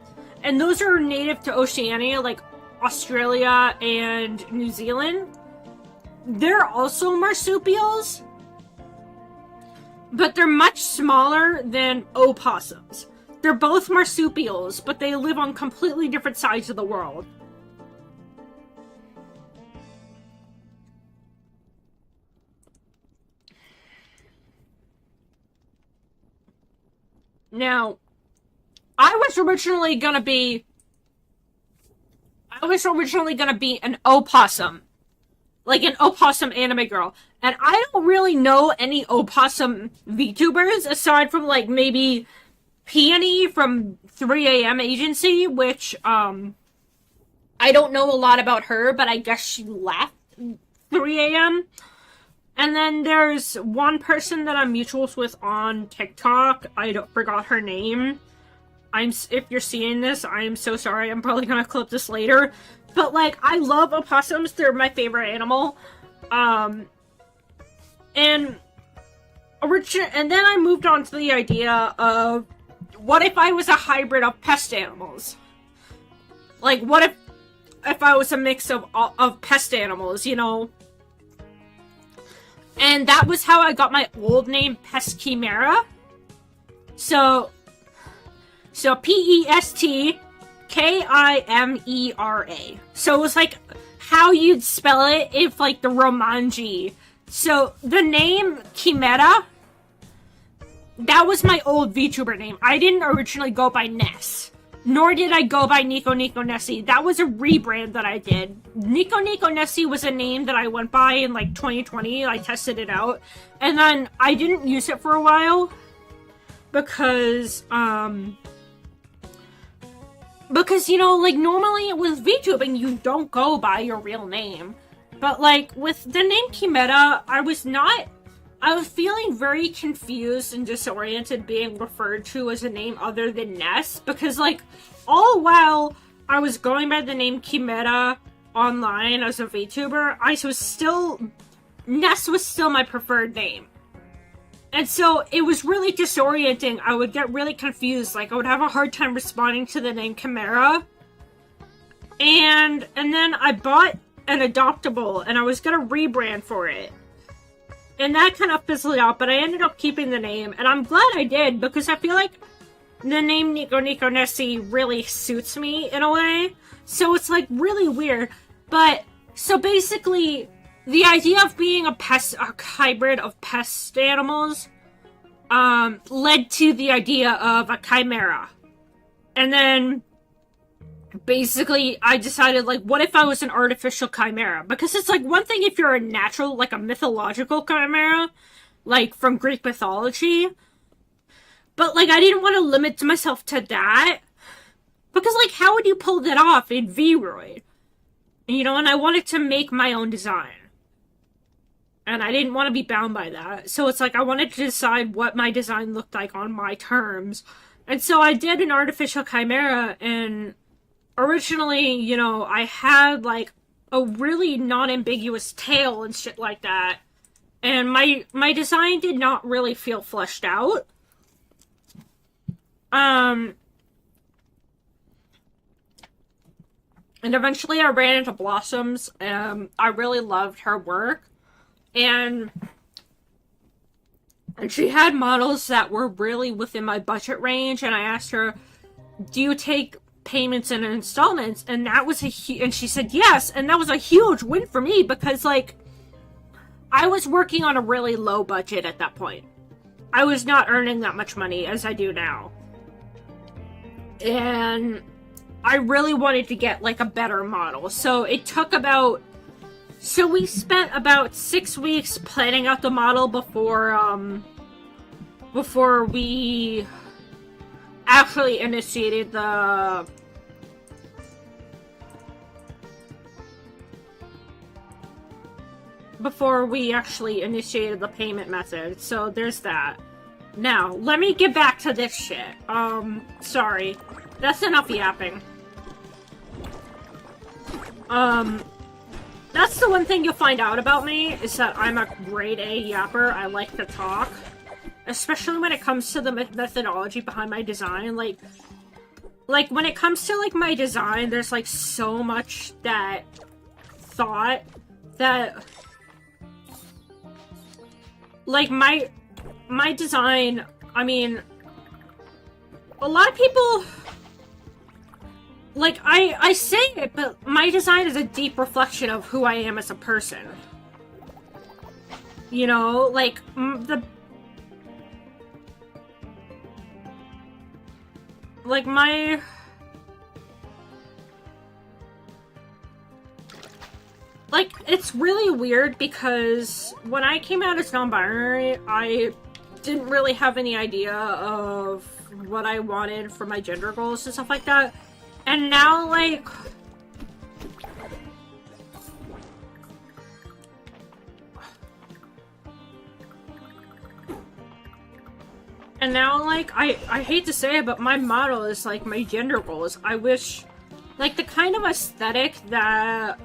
and those are native to Oceania, like Australia and New Zealand. They're also marsupials, but they're much smaller than opossums. They're both marsupials, but they live on completely different sides of the world. Now, I was originally gonna be an opossum. Like an opossum anime girl. And I don't really know any opossum VTubers aside from like maybe Peony from 3am Agency, which I don't know a lot about her, but I guess she left 3am. And then there's one person that I'm mutuals with on TikTok. Forgot her name. If you're seeing this, I'm so sorry. I'm probably gonna clip this later. But like, I love opossums. They're my favorite animal. And then I moved on to the idea of, what if I was a hybrid of pest animals? Like, what if I was a mix of pest animals, you know? And that was how I got my old name, Pest Chimera. So P-E-S-T-K-I-M-E-R-A. So it was like how you'd spell it if like the Romanji. So the name Chimera, that was my old VTuber name. I didn't originally go by Ness. Nor did I go by NicoNicoNessie. That was a rebrand that I did. NicoNicoNessie was a name that I went by in like 2020. I tested it out. And then I didn't use it for a while. Because, you know, like normally with VTubing, you don't go by your real name. But like with the name Chimera, I was feeling very confused and disoriented being referred to as a name other than Ness, because like all while I was going by the name Chimera online as a VTuber, Ness was still my preferred name. And so it was really disorienting. I would get really confused, like I would have a hard time responding to the name Chimera. And then I bought an adoptable and I was gonna rebrand for it. And that kind of fizzled out, but I ended up keeping the name. And I'm glad I did, because I feel like the name NicoNicoNessie really suits me in a way. So it's like really weird. But, so basically, the idea of being a hybrid of pest animals, led to the idea of a chimera. And then, basically, I decided, like, what if I was an artificial chimera? Because it's, like, one thing if you're a natural, like, a mythological chimera, like, from Greek mythology. But, like, I didn't want to limit myself to that. Because, like, how would you pull that off in vroid? You know, and I wanted to make my own design. And I didn't want to be bound by that. So it's like, I wanted to decide what my design looked like on my terms. And so I did an artificial chimera, and originally, you know, I had, like, a really non-ambiguous tail and shit like that. And my design did not really feel fleshed out. And eventually I ran into Blossoms. I really loved her work. And she had models that were really within my budget range. And I asked her, do you take payments and installments? And that was and she said yes, and that was a huge win for me, because like I was working on a really low budget at that point. I was not earning that much money as I do now. And I really wanted to get like a better model. So it took about... So we spent about 6 weeks planning out the model before we actually initiated the... Before we actually initiated the payment method. So there's that. Now, let me get back to this shit. Sorry. That's enough yapping. That's the one thing you'll find out about me, is that I'm a grade A yapper. I like to talk. Especially when it comes to the methodology behind my design. Like, when it comes to, like, my design, there's, like, so much that thought that... Like, my design, I mean... A lot of people... Like, I say it, but my design is a deep reflection of who I am as a person. You know, like, Like, my... Like, it's really weird because when I came out as non-binary, I didn't really have any idea of what I wanted for my gender goals and stuff like that. And now, like... And now, like, I hate to say it, but my model is, like, my gender goals. I wish... Like, the kind of aesthetic that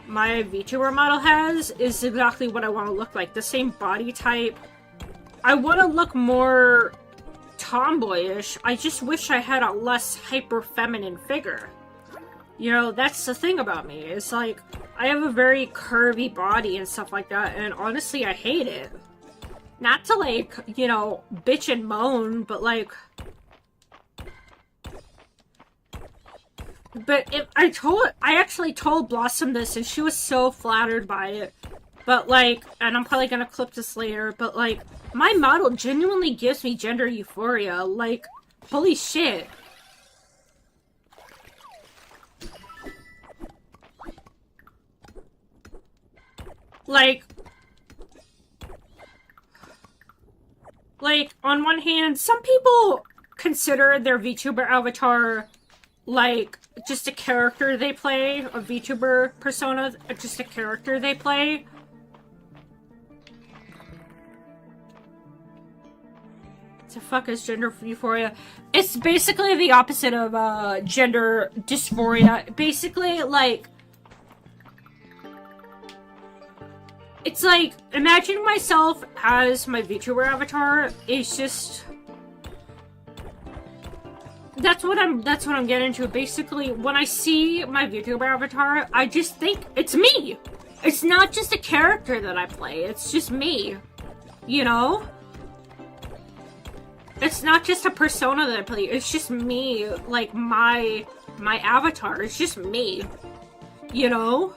my VTuber model has is exactly what I want to look like. The same body type. I want to look more tomboyish. I just wish I had a less hyper-feminine figure. You know, that's the thing about me. It's like, I have a very curvy body and stuff like that, and honestly, I hate it. Not to, like, you know, bitch and moan, but, like... But if I actually told Blossom this, and she was so flattered by it. But, like, and I'm probably gonna clip this later, but, like, my model genuinely gives me gender euphoria. Like, holy shit. Like, on one hand, some people consider their VTuber avatar, like, just a character they play, a VTuber persona, just a character they play. What the fuck is gender euphoria? It's basically the opposite of, gender dysphoria. Basically, like... It's like, imagine myself as my VTuber avatar. It's just... That's what I'm getting to. Basically, when I see my VTuber avatar, I just think it's me! It's not just a character that I play, it's just me. You know? It's not just a persona that I play, it's just me. Like, my avatar, it's just me. You know?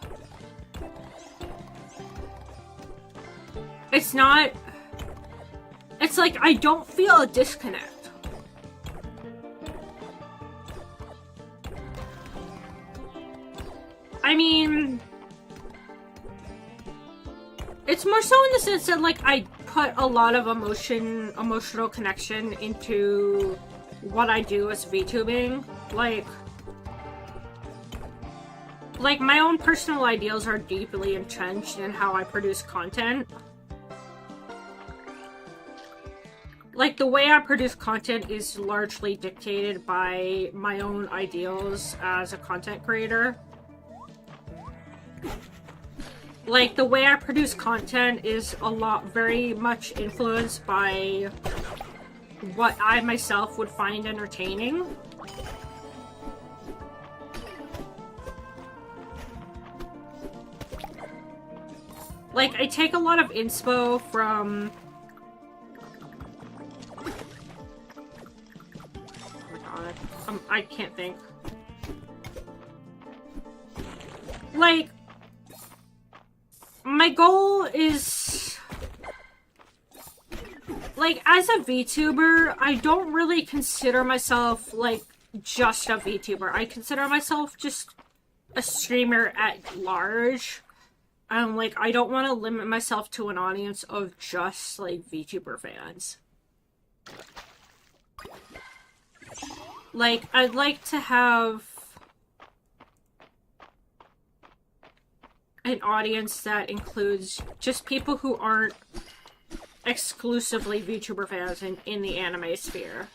It's not... It's like, I don't feel a disconnect. I mean... It's more so in the sense that, like, I put a lot of emotional connection into what I do as VTubing. Like, my own personal ideals are deeply entrenched in how I produce content. Like, the way I produce content is largely dictated by my own ideals as a content creator. Like, the way I produce content is very much influenced by what I myself would find entertaining. Like, I take a lot of inspo from... I can't think. Like, my goal is like, as a VTuber, I don't really consider myself, like, just a VTuber. I consider myself just a streamer at large. Like, I don't want to limit myself to an audience of just, like, VTuber fans. Like, I'd like to have an audience that includes just people who aren't exclusively VTuber fans in the anime sphere.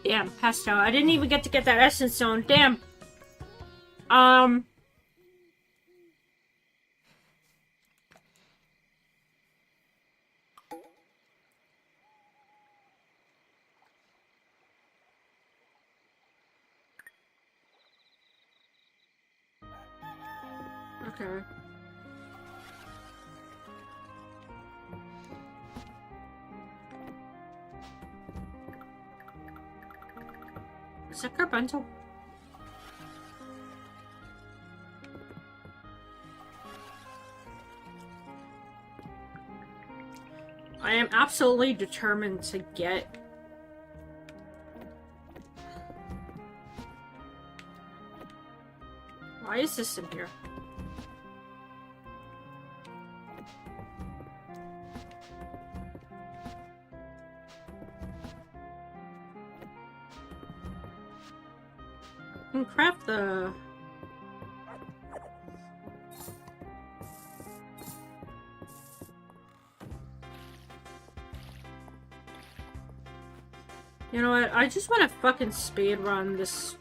Damn, passed out. I didn't even get to get that essence stone. Damn. Okay. Is that Carbuncle? I am absolutely determined to get Why is this in here? I can craft the... You know what? I just want to fucking speedrun this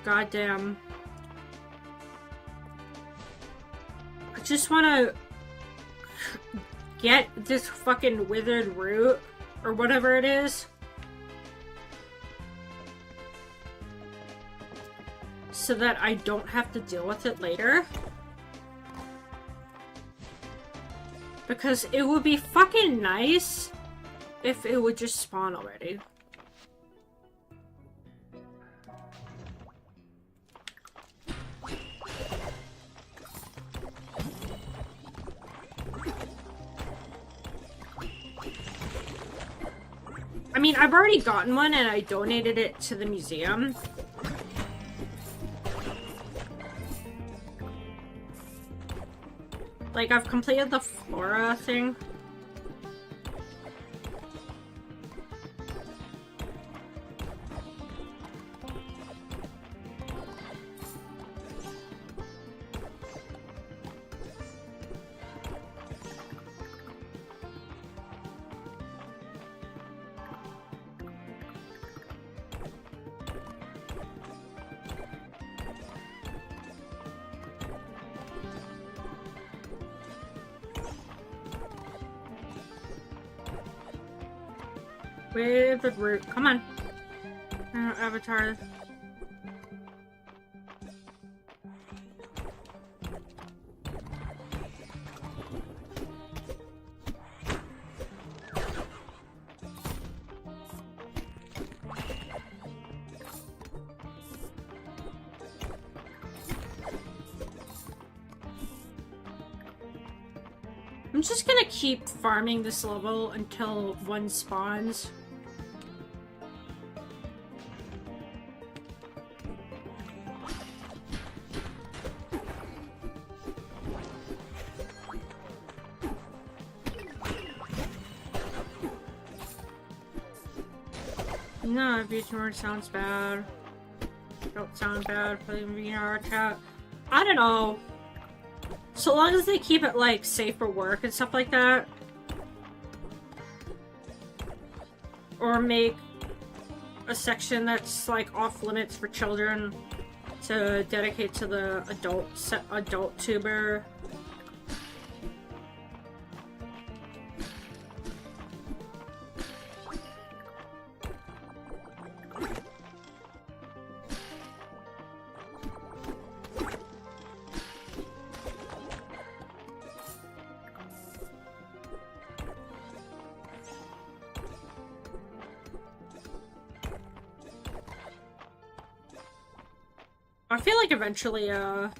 goddamn... I just want to get this fucking withered root, or whatever it is. So that I don't have to deal with it later. Because it would be fucking nice if it would just spawn already. I mean, I've already gotten one and I donated it to the museum. Like, I've completed the flora thing. Withered root. Come on. Avatar. I'm just gonna keep farming this level until one spawns. No, VTuber sounds bad. Don't sound bad for the VR chat. I don't know. So long as they keep it, like, safe for work and stuff like that. Or make a section that's, like, off limits for children. to dedicate to the adult tuber. I feel like eventually, come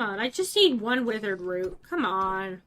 on, I just need one withered root. Come on.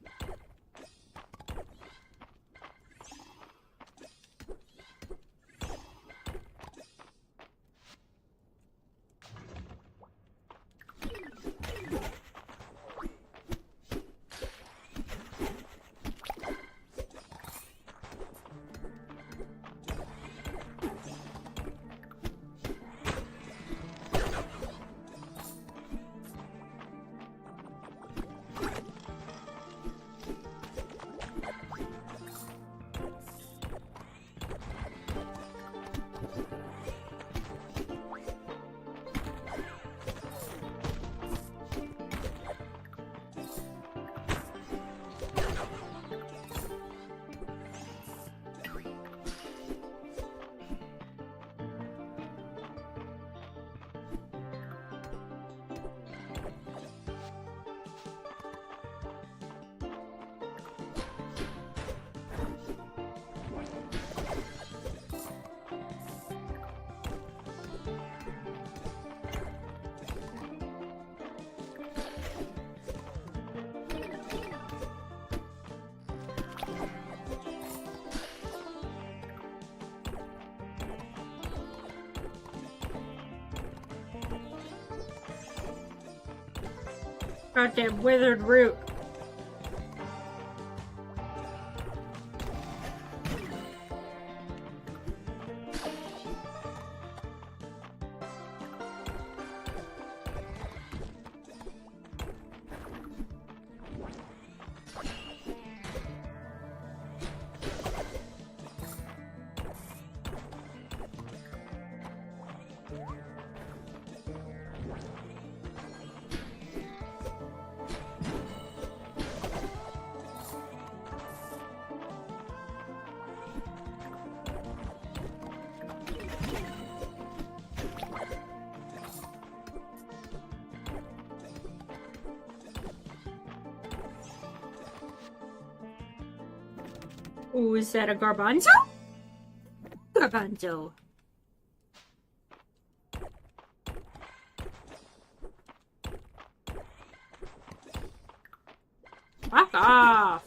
Goddamn withered root. Ooh, is that a garbanzo? Garbanzo. Fuck off!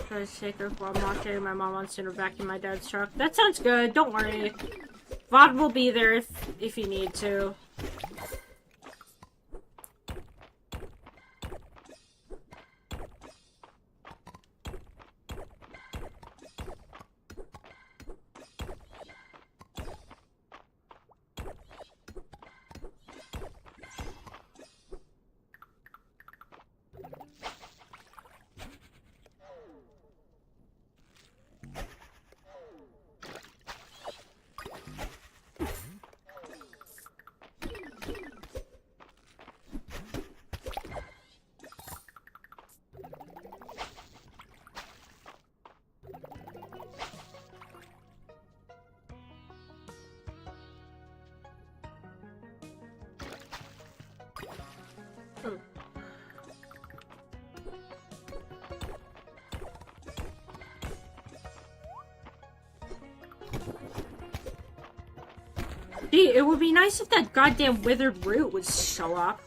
Try to take her while I'm watching. My mom wants to vacuum my dad's truck. That sounds good. Don't worry. VOD will be there if you need to. Gee, it would be nice if that goddamn withered root would show up.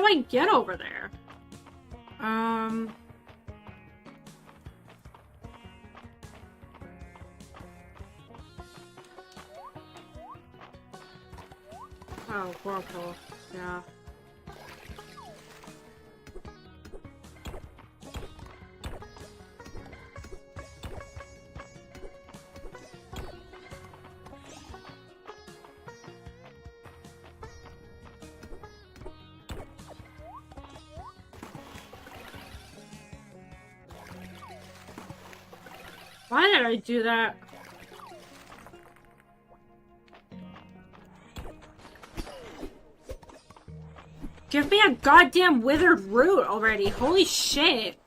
do I get over there? Oh, whirlpool. Yeah. Why did I do that? Give me a goddamn withered root already. Holy shit.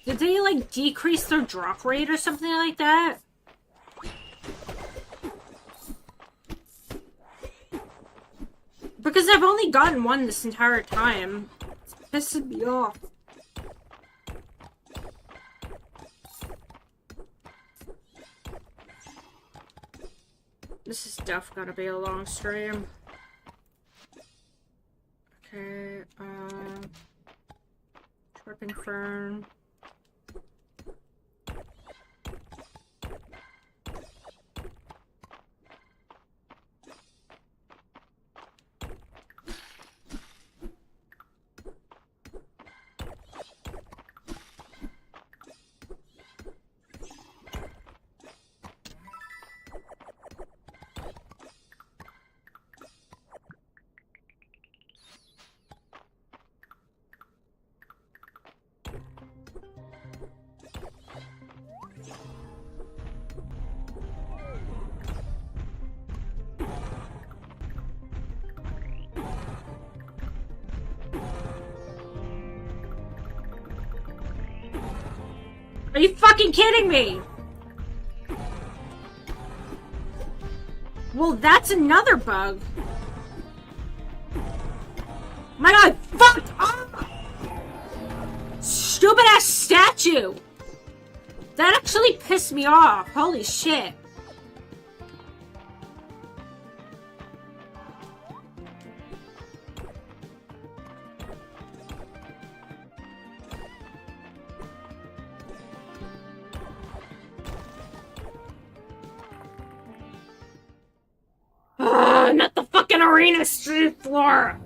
Did they, like, decrease their drop rate or something like that? Because I've only gotten one this entire time. It's pissing me off. This is definitely gonna be a long stream. Okay, Tripping Fern. Are you fucking kidding me? Well, that's another bug. My god, fuck off! Stupid ass statue! That actually pissed me off. Holy shit. Not the fucking arena street floor!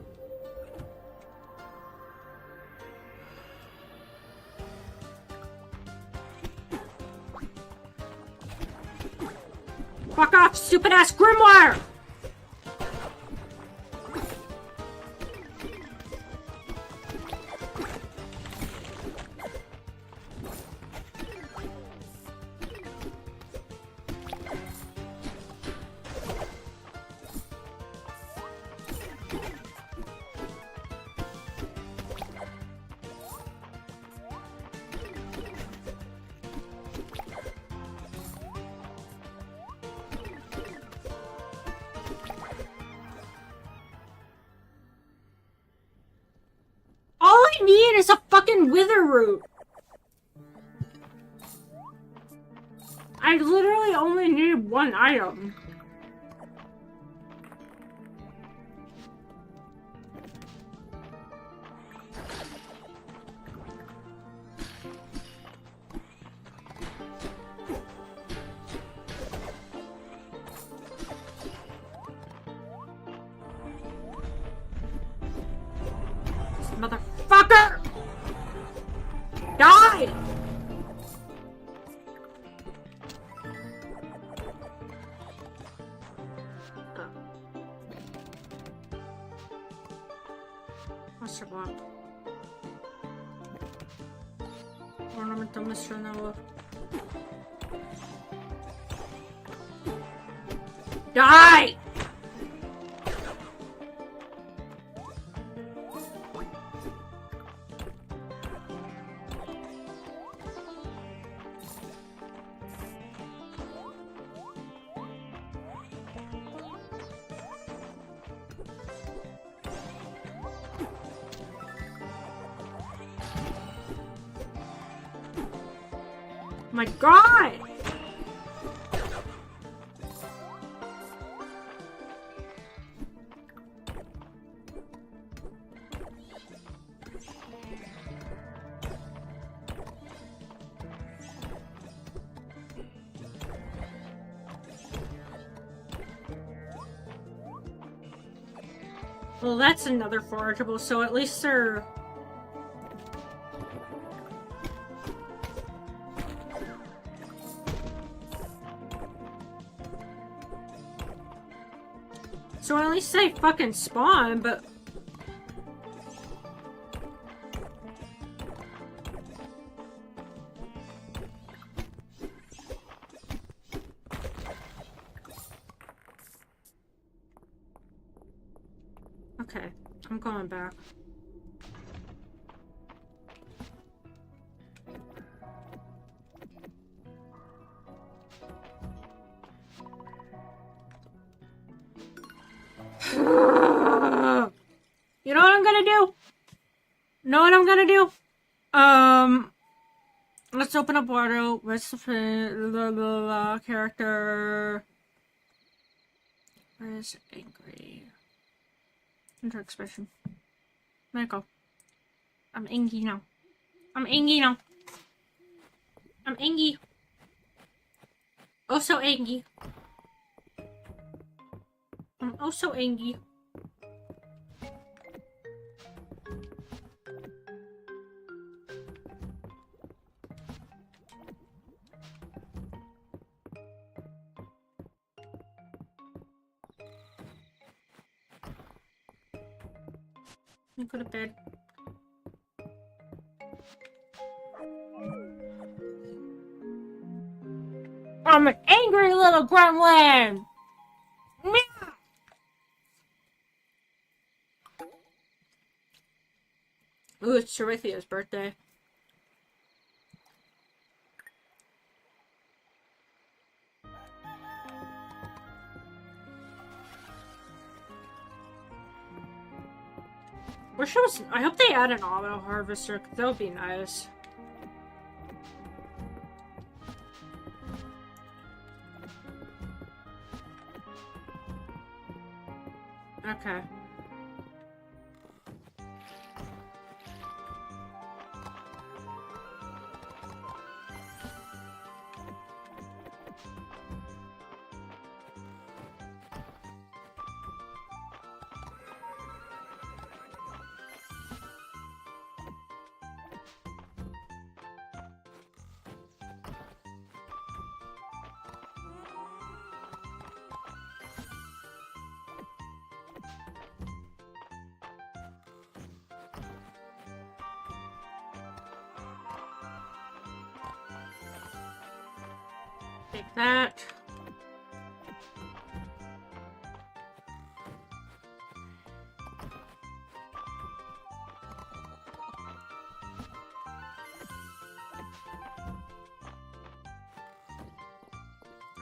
Fuck off, stupid ass grimoire! I need is a fucking wither root. I literally only need one item. Motherfucker! Die! What's your want? Ornamental Mistria now. Die! My god! Well, that's another forageable, so at least they're... So at least they fucking spawn, but... Okay, I'm going back. You know what I'm gonna do? Know what I'm gonna do? Let's open up water. Where's the character? Where's angry? Enter expression. There you go. I'm angry now. I'm angry now. I'm angry. Oh, so angry. I'm oh so angry. Let me go to bed. I'm an angry little gremlin! Meow! Ooh, it's Terithia's birthday. I hope they add an auto harvester, because that would be nice. Okay. Take that.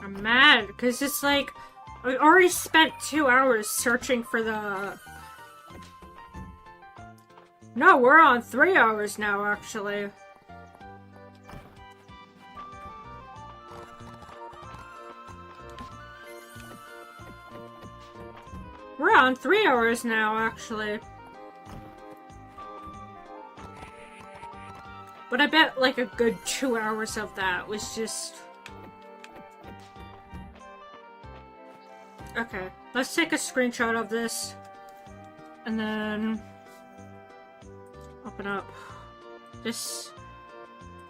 I'm mad because it's like I already spent 2 hours searching for the... No, we're on 3 hours now, actually. We're on 3 hours now, actually. But I bet like a good 2 hours of that was just... Okay, let's take a screenshot of this. And then... open up this...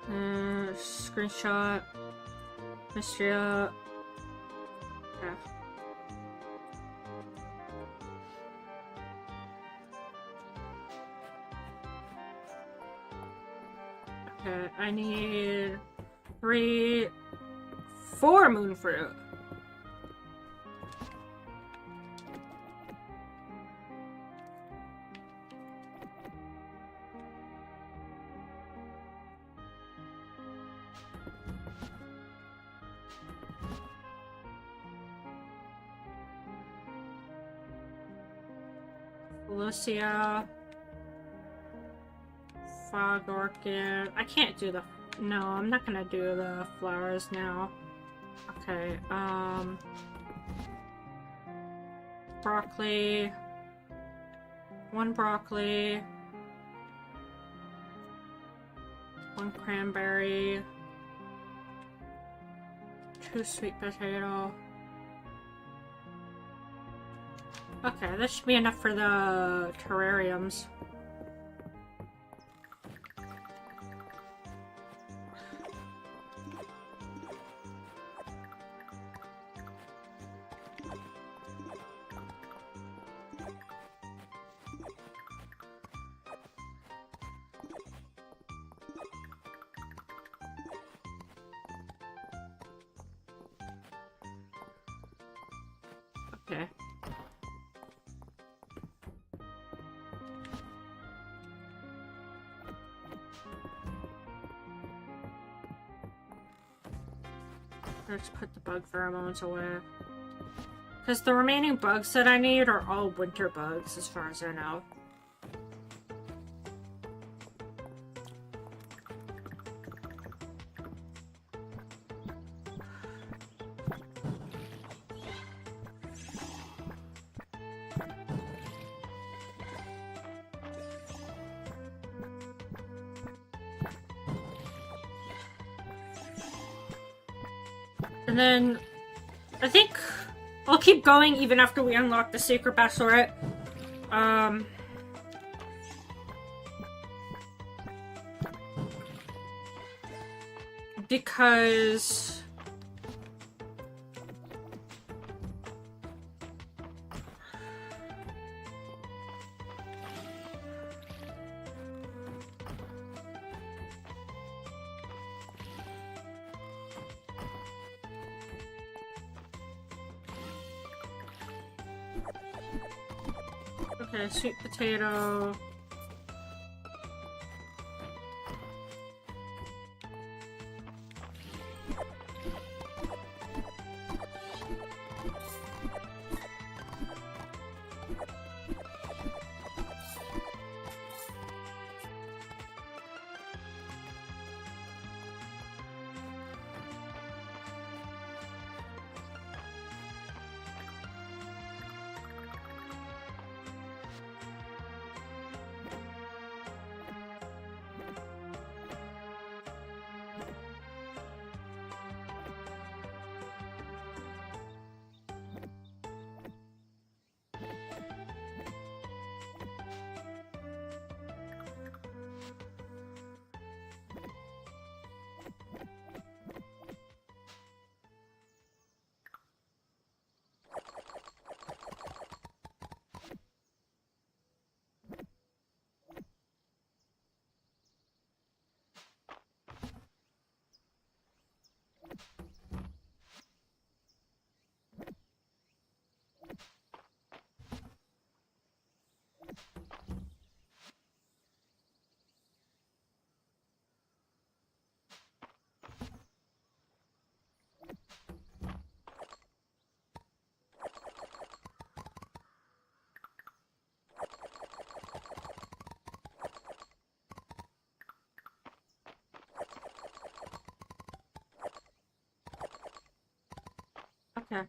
screenshot. Mistria. Okay. Okay, I need 4 moon fruit. Lucia. Fog orchid. I can't do the... No, I'm not gonna do the flowers now. Okay, broccoli. 1 broccoli. 1 cranberry. 2 sweet potato. Okay, that should be enough for the terrariums. Okay. Let's put the bug pheromones away. Because the remaining bugs that I need are all winter bugs, as far as I know. And then, I think I'll keep going even after we unlock the secret bachelorette. Because... Okay, sweet potato. Okay.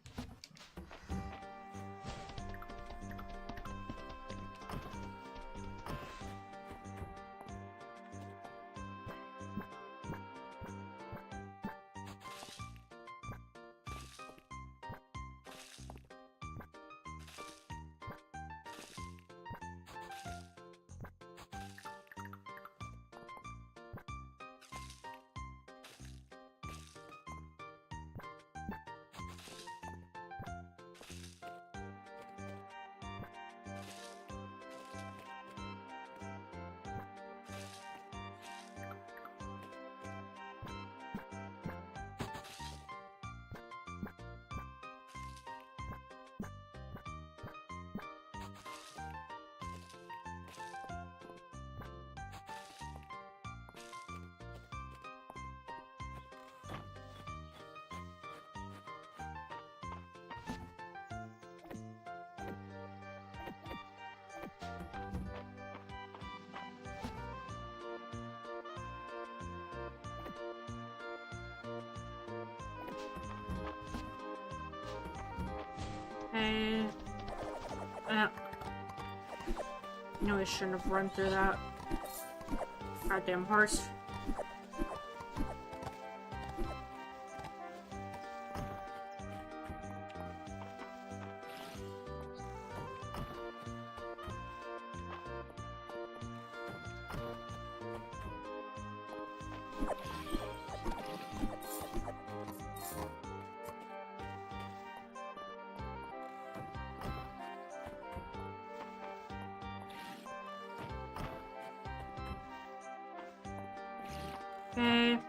Hey. No, I shouldn't have run through that. Goddamn horse. Okay.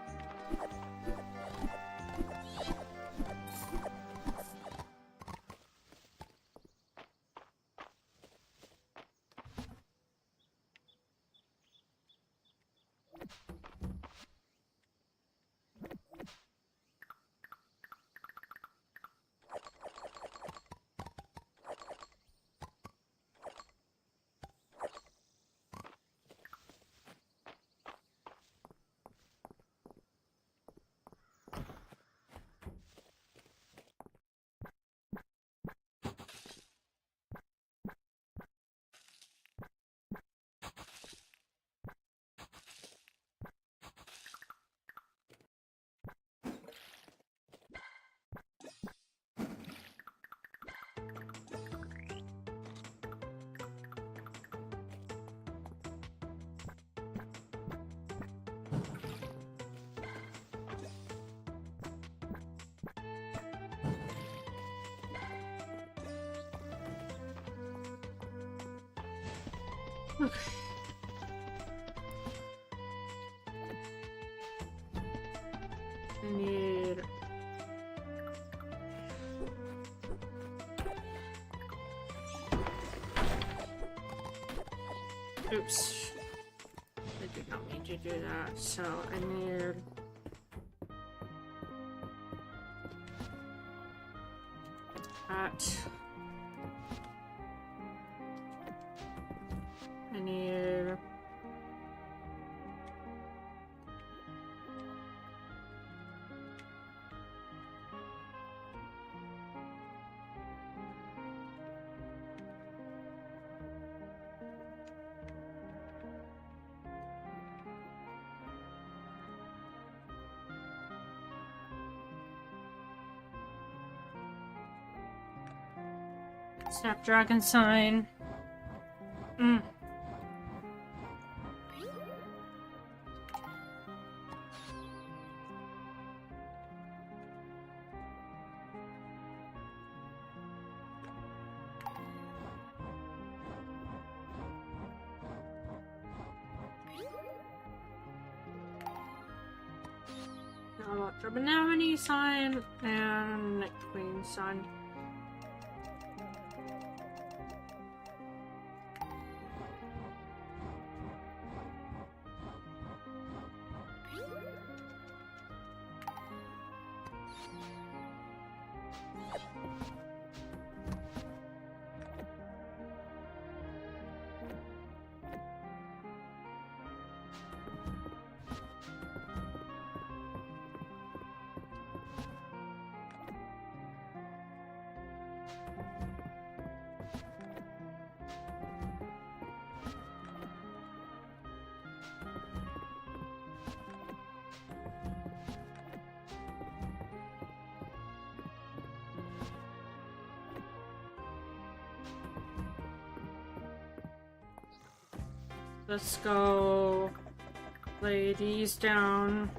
Okay. I need... Oops. I did not mean to do that, so I need... that. I need... Snapdragon sign. Urbanity sign and Queen sign. Let's go lay these down.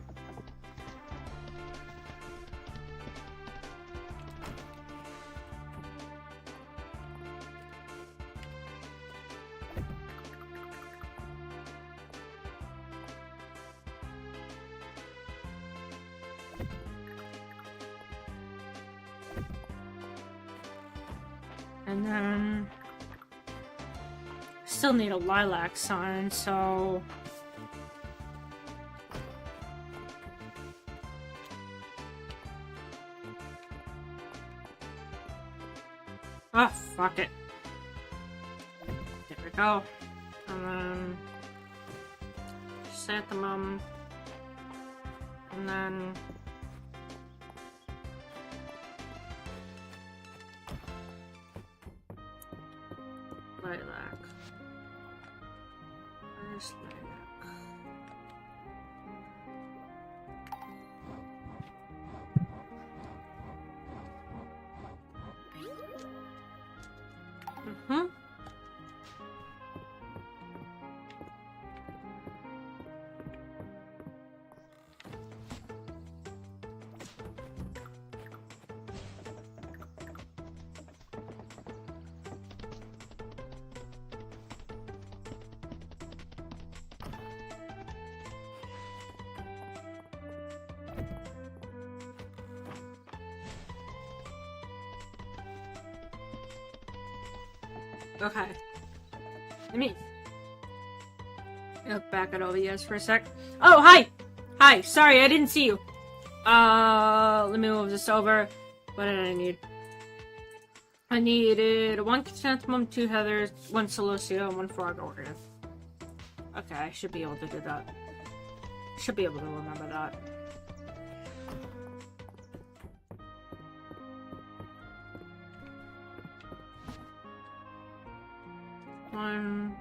And then still need a lilac sign, so fuck it. There we go. And then chrysanthemum, and then lilac. Where's lilac? Okay. Let me look back at OBS for a sec. Oh, hi! Hi, sorry, I didn't see you. Let me move this over. What did I need? I needed 1 chrysanthemum, 2 heathers, 1 celosia, and 1 frog orchid. Okay, I should be able to do that. Should be able to remember that. One.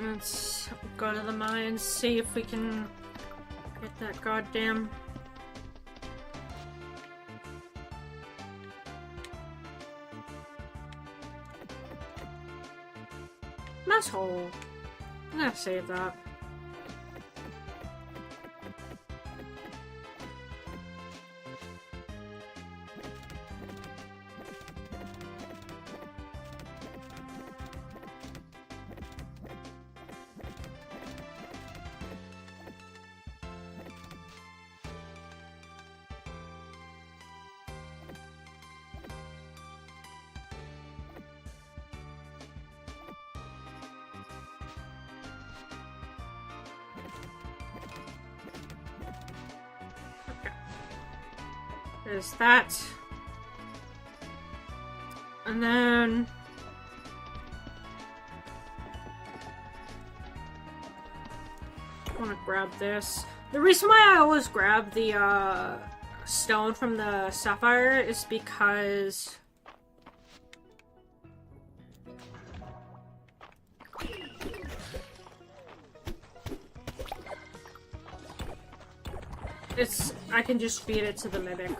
Let's go to the mines, see if we can get that goddamn... mess hole. I'm gonna save that. There's that. And then... I want to grab this. The reason why I always grab the stone from the sapphire is because... I can just feed it to the mimic.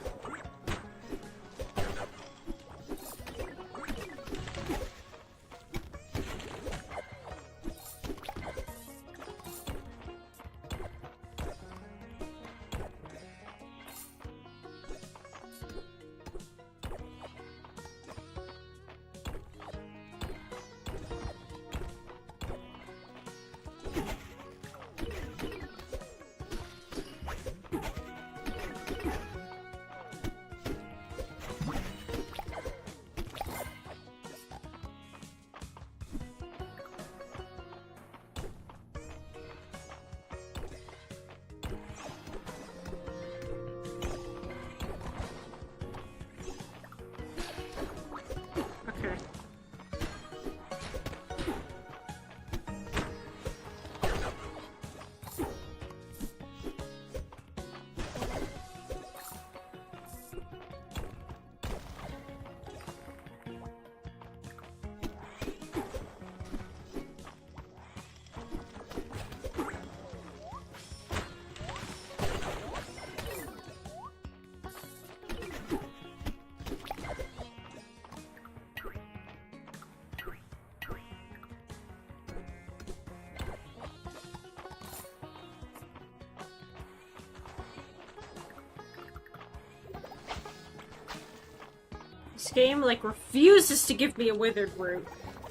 This game, like, refuses to give me a withered root.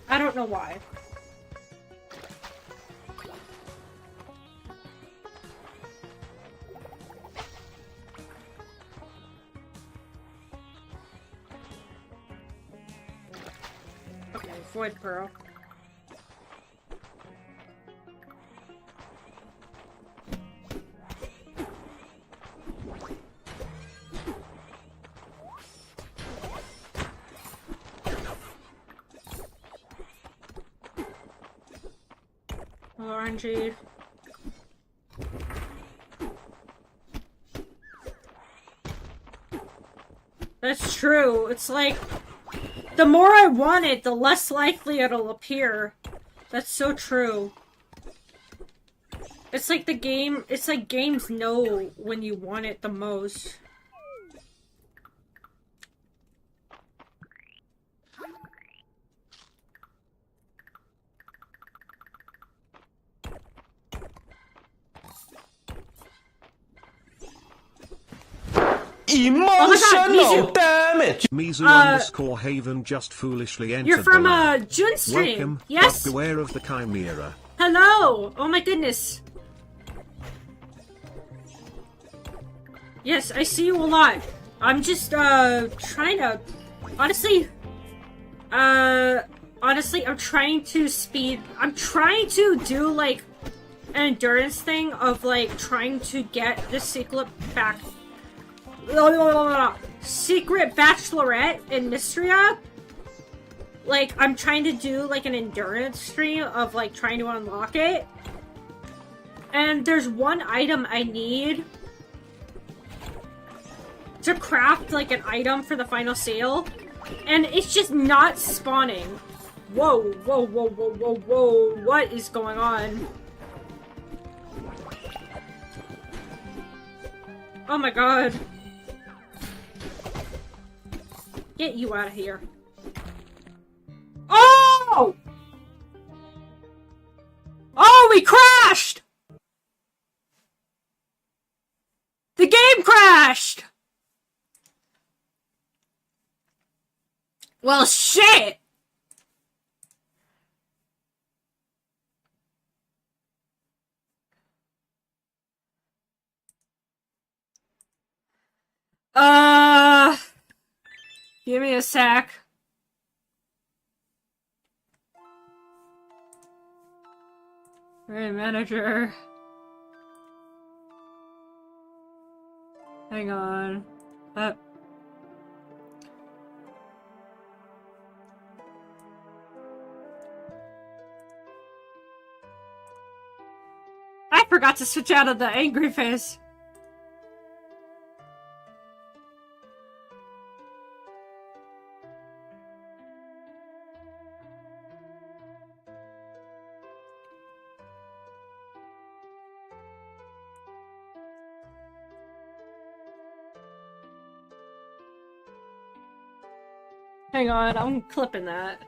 I don't know why. Okay, void pearl. Orangey. That's true. It's like, the more I want it, the less likely it'll appear. That's so true. It's like the game, it's like games know when you want it the most. Emotional damage! Mizu underscore Haven just foolishly entered You're from the lab. Junstream. Welcome, Yes. but beware of the Chimera. Hello. Oh my goodness. Yes, I see you a lot. I'm just trying to honestly I'm trying to do like an endurance thing of like trying to get the secret bachelorette in Mistria. Like I'm trying to do like an endurance stream of like trying to unlock it. And there's one item I need to craft like an item for the final sale, and it's just not spawning. Whoa, whoa, whoa, whoa, whoa, whoa, what is going on? Oh my god. Get you out of here. Oh! Oh, we crashed! The game crashed! Well, shit! Give me a sec. Alright, manager. Hang on. I forgot to switch out of the angry face. Hang on, I'm clipping that.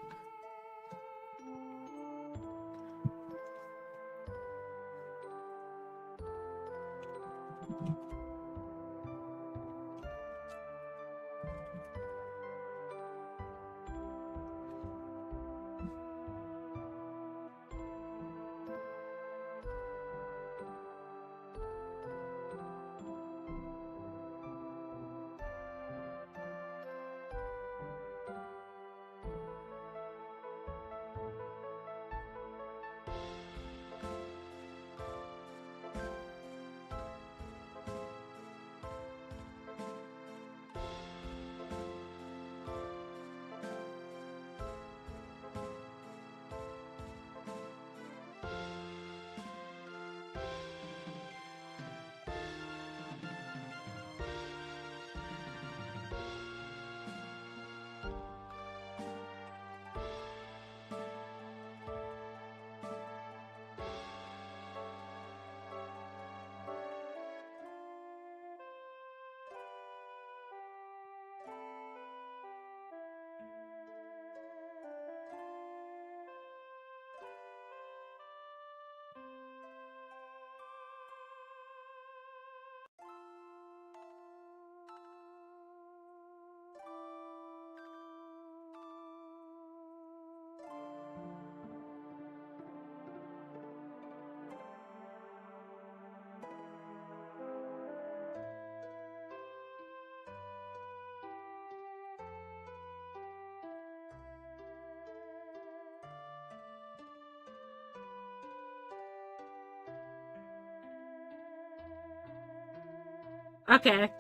Okay.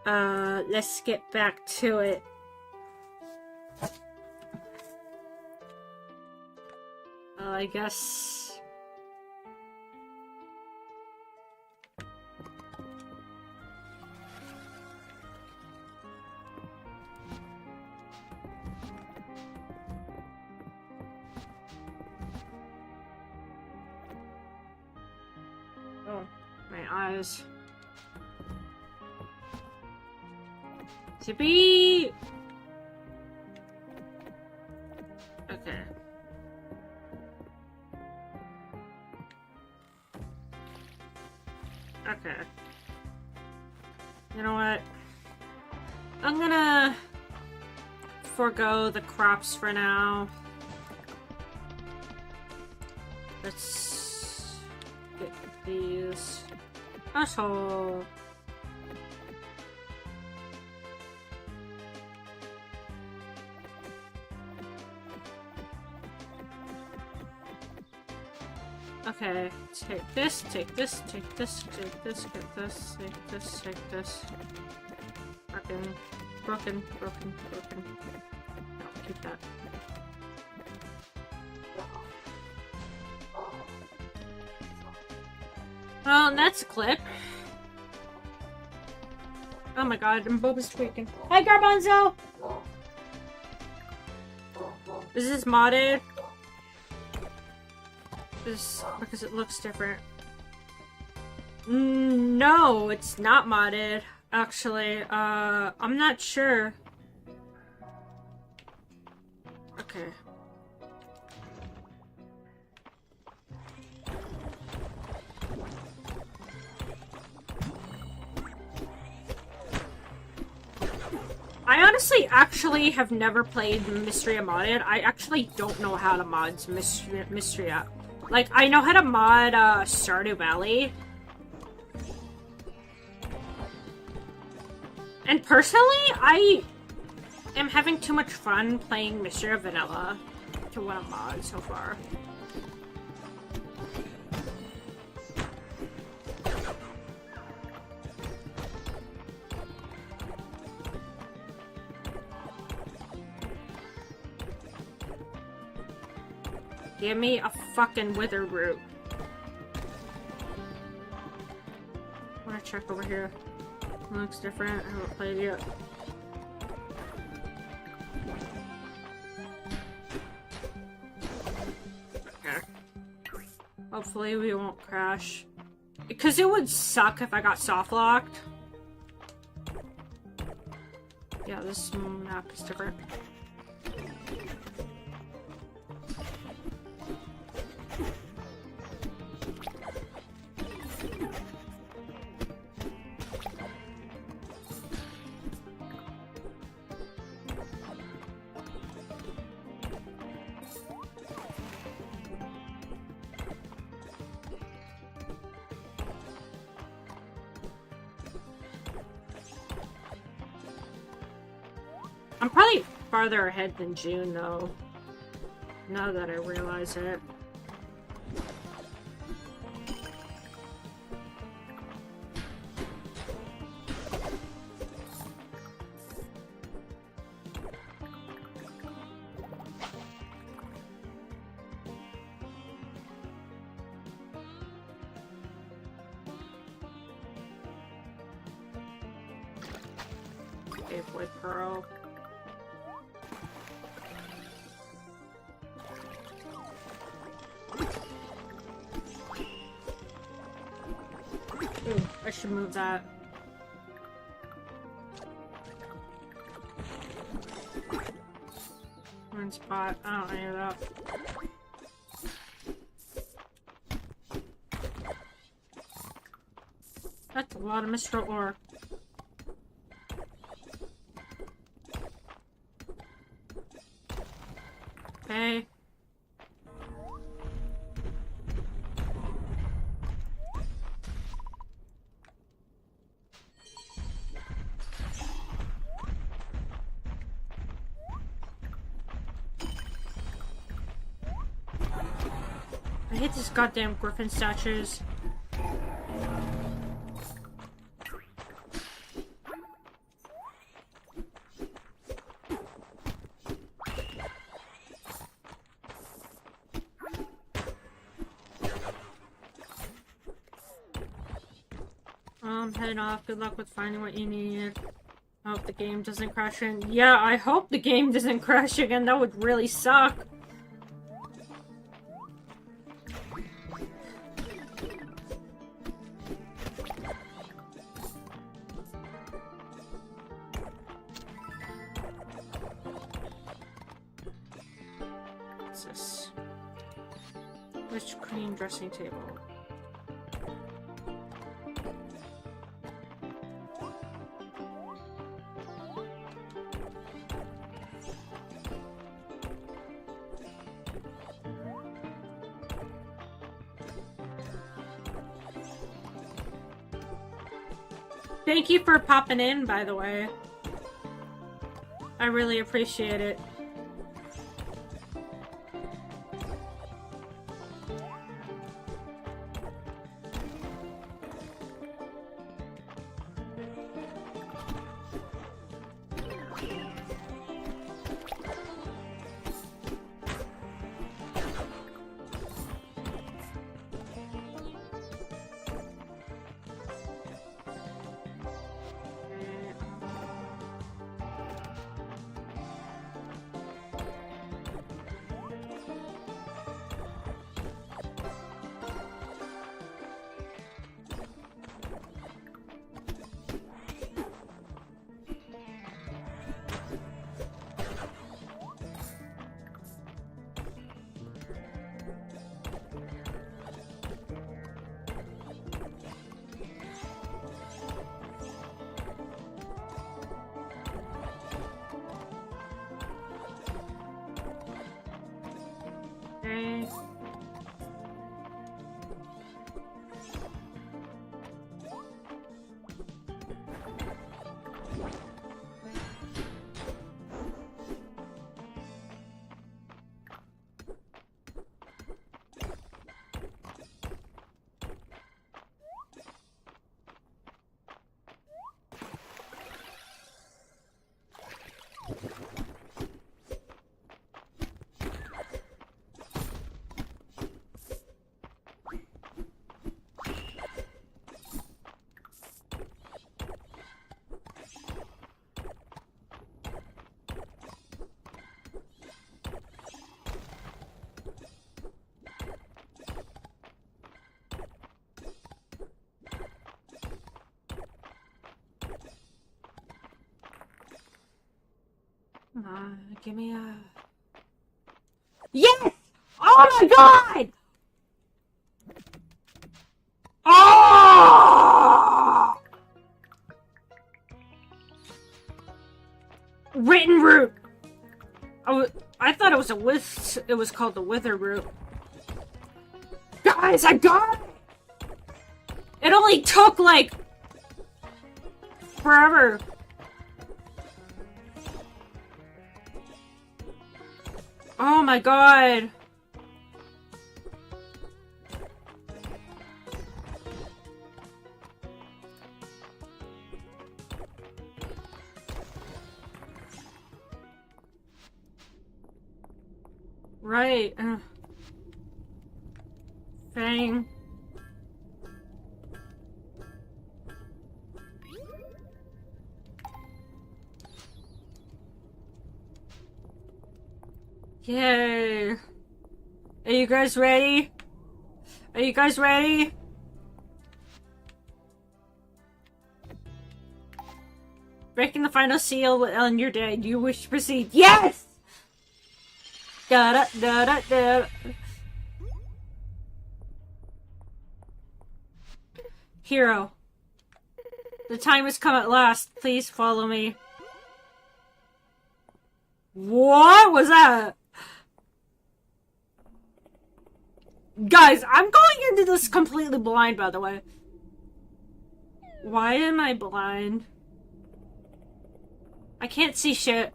Let's get back to it. I guess... Oh, my eyes. Zippy! Okay. Okay. You know what? I'm gonna forego the crops for now. Let's get these. Asshole. Okay, take this, take this, take this, take this, get this, take this, take this. Broken. No, keep that. Well, that's a clip. Oh my god, and Boba's tweaking. Hi, Garbanzo! Is this modded? Because it looks different. No, it's not modded. Actually, I'm not sure. Okay. I honestly actually have never played Mistria modded. I actually don't know how to mod Mistria. Like, I know how to mod Stardew Valley. And personally, I am having too much fun playing Mistria Vanilla to want to mod so far. Give me a fucking withered root. I wanna check over here. It looks different. I haven't played yet. Okay. Hopefully we won't crash. Because it would suck if I got soft locked. Yeah, this map is different. I'm probably farther ahead than June, though. Now that I realize it. Okay, boy, Pearl. Ooh, I should move that. One spot. I don't need that. That's a lot of Mistral ore. Okay. I hate these goddamn griffin statues. I'm heading off. Good luck with finding what you need. I hope the game doesn't crash again. Yeah, I hope the game doesn't crash again. That would really suck. What's this? Which cream dressing table? Thank you for popping in, by the way. I really appreciate it. Come on, give me a... Yes! Oh my god! Oh! Written root. I thought it was it was called the wither root. Guys, I got it! It only took like forever. Oh my god. Right. Fang. Yay. Are you guys ready? Are you guys ready? Breaking the final seal on your day. Do you wish to proceed? Yes! Da da da da da. Hero. The time has come at last. Please follow me. What was that? Guys, I'm going into this completely blind, by the way. Why am I blind? I can't see shit.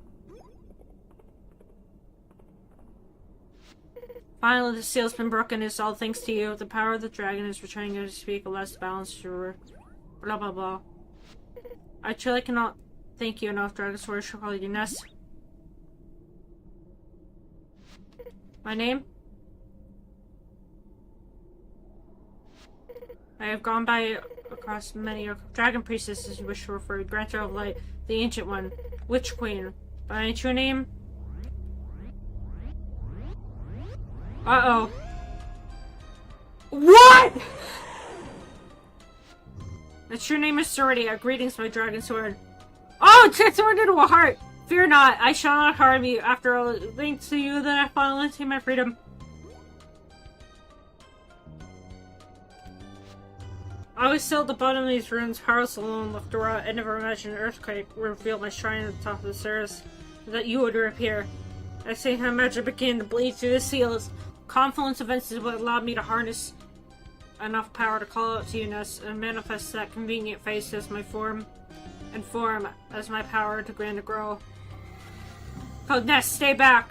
Finally, the seal's been broken. It's all thanks to you. The power of the dragon is returning to speak a less balanced river. Blah blah blah. I truly cannot thank you enough, Dragon Sword. Shall call you Ness. My name? I have gone by across many dragon priestesses you wish to refer. Granter of Light, the Ancient One, Witch Queen. By my true name? Uh-oh. What?! The true name is Sordia. Greetings, my dragon sword. Oh, it's transformed into a heart! Fear not, I shall not harm you. After all, thanks to you that I finally attained my freedom. I was still at the bottom of these ruins, powerless alone, left to rot. I never imagined an earthquake would reveal my shrine at the top of the stairs, that you would reappear. At the same time, magic began to bleed through the seals. Confluence events is what allowed me to harness enough power to call out to you, Ness, and manifest that convenient face as my form, and form as my power to grant to grow. Code Ness, stay back!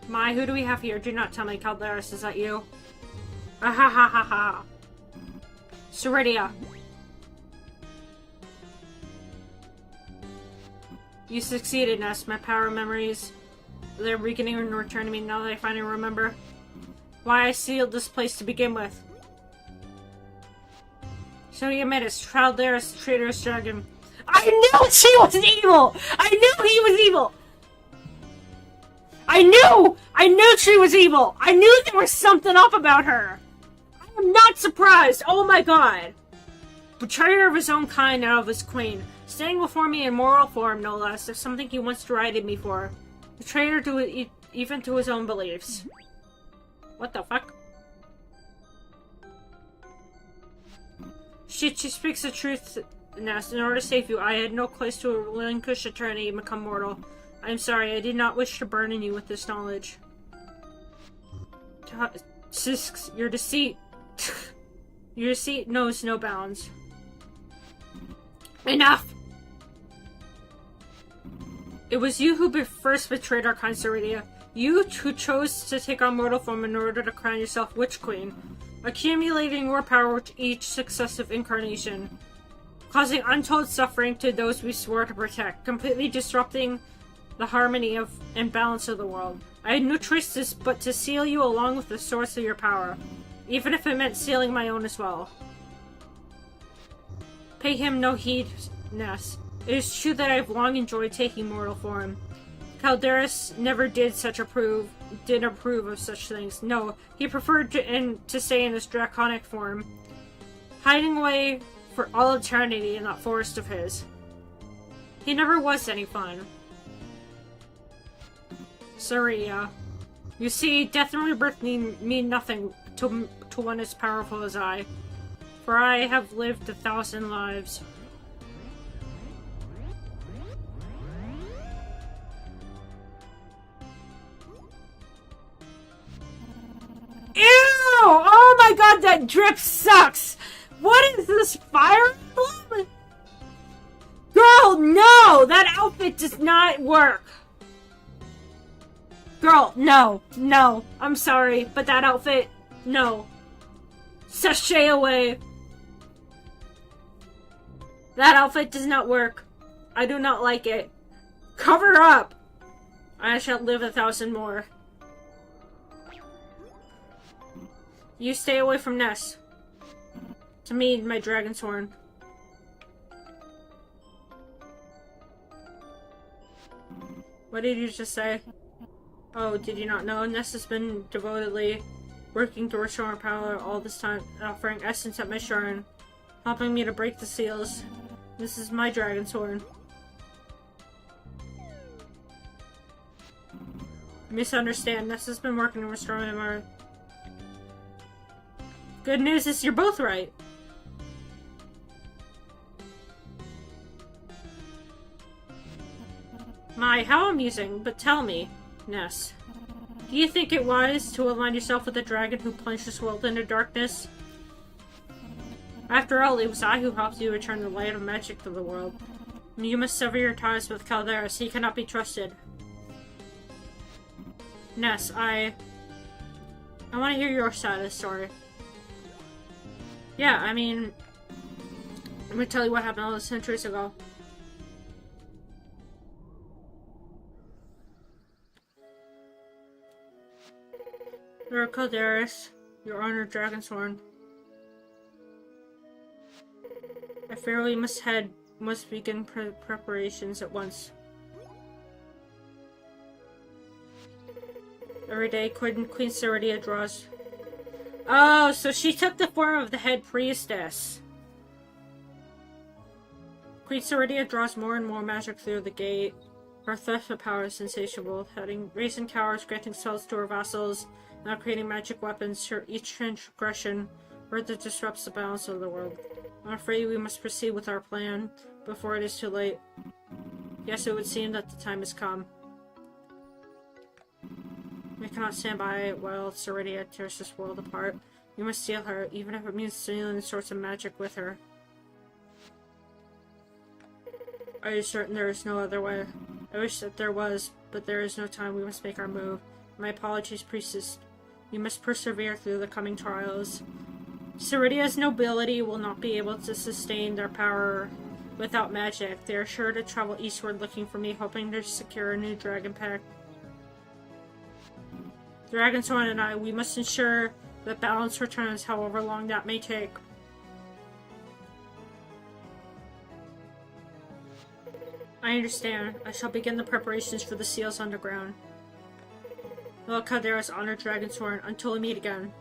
My, who do we have here? Do not tell me, Calderis, is that you? Ah ha ha ha ha. Ceridia. You succeeded, Ness. My power memories, they're weakening and returning me now that I finally remember why I sealed this place to begin with. So you admit it's Calderis, traitorous dragon. I knew she was evil! I knew he was evil! I knew she was evil! I knew there was something up about her! I am not surprised! Oh my god! Betrayer of his own kind and of his queen. Standing before me in moral form, no less, of something he once derided me for. Betrayer to even to his own beliefs. What the fuck? She speaks the truth, Ness. In order to save you, I had no place to relinquish eternity and become mortal. I am sorry, I did not wish to burden you with this knowledge. Your deceit... Your deceit knows no bounds. Enough! It was you who first betrayed our kind, Ceridia. You who chose to take on mortal form in order to crown yourself Witch Queen, accumulating your power with each successive incarnation, causing untold suffering to those we swore to protect, completely disrupting the harmony and balance of the world. I had no choice but to seal you along with the source of your power, even if it meant sealing my own as well. Pay him no heed, Ness. It is true that I have long enjoyed taking mortal form. Calderis never did approve of such things. No, he preferred to stay in this draconic form, hiding away for all eternity in that forest of his. He never was any fun. Ceridia. You see, death and rebirth mean nothing to one as powerful as I, for I have lived 1,000 lives. Ew! Oh my god, that drip sucks! What is this, Fire Emblem? Girl, no! That outfit does not work! Girl, no. No. I'm sorry, but that outfit, no. Sashay away. That outfit does not work. I do not like it. Cover up! I shall live 1,000 more. You stay away from Ness. To me, my dragon's horn. What did you just say? Oh, did you not know? Ness has been devotedly working to restore my power all this time, offering essence at my shrine, helping me to break the seals. This is my dragon's horn. Misunderstand. Ness has been working to restore my power. Good news is you're both right. My, how amusing, but tell me, Ness, do you think it wise to align yourself with the dragon who plunged this world into darkness? After all, it was I who helped you return the light of magic to the world. You must sever your ties with Calderis. He cannot be trusted. Ness, I want to hear your side of the story. Yeah, I mean, let me tell you what happened all those centuries ago. Lord Calderis, your honored dragon's horn. I fear we must begin preparations at once. Every day, Queen Ceridia draws. Oh, so she took the form of the head priestess. Queen Ceridia draws more and more magic through the gate. Her thirst for power is insatiable, having raising towers, granting spells to her vassals, now creating magic weapons. Her each transgression further disrupts the balance of the world. I'm afraid we must proceed with our plan before it is too late. Yes, it would seem that the time has come. I cannot stand by while Ceridia tears this world apart. We must steal her, even if it means stealing sorts of magic with her. Are you certain there is no other way? I wish that there was, but there is no time. We must make our move. My apologies, priestess. You must persevere through the coming trials. Ceridia's nobility will not be able to sustain their power without magic. They are sure to travel eastward looking for me, hoping to secure a new dragon pack. Dragonshorn and I, we must ensure that balance returns, however long that may take. I understand. I shall begin the preparations for the seals underground. Well, Caldera's honored Dragonshorn. Until we meet again.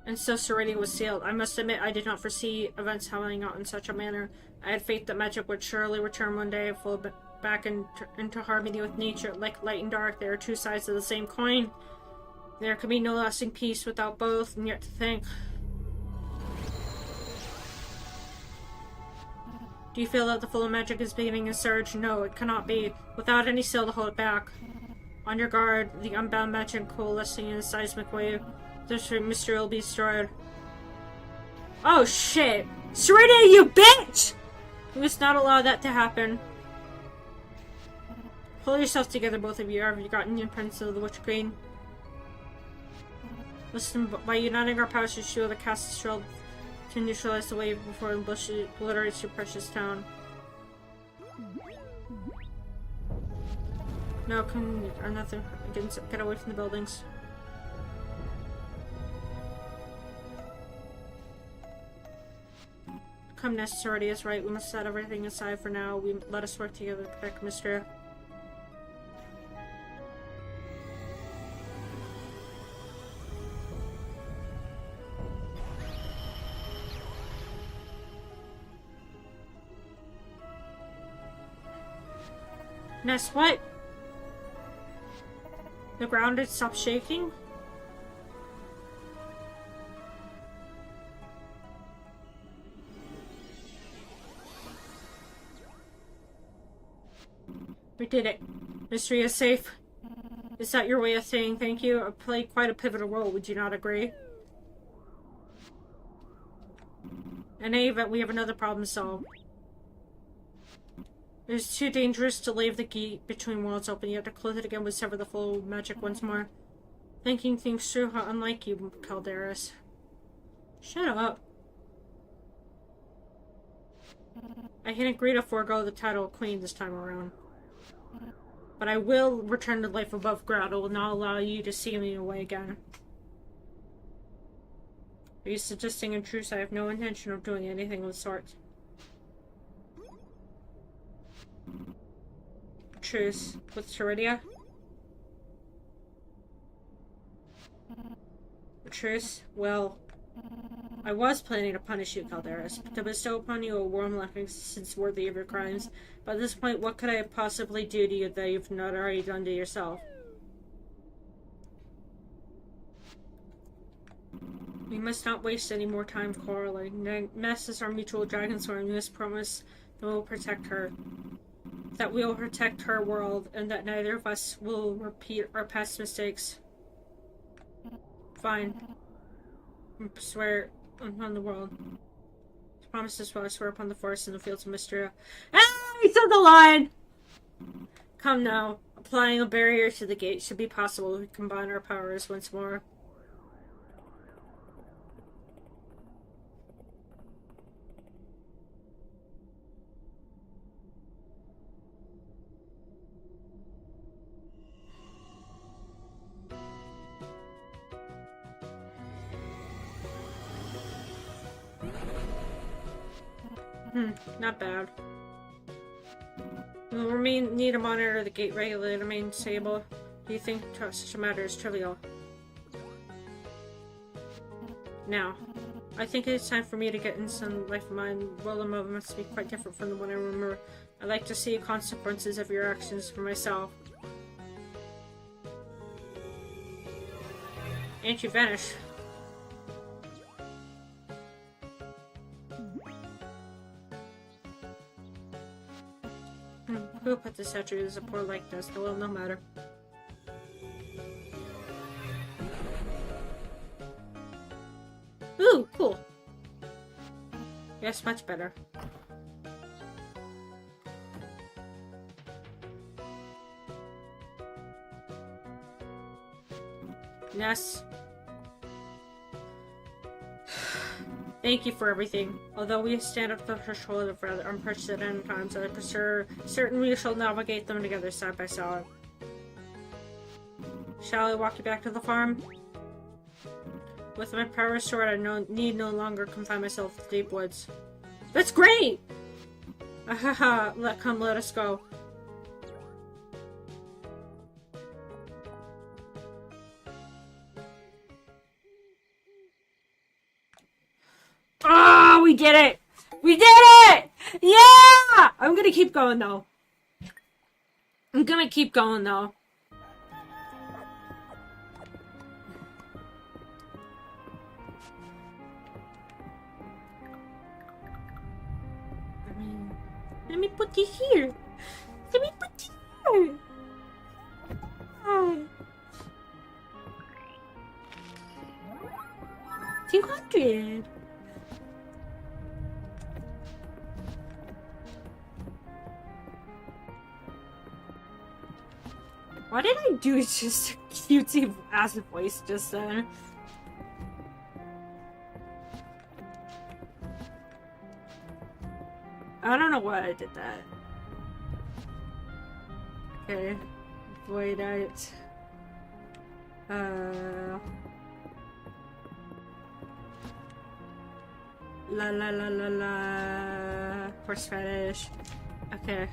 And so Ceridia was sealed. I must admit I did not foresee events happening out in such a manner. I had faith that magic would surely return one day, flow back into harmony with nature. Like light and dark, they are two sides of the same coin. There could be no lasting peace without both, and yet to think. Do you feel that the flow of magic is beginning a surge? No, it cannot be, without any seal to hold it back. On your guard, the unbound magic coalescing in a seismic wave. This mystery will be destroyed. Oh shit! Ceridia, you bitch! We must not allow that to happen. Pull yourself together, both of you. Have you gotten your Prince of the Witch Queen? Listen, by uniting our powers to shield the cast shield to neutralize the wave before it obliterates your precious town. No, come or nothing. Get away from the buildings. Come, Ceridia is right. We must set everything aside for now. Let us work together to protect Mistria. Ness, what? The ground had stopped shaking? We did it. Mistria is safe. Is that your way of saying thank you? I played quite a pivotal role, would you not agree? In any event, we have another problem to solve. It is too dangerous to leave the gate between worlds open. You have to close it again would sever the flow of magic once more. Thinking things through, how unlike you, Calderas. Shut up. I can agree to forego the title of Queen this time around. But I will return to life above ground. I will not allow you to see me away again. Are you suggesting in truth I have no intention of doing anything of the sort? Truce with Ceridia? Truce? Well, I was planning to punish you, Calderas, to bestow upon you a warm-like existence worthy of your crimes. But at this point, what could I possibly do to you that you've not already done to yourself? We must not waste any more time quarreling. Ness is our mutual Dragonsworn. We must promise that we will protect her. That we will protect her world, and that neither of us will repeat our past mistakes. Fine. I swear upon the world. I promise this while I swear upon the forest and the fields of Mistria. Ah! He said the line! Come now. Applying a barrier to the gate should be possible. We combine our powers once more. Not bad. We'll need to monitor the gate regularly to remain stable. Do you think such a matter is trivial? Now, I think it's time for me to get in some life of mine. Well, the moment must be quite different from the one I remember. I'd like to see consequences of your actions for myself. And you vanish. put the statue as a poor likeness. Well, no matter. Ooh, cool. Yes, much better. Yes. Thank you for everything. Although we stand up to the threshold of rather unprecedented times, I prefer certain we shall navigate them together side by side. Shall I walk you back to the farm? With my power restored, I need no longer confine myself to deep woods. That's great! Ahaha, let us go. Oh, we did it! We did it! Yeah! I'm gonna keep going though. I'm gonna keep going though. Let me put this here. Let me put this here. Oh. 200. Why did I do just a cutesy ass voice just then? I don't know why I did that. Okay. Void out. La la la la la. Horseradish. Okay.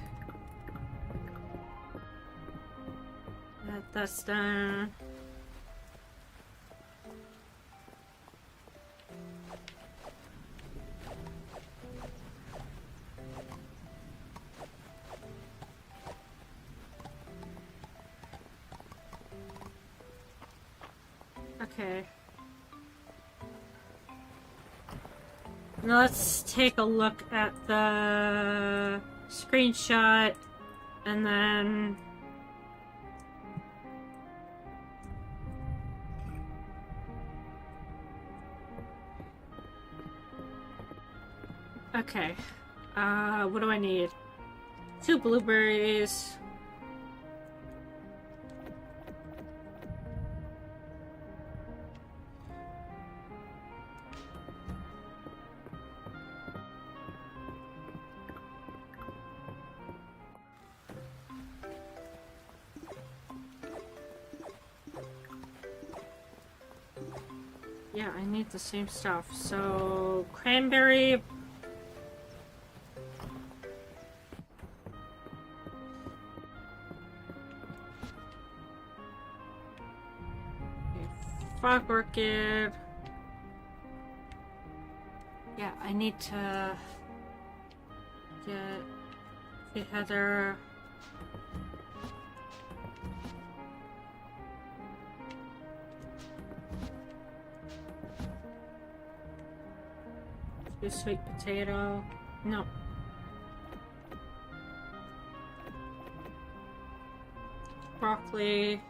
That's done. Okay. Now let's take a look at the screenshot and then okay. What do I need? 2 blueberries. Yeah, I need the same stuff. So, cranberry. Frog orchid. Yeah, I need to get the heather. Sweet potato. No. Broccoli.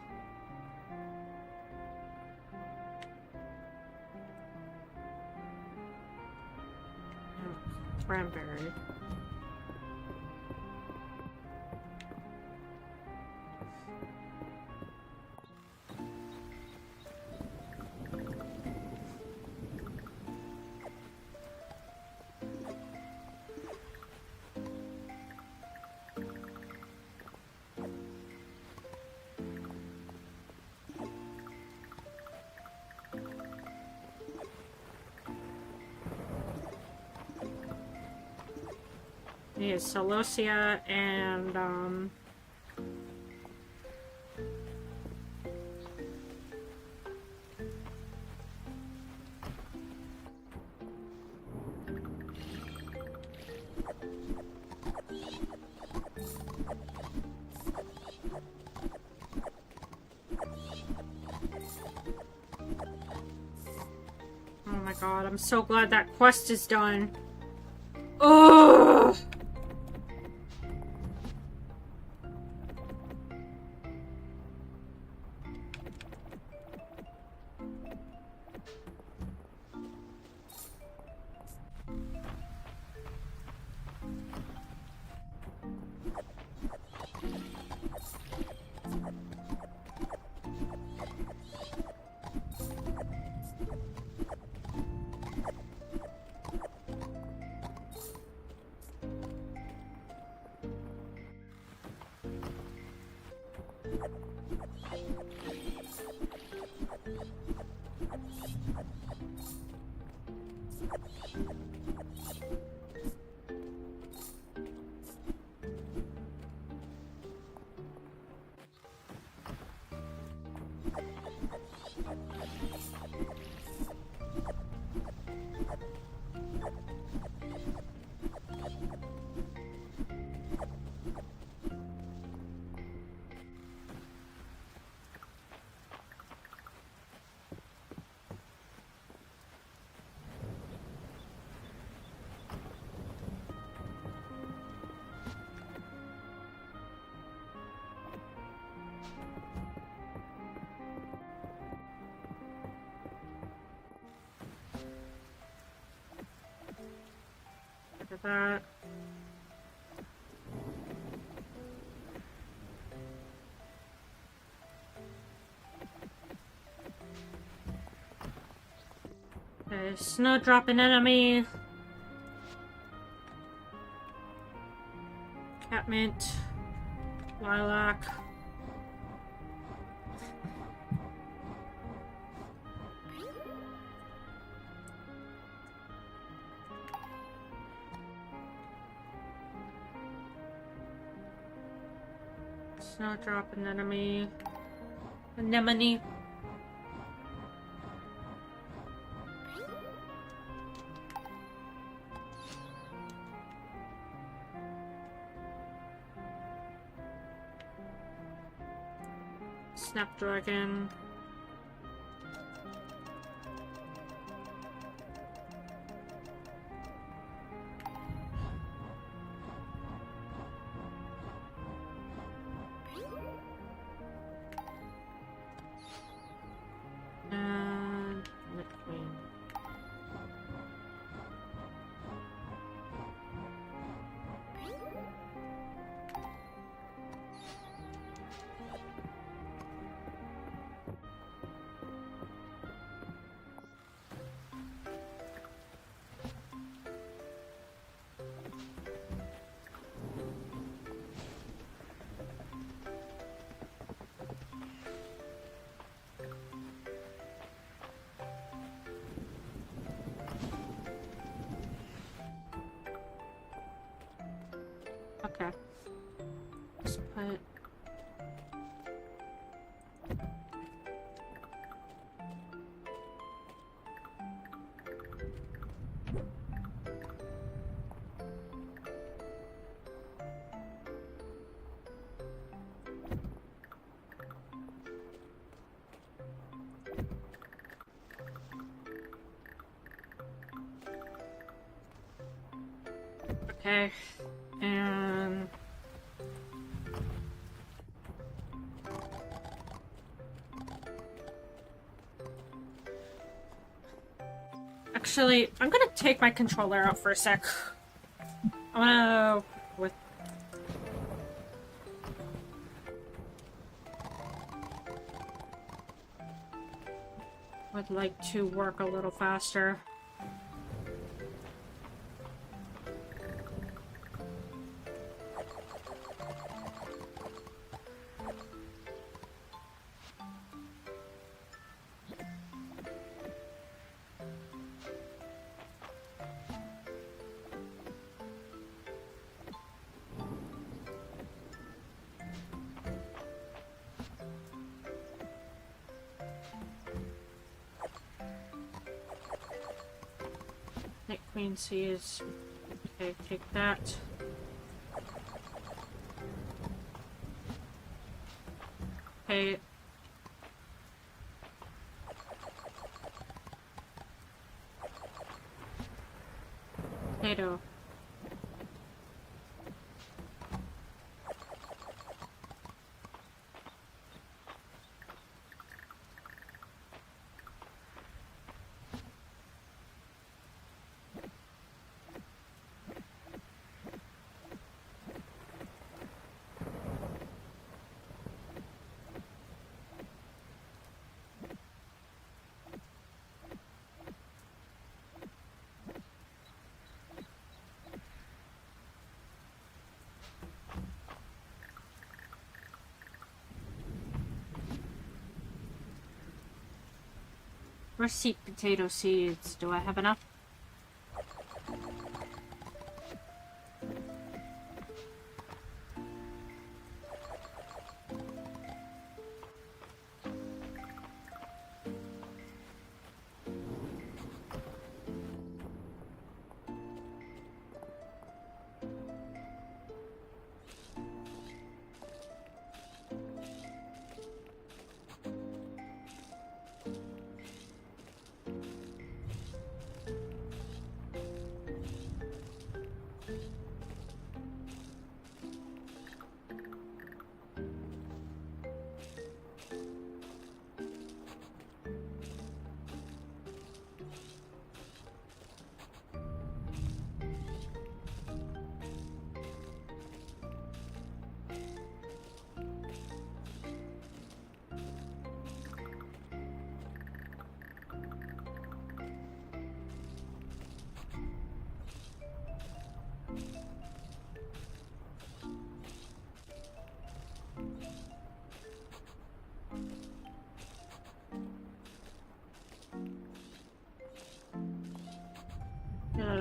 And cranberry. Need celosia and oh my god, I'm so glad that quest is done. Ugh. Look at that. Okay, snowdrop an enemy. Catmint. Lilac. Snowdrop an enemy. Anemone. Snapdragon. And Queen. Okay. Let's put... Okay. And... Actually, I'm gonna take my controller out for a sec. I wanna... would like to work a little faster. Queen sees. Okay, take that. Okay. Potato. Sweet potato seeds. Do I have enough?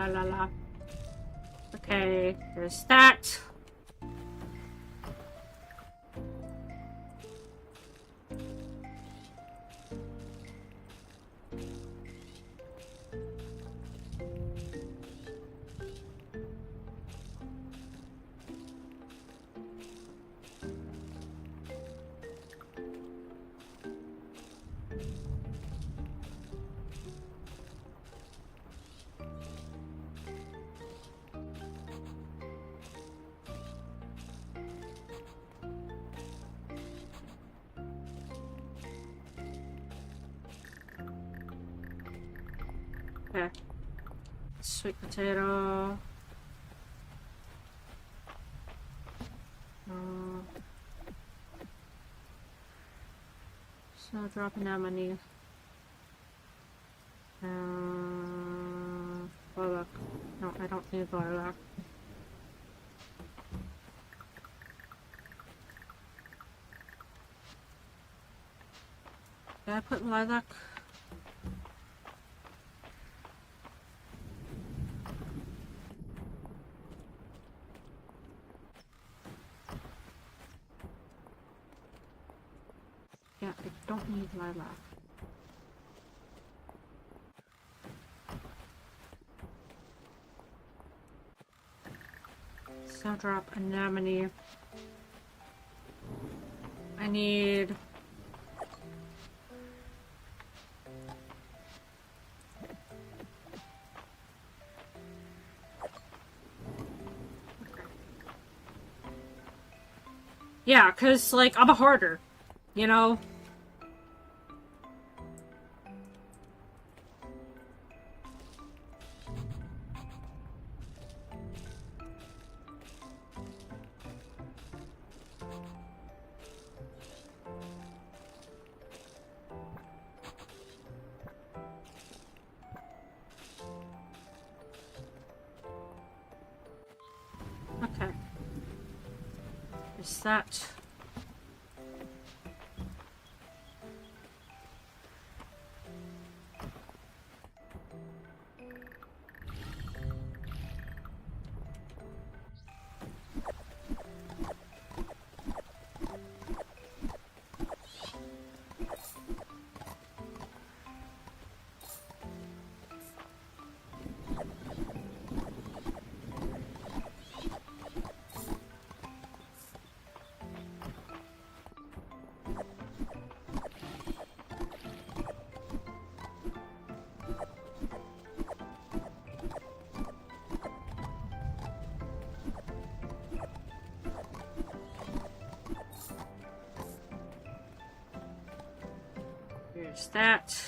la la la. Okay, there's that. Okay. Sweet potato. Snowdrop anemone. Lilac. No, I don't need lilac. Did I put lilac? Yeah, I don't need lilac. Snowdrop anemone. I need... Yeah, 'cause, like, I'm a hoarder, you know? Okay. Is that... Here's that.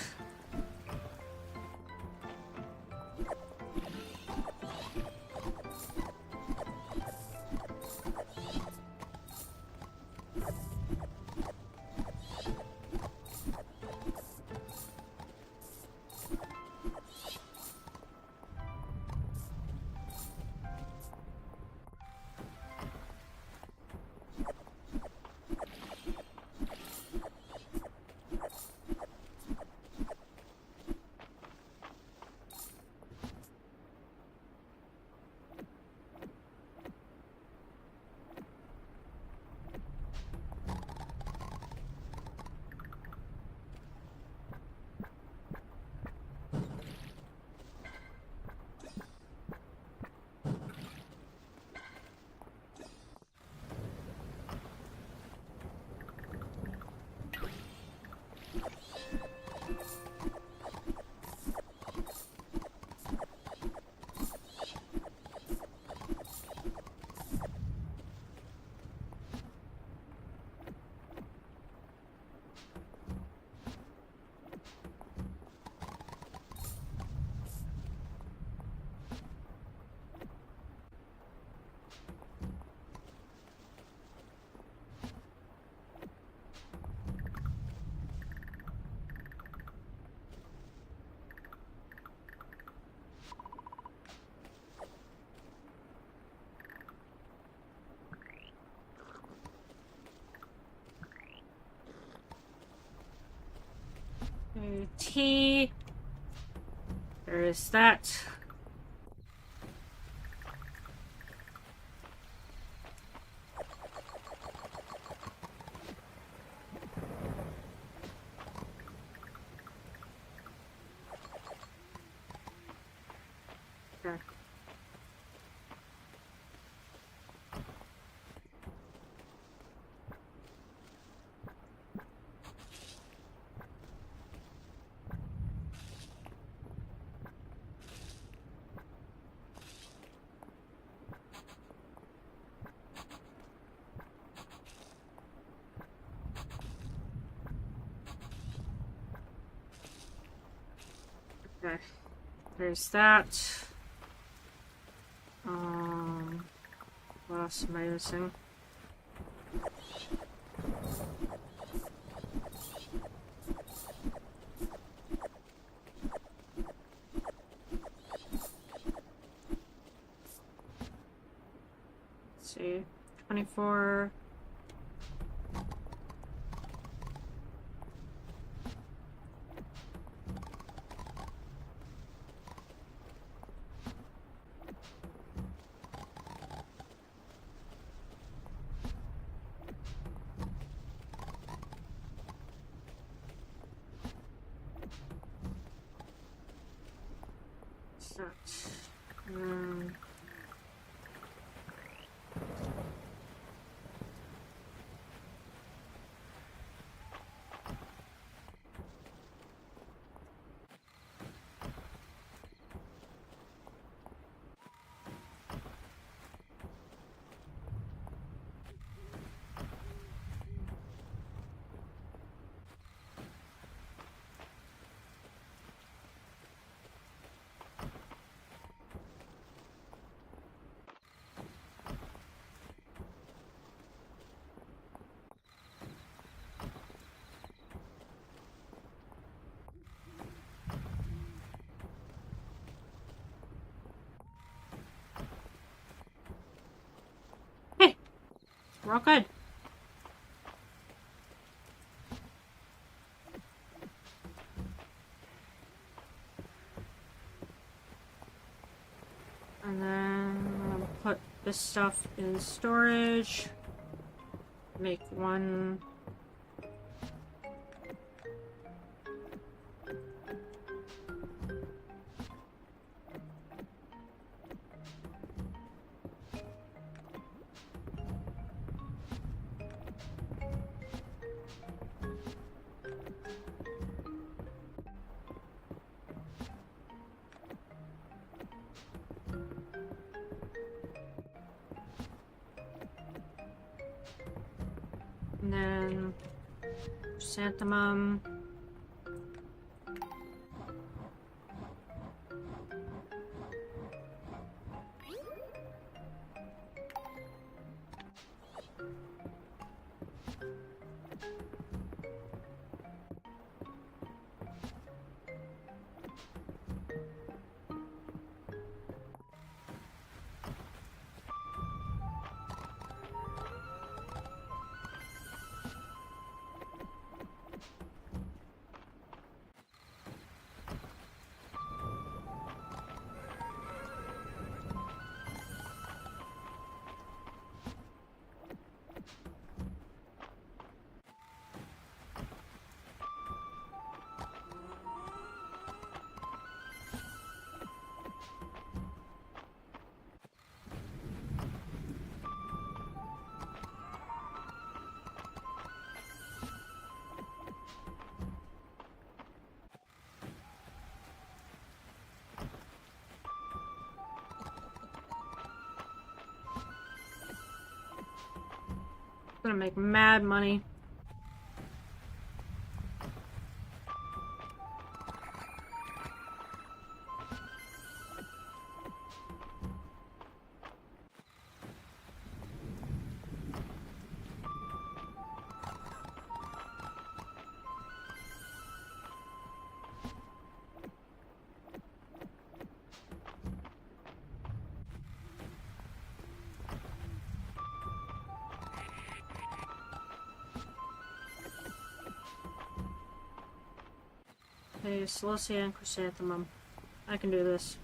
Okay, tea. There is that. Okay. Okay. There's that. What else am I missing? Let's see. 24. Hey, we're all good. And then I'm gonna put this stuff in storage. Make one. And then chrysanthemum. Gonna make mad money. Okay, Celosia and chrysanthemum. I can do this.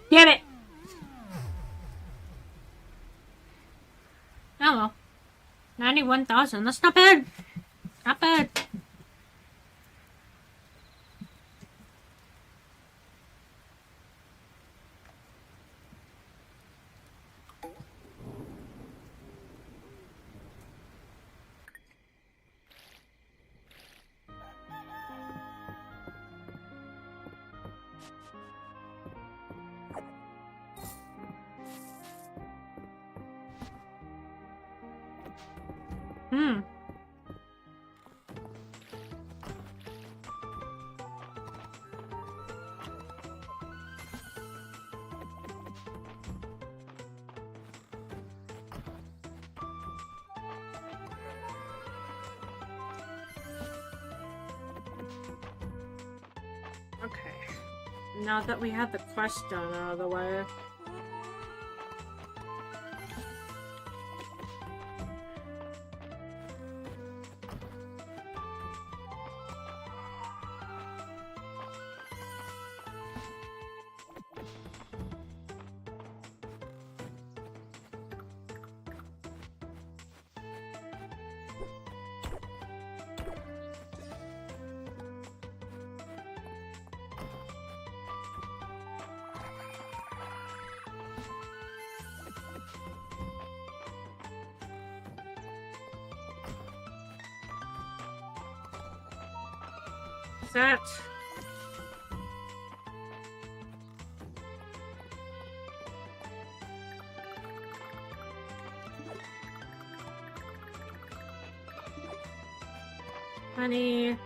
Damn it! 21,000. That's not bad. Not bad. Hmm. Okay. Now that we have the quest done out of the way. That honey.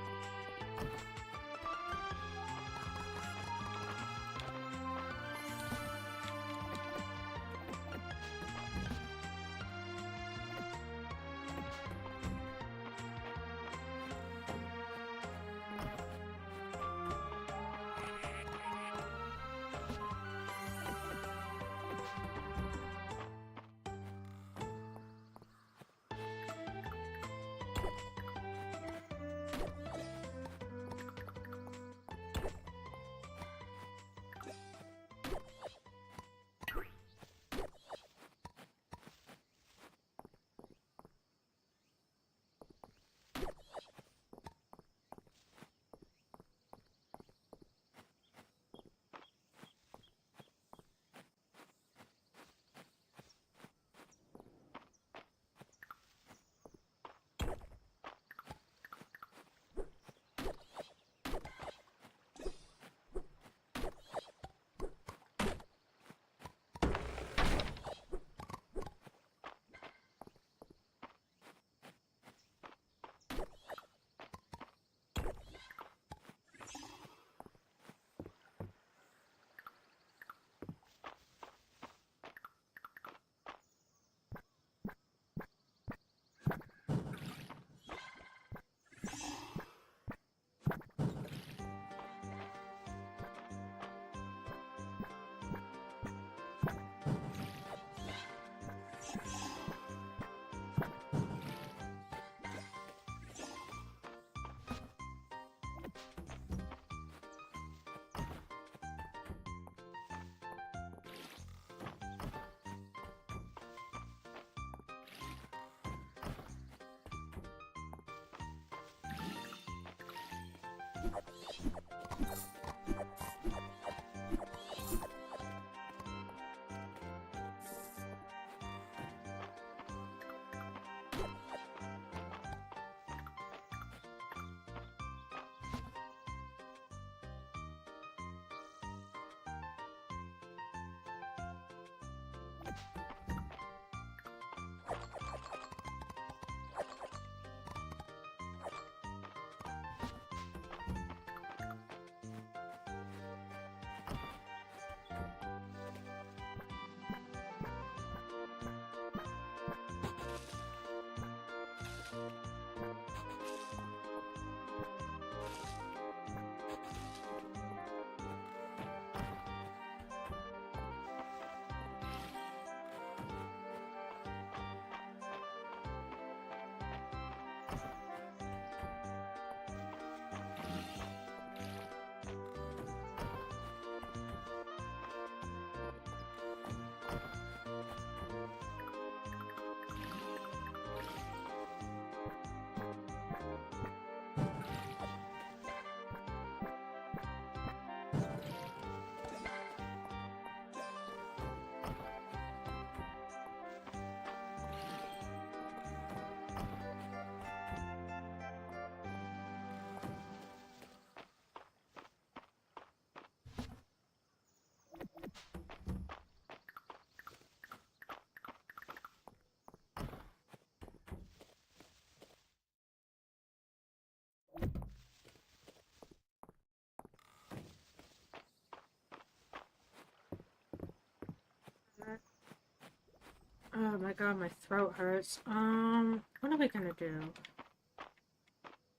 Oh my god, my throat hurts. What are we gonna do?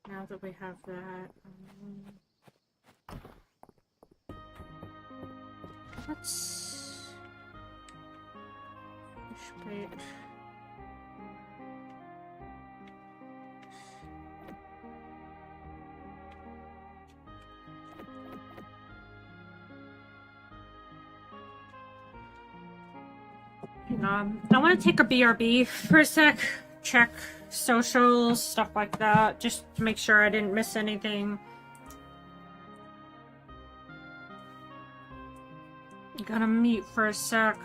Now that we have that, let's... Wait. I want to take a BRB for a sec, check socials, stuff like that, just to make sure I didn't miss anything. Gotta mute for a sec.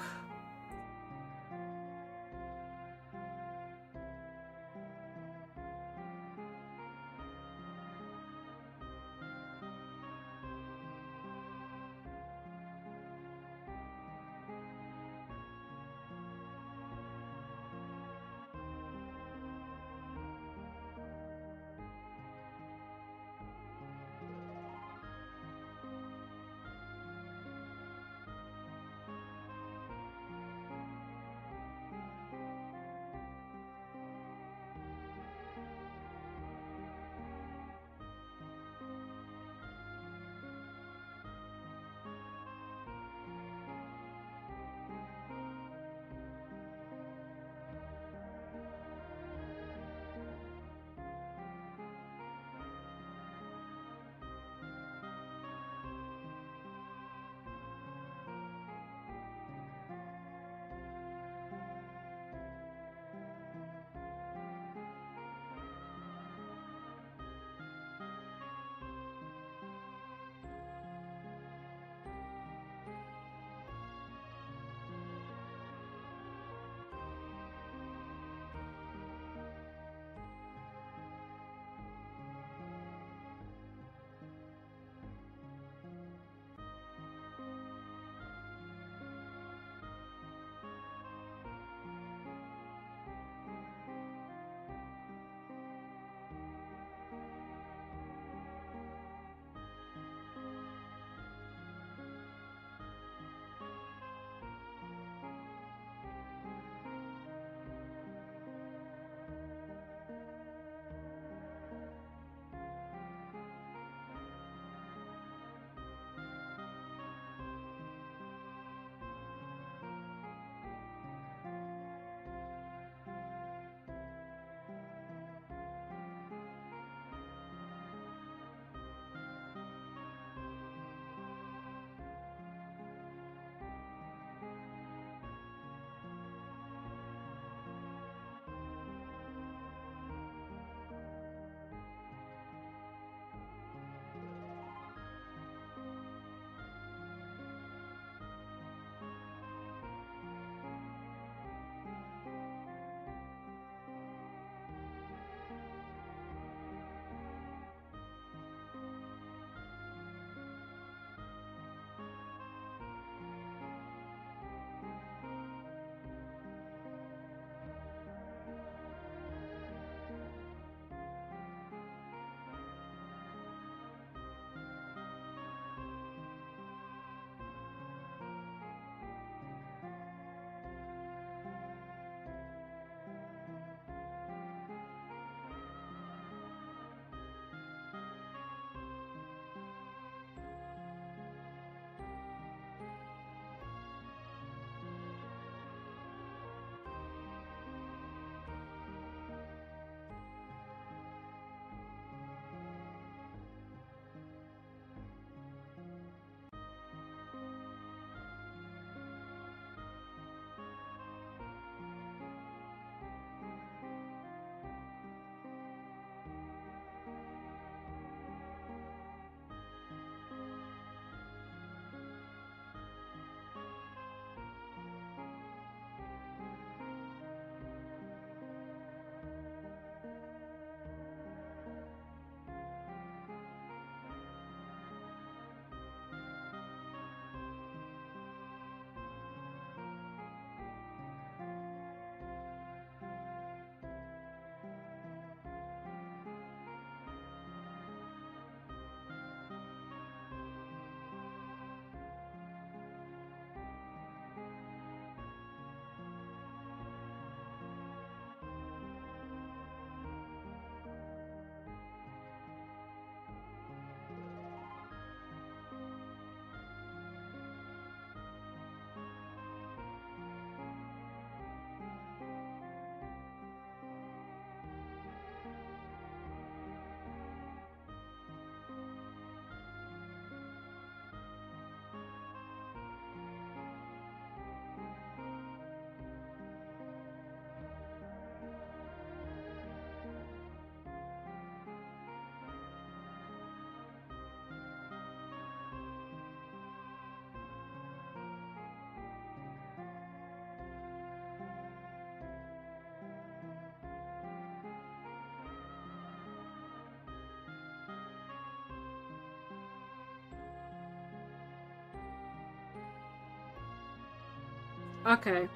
Okay.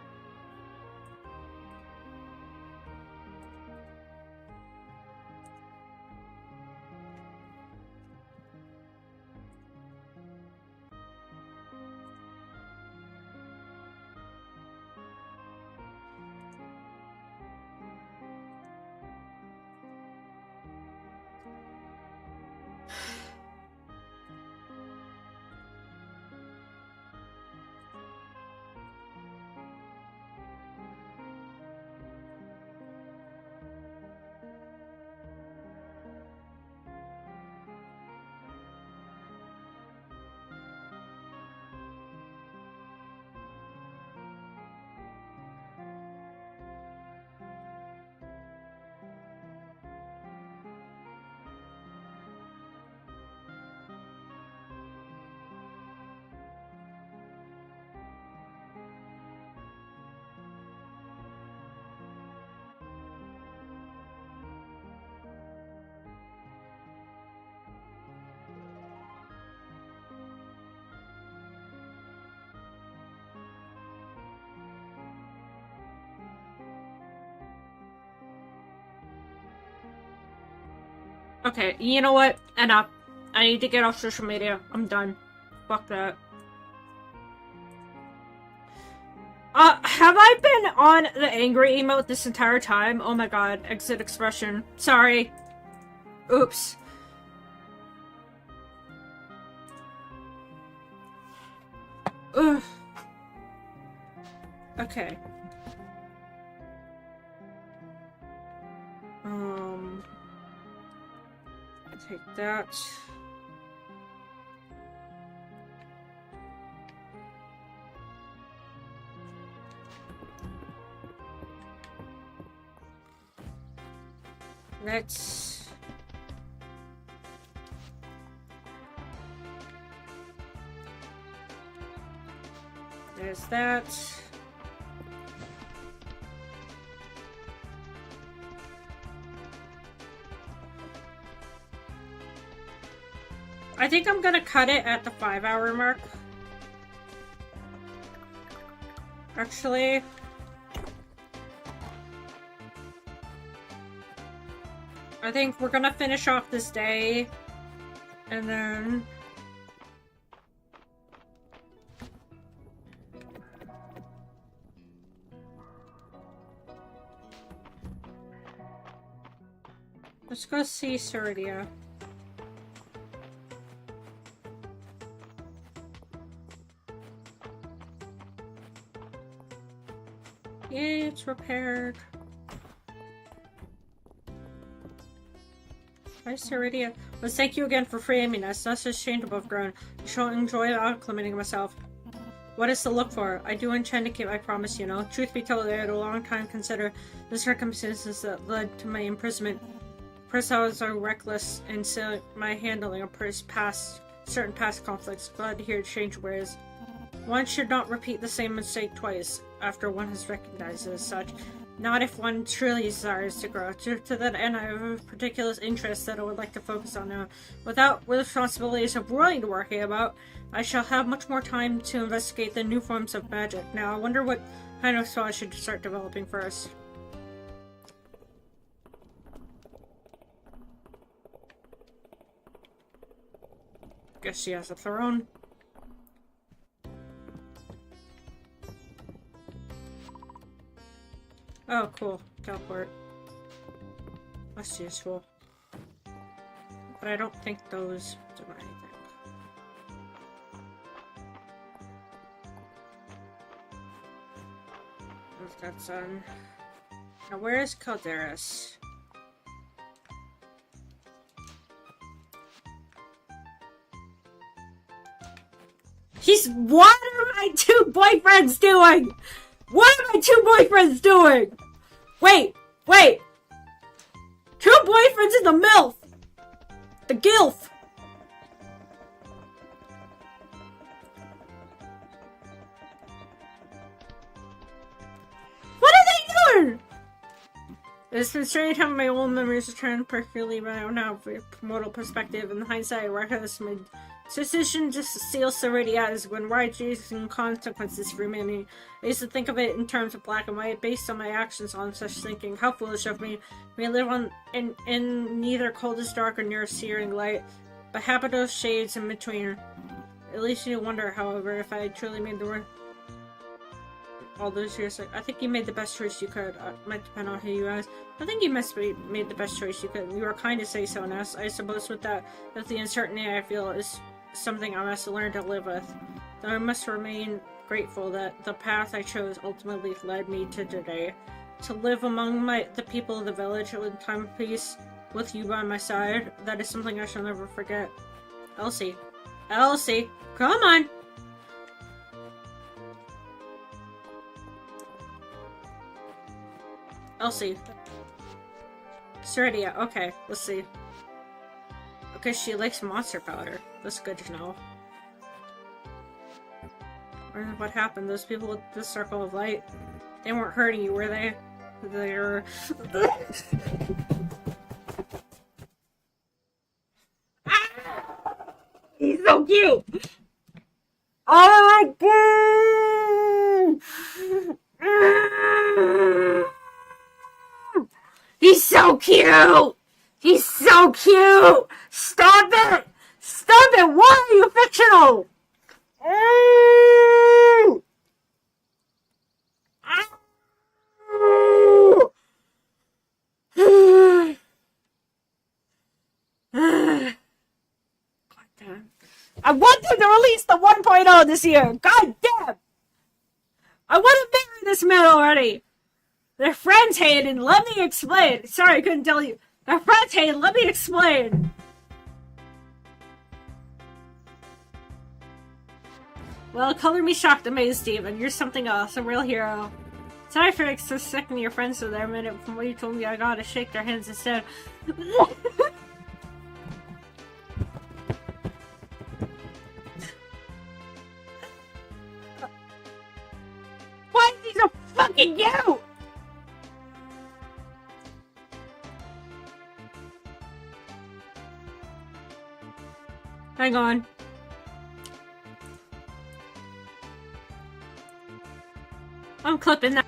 Okay, you know what? Enough. I need to get off social media. I'm done. Fuck that. Have I been on the angry emote this entire time? Oh my god, exit expression. Sorry. Oops. Ugh. Okay. Take that. Let's... There's that. I think I'm gonna cut it at the 5-hour mark. Actually... I think we're gonna finish off this day, and then... Let's go see Ceridia. Yay, it's repaired. Hi, Ceridia. Let's thank you again for freeing us. That's just change above ground. I shall enjoy acclimating myself. What is to look for? I do intend to keep my promise, you know. Truth be told, I had a long time consider the circumstances that led to my imprisonment. First, I was reckless in my handling of certain past conflicts. Glad to hear change ways. One should not repeat the same mistake twice after one has recognized it as such. Not if one truly desires to grow. To that end, I have a particular interest that I would like to focus on now. Without the responsibilities of vroid working about, I shall have much more time to investigate the new forms of magic. Now, I wonder what kind of spell I should start developing first. Guess she has a throne. Oh, cool. Teleport. That's useful. But I don't think those do anything. That's done. Now, where is Calderas? What are my two boyfriends doing? What are my two boyfriends doing? Wait! Two boyfriends in the MILF! The GILF! What are they doing? It's been strange how my old memories return perfectly, but I don't have a modal perspective. In hindsight, I recognize my Decision to seal Ceridia is when wide using consequences for humanity. I used to think of it in terms of black and white, based on my actions on such thinking. How foolish of me. We live in neither coldest dark or nearest searing light, but habit of shades in between. At least you wonder, however, if I had truly made the word all those years. I think you made the best choice you could. Might depend on who you ask. I think you must be made the best choice you could. You were kind to say so, Ness. I suppose with the uncertainty I feel is something I must learn to live with. Though I must remain grateful that the path I chose ultimately led me to today. To live among the people of the village in time of peace, with you by my side, that is something I shall never forget. Elsie. Elsie! Come on! Elsie. Ceridia, okay, let's see. Okay, she likes monster powder. That's good to know. What happened? Those people with the circle of light, they weren't hurting you, were they? They were... He's so cute! Oh my god! He's so cute! He's so cute! Stop it! Stop it! Why are you fictional? God damn. I want them to release the 1.0 this year! God damn! I want to marry this man already! Their friends hated, let me explain! Sorry, I couldn't tell you. Their friends hated, let me explain! Well, color me shocked, amazed, Steven. You're something else, a real hero. Sorry for so sickening your friends for their minute. From what you told me, I gotta shake their hands instead. Why is he so fucking cute? Hang on. I'm clipping that.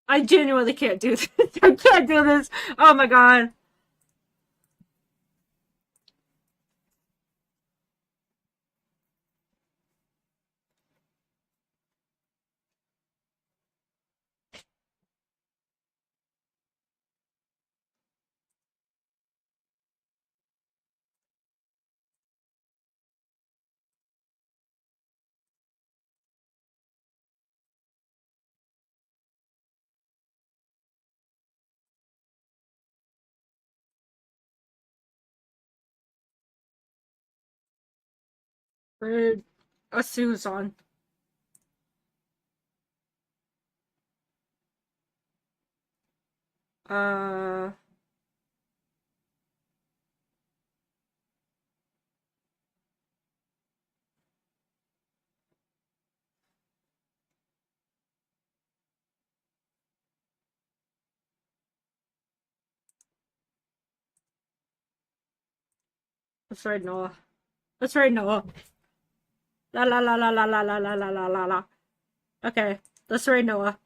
I genuinely can't do this. I can't do this. Oh my god. Rude. A Susan. Uh. Let's ride Noah. Let's ride Noah. La la la la la la la la la la la. Okay, let's ride Noah.